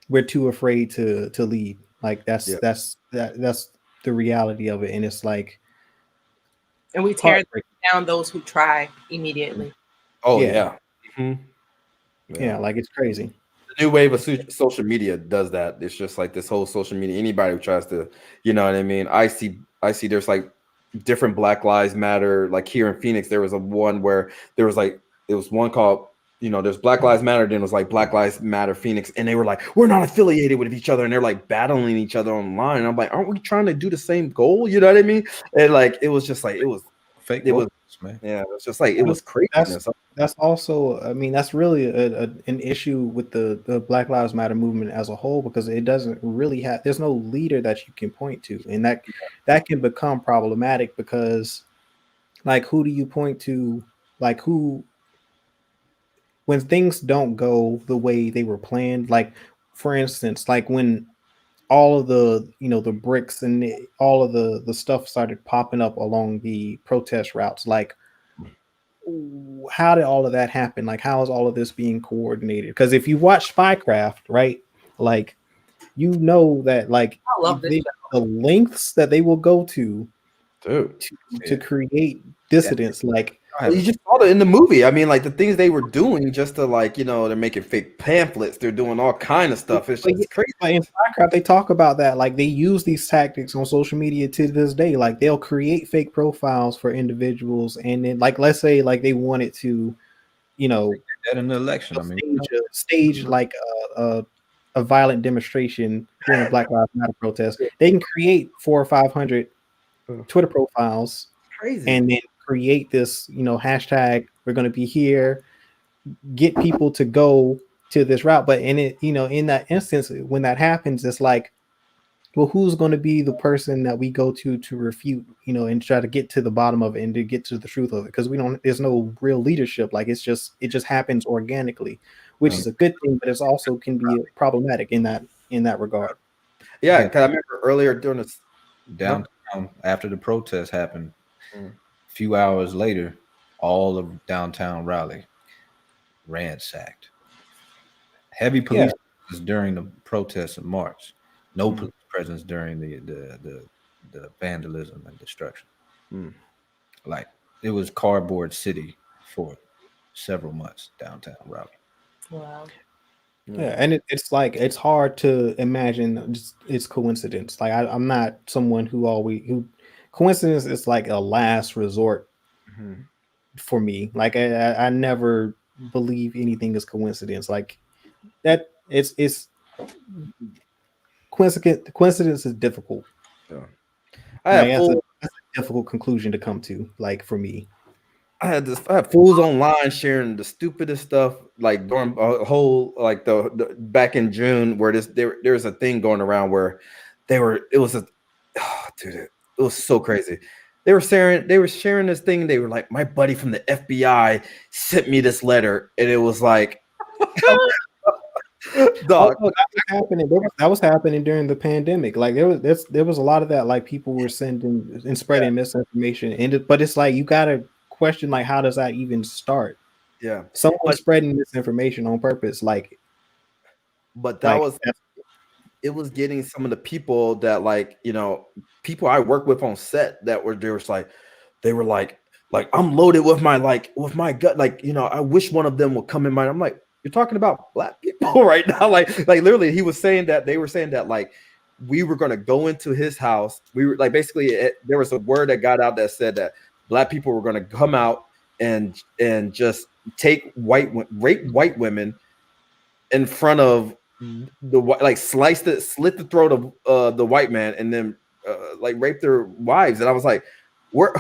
We're too afraid to lead. Like that's the reality of it. And it's like, and we tear down those who try immediately. Oh yeah. Mm-hmm. Yeah, like it's crazy. The new wave of social media does that. It's just like this whole social media. Anybody who tries to, you know what I mean? I see there's like different Black Lives Matter. Like here in Phoenix, there was one where there was like, it was one called, there's Black Lives Matter, then it was like Black Lives Matter Phoenix, and they were like, we're not affiliated with each other, and they're like battling each other online. And I'm like, aren't we trying to do the same goal? You know what I mean? And like it was just like it was fake. It was, man. Yeah, it was just like it was crazy. That's also, I mean, that's really an issue with the Black Lives Matter movement as a whole, because it doesn't really have, there's no leader that you can point to, and that can become problematic because, like, who do you point to? Like, who, when things don't go the way they were planned, like, for instance, like when all of the the bricks and all of the stuff started popping up along the protest routes, like, how did all of that happen? Like, how is all of this being coordinated? Because if you watch Spycraft, right, like, that, like, I love this the lengths that they will go to create dissidents. Like, you just saw it in the movie. I mean, like the things they were doing just to, like, they're making fake pamphlets. They're doing all kind of stuff. It's just crazy. In Spycraft, they talk about that. Like, they use these tactics on social media to this day. Like, they'll create fake profiles for individuals, and then, like, let's say, like, they wanted to, that in the election. Stage like a violent demonstration during a Black Lives Matter protest. They can create 400 or 500 Twitter profiles, crazy, and then create this, hashtag, we're going to be here, get people to go to this route. But in it, in that instance, when that happens, it's like, well, who's going to be the person that we go to refute, and try to get to the bottom of it and to get to the truth of it? Because there's no real leadership. Like, it just happens organically, which is a good thing, but it's also can be problematic in that regard. Yeah, because I remember earlier during the downtown, after the protest happened, a few hours later, all of downtown Raleigh ransacked. Heavy police presence during the protests in March. No police presence during the vandalism and destruction. Like, it was cardboard city for several months downtown Raleigh. Wow. Yeah, and it's like, it's hard to imagine it's coincidence. Like, I'm not someone who coincidence is like a last resort for me. Like, I never believe anything is coincidence. Like, that it's coincidence is difficult. Yeah. That's a difficult conclusion to come to, like, for me. I had fools online sharing the stupidest stuff, like during a whole, like the back in June, where there's a thing going around where it was so crazy. They were sharing this thing. They were like, my buddy from the FBI sent me this letter, and it was like Dog. Oh, that was happening. That was happening during the pandemic. Like there was a lot of that. Like people were sending and spreading misinformation, but it's like you gotta question like how does that even start? Yeah. Someone spreading misinformation on purpose, but that was it was getting some of the people that like, you know, people I work with on set that were they were like I'm loaded with my gut, like, you know, I wish one of them would come in mind. I'm like, you're talking about black people right now, like literally they were saying that like we were going to go into his house. We were like, basically there was a word that got out that said that black people were going to come out and just rape white women in front of the like slit the throat of the white man and then like rape their wives. And I was like, we're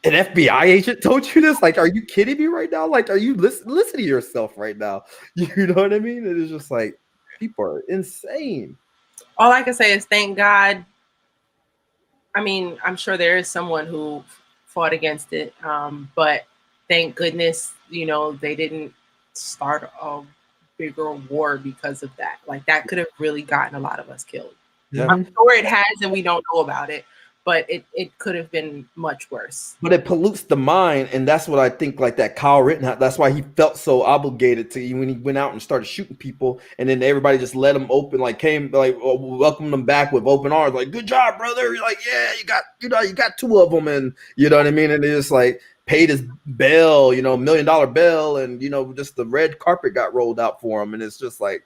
an FBI agent told you this? Like, are you kidding me right now? Like, are you listen to yourself right now? You know what I mean? It is just like people are insane. All I can say is thank God. I mean, I'm sure there is someone who fought against it, but thank goodness, you know, they didn't start a bigger war because of that. Like that could have really gotten a lot of us killed. Yeah. I'm sure it has, and we don't know about it, but it could have been much worse. But it pollutes the mind, and that's what I think. Like that Kyle Rittenhouse, that's why he felt so obligated to when he went out and started shooting people, and then everybody just let him open, like came like welcomed him back with open arms, like good job, brother. You're like, yeah, you got two of them, and you know what I mean. And they just like paid his bail, you know, $1 million bail, and you know, just the red carpet got rolled out for him, and it's just like,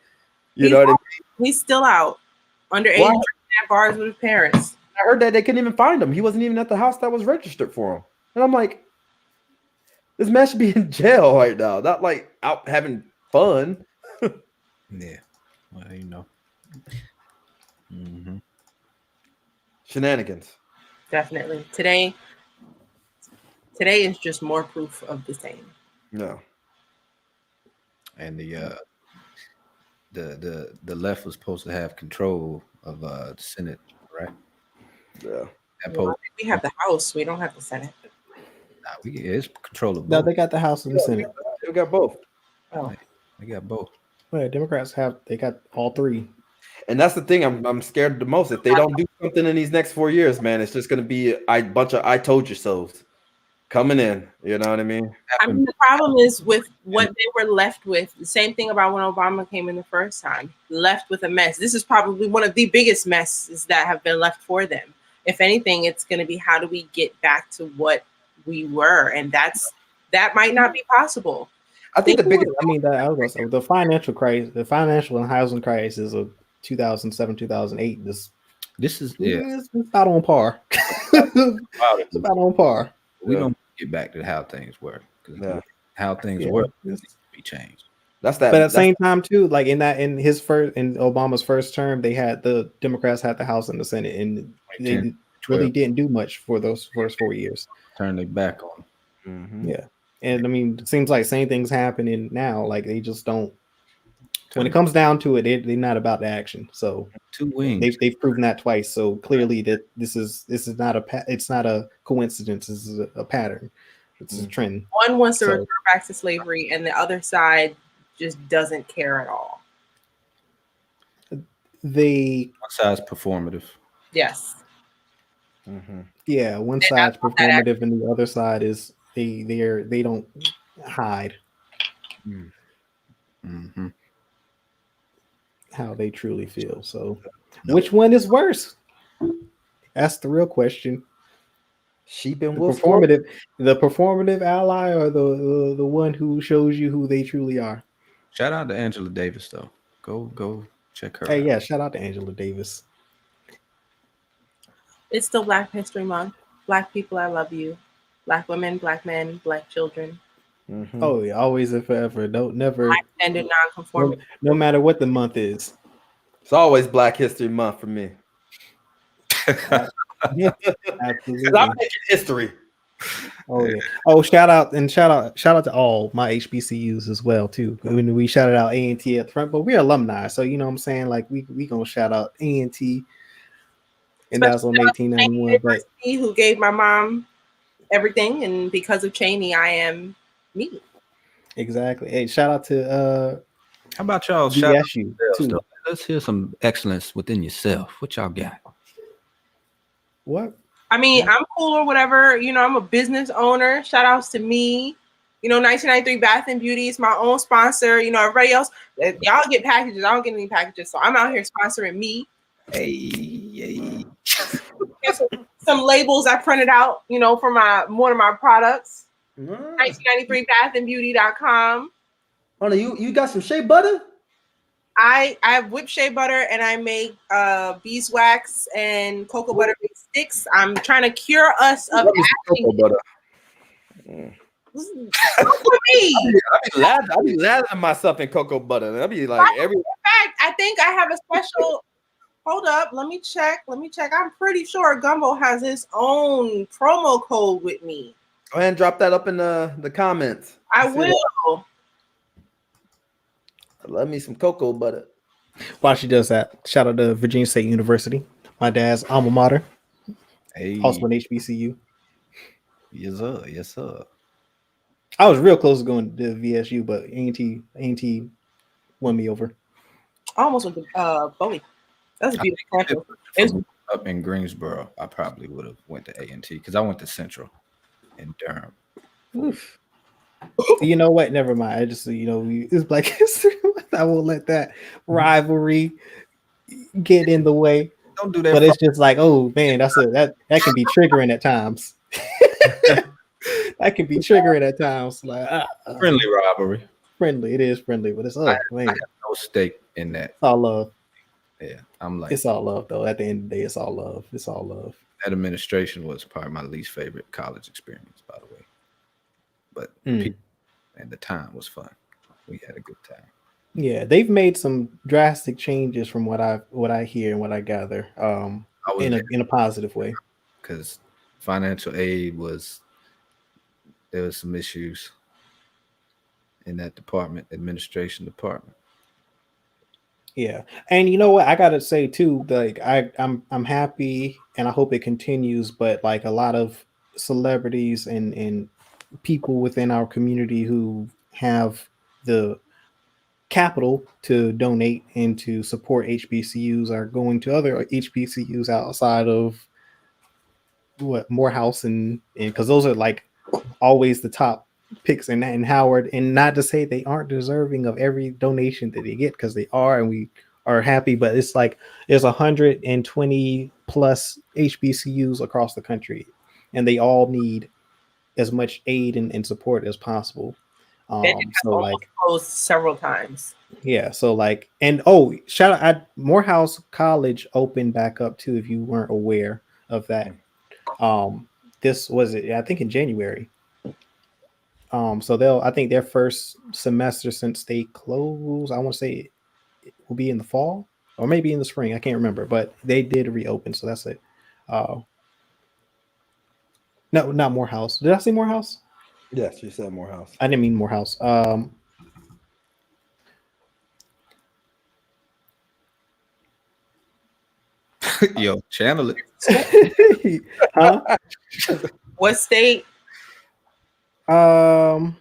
you know what I mean. He's still out underage at bars with his parents. I heard that they couldn't even find him. He wasn't even at the house that was registered for him. And I'm like, this man should be in jail right now, not like out having fun. Yeah. Well, you know. Mm-hmm. Shenanigans. Definitely. Today is just more proof of the same. No. And the left was supposed to have control of the Senate, right? Yeah. We have the House. We don't have the Senate. Nah, it's control of both. No, they got the House and the Senate. They got both. Oh. They got both. Well, Democrats they got all three. And that's the thing I'm scared the most. If they don't do something in these next 4 years, man, it's just going to be a bunch of I told you so's coming in. You know what I mean? I mean, the problem is with what they were left with. The same thing about when Obama came in the first time. Left with a mess. This is probably one of the biggest messes that have been left for them. If anything, it's going to be how do we get back to what we were, and that might not be possible. I think the biggest. I mean, the financial crisis, the financial and housing crisis of 2007, 2008. This is it's about on par. It's about on par. We don't get back to how things were. Yeah. How things work needs to be changed. That's that. But at the same time, too, like in Obama's first term, the Democrats had the House and the Senate, and they really didn't do much for those first 4 years. Turn their back on. Mm-hmm. Yeah, and I mean, it seems like same things happening now. Like they just don't. When it comes down to it, they're not about the action. So two wings. They've proven that twice. So clearly that this is not a coincidence. This is a pattern. It's a trend. One wants to return back to slavery, and the other side just doesn't care at all. One side's performative. Yes. Mm-hmm. Yeah, one side's performative, and the other side is they don't hide how they truly feel. So, which one is worse? That's the real question. Sheep and wolf. The performative ally, or the one who shows you who they truly are. Shout out to Angela Davis, though. Go check her. Hey, out. yeah, shout out to Angela Davis. It's still Black History Month. Black people, I love you. Black women, black men, black children. Mm-hmm. Oh yeah, always and forever. Never. Extended non-conformity. No matter what the month is. It's always Black History Month for me. Absolutely. I'm making history. Oh yeah. Oh, shout out to all my HBCUs as well too. When we shouted out A&T at the front, but we're alumni, so you know what I'm saying. Like we gonna shout out A&T, and that was on 1891. But who gave my mom everything, and because of Cheney, I am me. Exactly. Hey, shout out to How about y'all shout out VSU yourselves, too. though? Let's hear some excellence within yourself. What y'all got? What? I mean, I'm cool or whatever. You know, I'm a business owner. Shout outs to me. You know, 1993 Bath and Beauty is my own sponsor. You know, everybody else, y'all get packages. I don't get any packages. So I'm out here sponsoring me. Hey. Here's some labels I printed out, you know, for one of my products. 1993bathandbeauty.com. Hold on, you got some shea butter? I have whipped shea butter and I make beeswax and cocoa butter based sticks. I'm trying to cure us of Cocoa butter. I be lathering myself in cocoa butter. And I'll be like every. In fact, I think I have a special. Hold up, let me check. I'm pretty sure Gumbo has his own promo code with me. Go ahead and drop that up in the comments. I will. I love me some cocoa butter. While she does that, shout out to Virginia State University, my dad's alma mater. Hey. Also an HBCU. Yes, sir. Yes, sir. I was real close to going to VSU, but A&T won me over. I almost went to Bowie. That's a beautiful campus. It's Up in Greensboro, I probably would have went to A&T because I went to Central in Durham. Oof. You know what? Never mind. I just, it's Black History. I won't let that rivalry get in the way. Don't do that. But it's just like, oh man, that can be triggering at times. That can be triggering at times. Like friendly rivalry. Friendly, it is friendly, but it's I man. have no stake in that. It's all love. Yeah, I'm like, it's all love though. At the end of the day, it's all love. It's all love. That administration was probably my least favorite college experience, by the way. But people and the time was fun. We had a good time. Yeah, they've made some drastic changes from what I hear and what I gather. In a positive way. Because financial aid there was some issues in that administration department. Yeah, and you know what I gotta say too, like I'm happy and I hope it continues, but like a lot of celebrities and people within our community who have the capital to donate and to support HBCUs are going to other HBCUs outside of Morehouse and because those are like always the top picks in Howard, and not to say they aren't deserving of every donation that they get, because they are, and we are happy, but it's like there's 120 plus HBCUs across the country and they all need as much aid and support as possible. So like closed several times. Yeah, so like, and shout out at Morehouse College opened back up too, if you weren't aware of that. This was it, I think in January. So I think their first semester since they closed, I want to say it will be in the fall or maybe in the spring. I can't remember, but they did reopen. So that's it. No, not Morehouse. Did I say Morehouse? Yes, you said Morehouse. I didn't mean Morehouse. Yo, channel it. Huh? What state? Dang.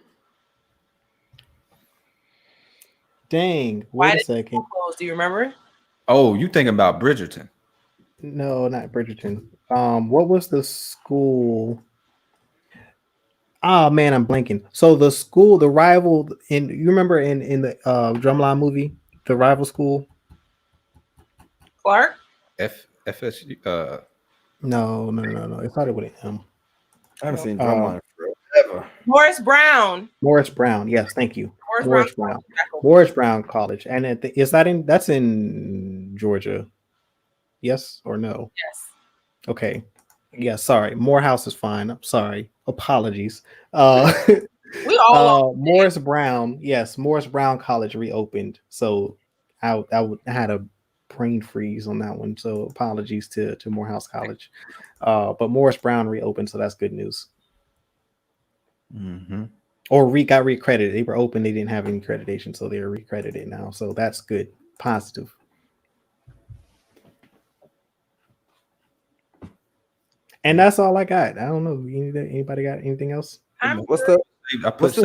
Why Wait a second. Do you remember? Oh, you thinking about Bridgerton? No, not Bridgerton. What was the school? Oh man, I'm blanking. So the school, the rival you remember in the Drumline movie, the rival school? Clark? FSU. No. It started with an M. I haven't seen Drumline forever. Morris Brown. Morris Brown. Yes, thank you. Morris Brown. Morris Brown College. And that's in Georgia? Yes or no? Yes. Okay. Yeah, sorry. Morehouse is fine. I'm sorry. Apologies. We all Morris Brown. Yes, Morris Brown College reopened. So I had a brain freeze on that one. So apologies to Morehouse College. But Morris Brown reopened, so that's good news. Mm-hmm. Or got reaccredited. They were open, they didn't have any accreditation, so they're reaccredited now. So that's good. Positive. And that's all I got. I don't know. Anybody got anything else? What's the I put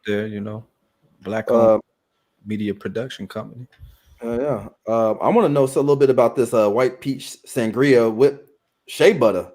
there, Black media production company. Yeah. I want to know a little bit about this white peach sangria with shea butter.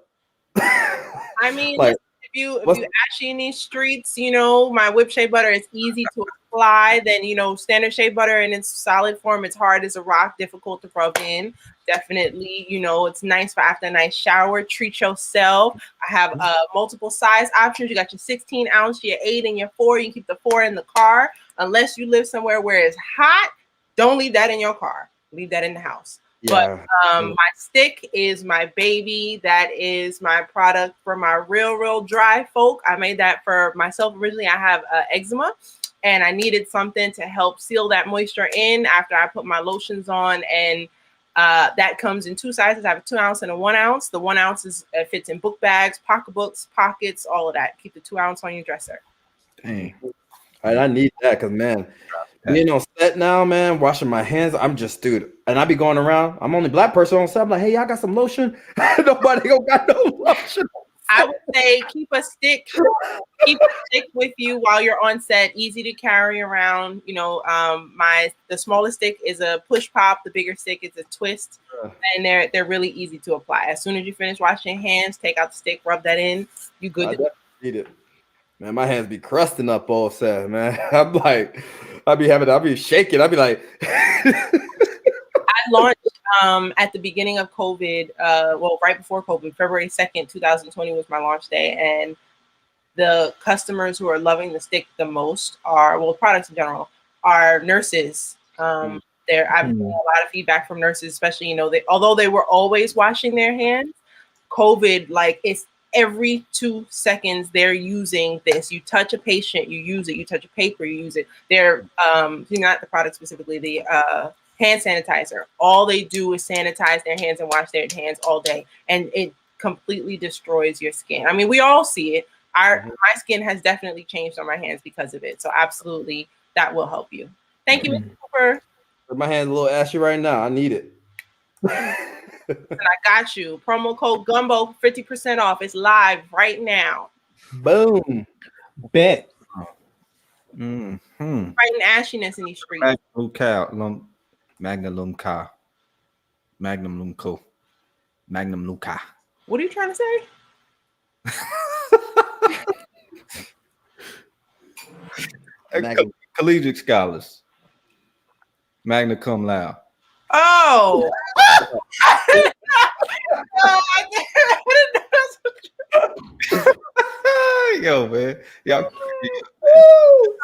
I mean, Like, listen, if you actually in these streets, you know, my whipped shea butter is easy to apply. Then, you know, standard shea butter in its solid form, it's hard as a rock, difficult to rub in. Definitely, you know, it's nice for after a nice shower. Treat yourself. I have multiple size options. You got your 16 ounce, your 8, and your 4. You can keep the 4 in the car. Unless you live somewhere where it's hot, don't leave that in your car. Leave that in the house. yeah. But my stick is my baby. That is my product for my real dry folk. I made that for myself originally. I have eczema, and I needed something to help seal that moisture in after I put my lotions on. And that comes in 2 sizes. I have a 2 ounce and a 1 ounce. The 1 ounce fits in book bags, pocketbooks, pockets, all of that. Keep the 2 ounce on your dresser. Dang. All right, I need that because, man, being on set now, man, washing my hands, I'm just, dude, and I be going around. I'm only black person on set. I'm like, hey, y'all got some lotion? Nobody got no lotion. I would say keep a stick with you while you're on set. Easy to carry around. You know, the smallest stick is a push pop. The bigger stick is a twist, and they're really easy to apply. As soon as you finish washing your hands, take out the stick, rub that in. You good? I need it. Man, my hands be crusting up all set, man. I'm like, I'll be shaking. I'll be like, I launched at the beginning of COVID, right before COVID, February 2nd, 2020 was my launch day. And the customers who are loving the stick the most products in general, are nurses. I've gotten a lot of feedback from nurses, especially, you know, although they were always washing their hands, COVID, like it's every 2 seconds they're using this. You touch a patient, you use it. You touch a paper, you use it. They're not the product specifically, the hand sanitizer. All they do is sanitize their hands and wash their hands all day, and it completely destroys your skin. I mean, we all see it. My skin has definitely changed on my hands because of it. So absolutely, that will help you. Thank you for. My hand's a little ashy right now. I need it. And I got you. Promo code Gumbo 50% off. It's live right now. Boom. Bet. Mm-hmm. Fighting ashiness in these streets. Magnum Lumca. Magnum Lumco. Magnum Luca. What are you trying to say? Collegiate scholars. Magna cum laude. Oh. Yo, man. Y'all.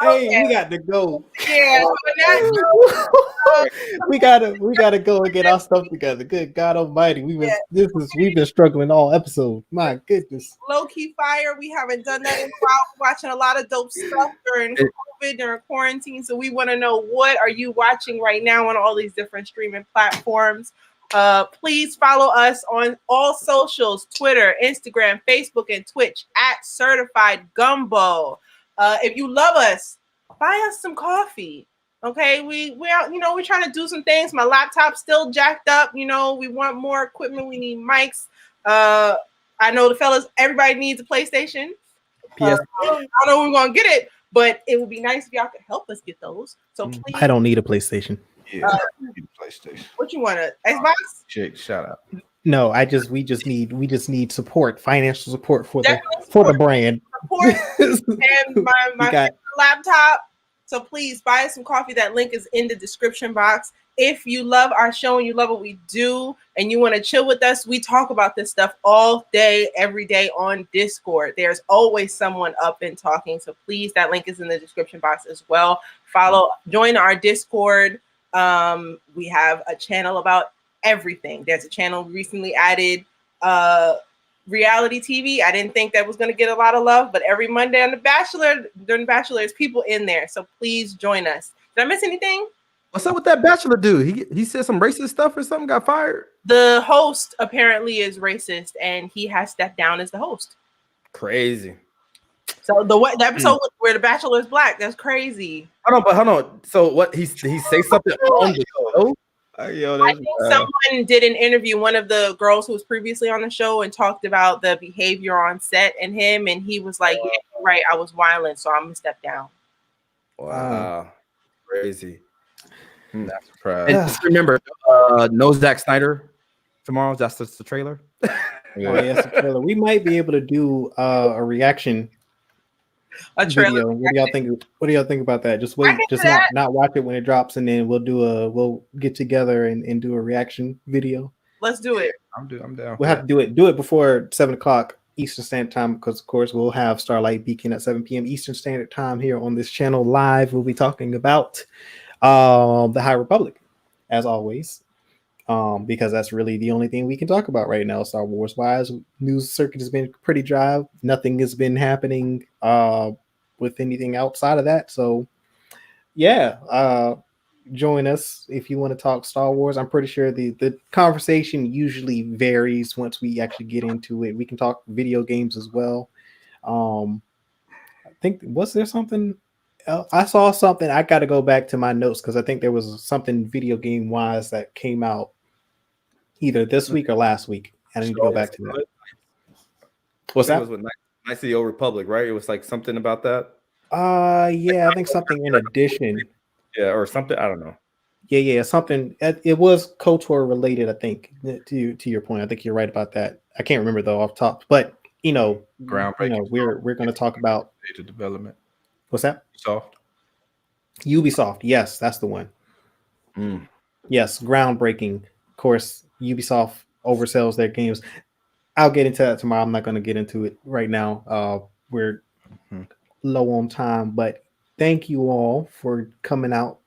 Hey, we got to go. Yeah. we gotta go and get our stuff together. Good God Almighty, we've been struggling all episode. My goodness. Low key fire. We haven't done that in a while. We're watching a lot of dope stuff during COVID, during quarantine. So we want to know, what are you watching right now on all these different streaming platforms? Please follow us on all socials: Twitter, Instagram, Facebook, and Twitch at Certified Gumbo. If you love us, buy us some coffee. Okay, we're trying to do some things. My laptop's still jacked up. You know, we want more equipment. We need mics. I know the fellas, everybody needs a PlayStation. I don't know when we're gonna get it, but it would be nice if y'all could help us get those. So please. I don't need a PlayStation. Yeah, PlayStation. What you want, a Xbox? Shout out. No, we just need support, financial support for the brand. Support and my laptop. So please buy us some coffee. That link is in the description box. If you love our show and you love what we do and you want to chill with us, we talk about this stuff all day, every day on Discord. There's always someone up and talking. So please, that link is in the description box as well. Join our Discord. We have a channel about everything. There's a channel recently added, reality TV. I didn't think that was going to get a lot of love, but every Monday on during The Bachelor, there's people in there. So please join us. Did I miss anything? What's up with that Bachelor dude? He said some racist stuff or something, got fired? The host apparently is racist, and he has stepped down as the host. Crazy. So the episode where the Bachelor is black, that's crazy. Hold on. So what, he say something on the show? I think someone did an interview, one of the girls who was previously on the show, and talked about the behavior on set and him, and he was like, yeah, you're right, I was violent, so I'm gonna step down. Wow. Crazy. Not surprised. And just remember, no Zack Snyder tomorrow. That's just the trailer. Oh, yes, the trailer. We might be able to do a reaction A trailer. video. What do y'all think? What do y'all think about that? Just wait, can just do that. not watch it when it drops, and then we'll get together and do a reaction video. Let's do it. I'm down. We'll have to do it before 7:00 Eastern Standard Time, because of course we'll have Starlight Beacon at 7 p.m. Eastern Standard Time here on this channel live. We'll be talking about the High Republic, as always, because that's really the only thing we can talk about right now, Star Wars wise. News circuit has been pretty dry. Nothing has been happening with anything outside of that. So yeah, join us if you want to talk Star Wars. I'm pretty sure the conversation usually varies once we actually get into it. We can talk video games as well. I think, was there something else? I saw something. I got to go back to my notes because I think there was something video game wise that came out either this week or last week. I need to go back to that. What's that? It was with Knights of the Old Republic, right? It was like something about that. Yeah, I think something in addition. Yeah, or something. I don't know. Yeah, something. It was KOTOR related, I think. To your point, I think you're right about that. I can't remember though off top, but Groundbreaking. We're going to talk about Data development. what's that? Soft. Ubisoft. Yes, that's the one. Yes, groundbreaking. Of course, Ubisoft oversells their games. I'll get into that tomorrow. I'm not going to get into it right now. We're low on time, but thank you all for coming out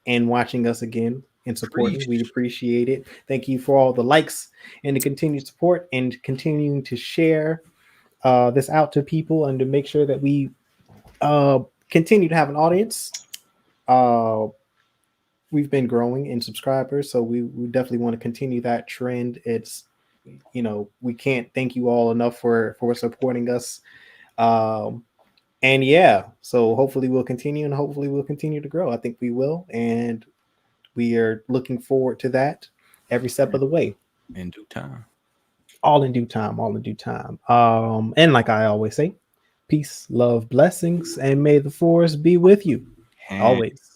and watching us again and supporting. We appreciate it. Thank you for all the likes and the continued support and continuing to share this out to people and to make sure that we continue to have an audience. We've been growing in subscribers, so we definitely want to continue that trend. It's, we can't thank you all enough for supporting us. And yeah, so hopefully we'll continue to grow. I think we will, and we are looking forward to that every step of the way. In due time. All in due time. And like I always say, peace, love, blessings, and may the force be with you always.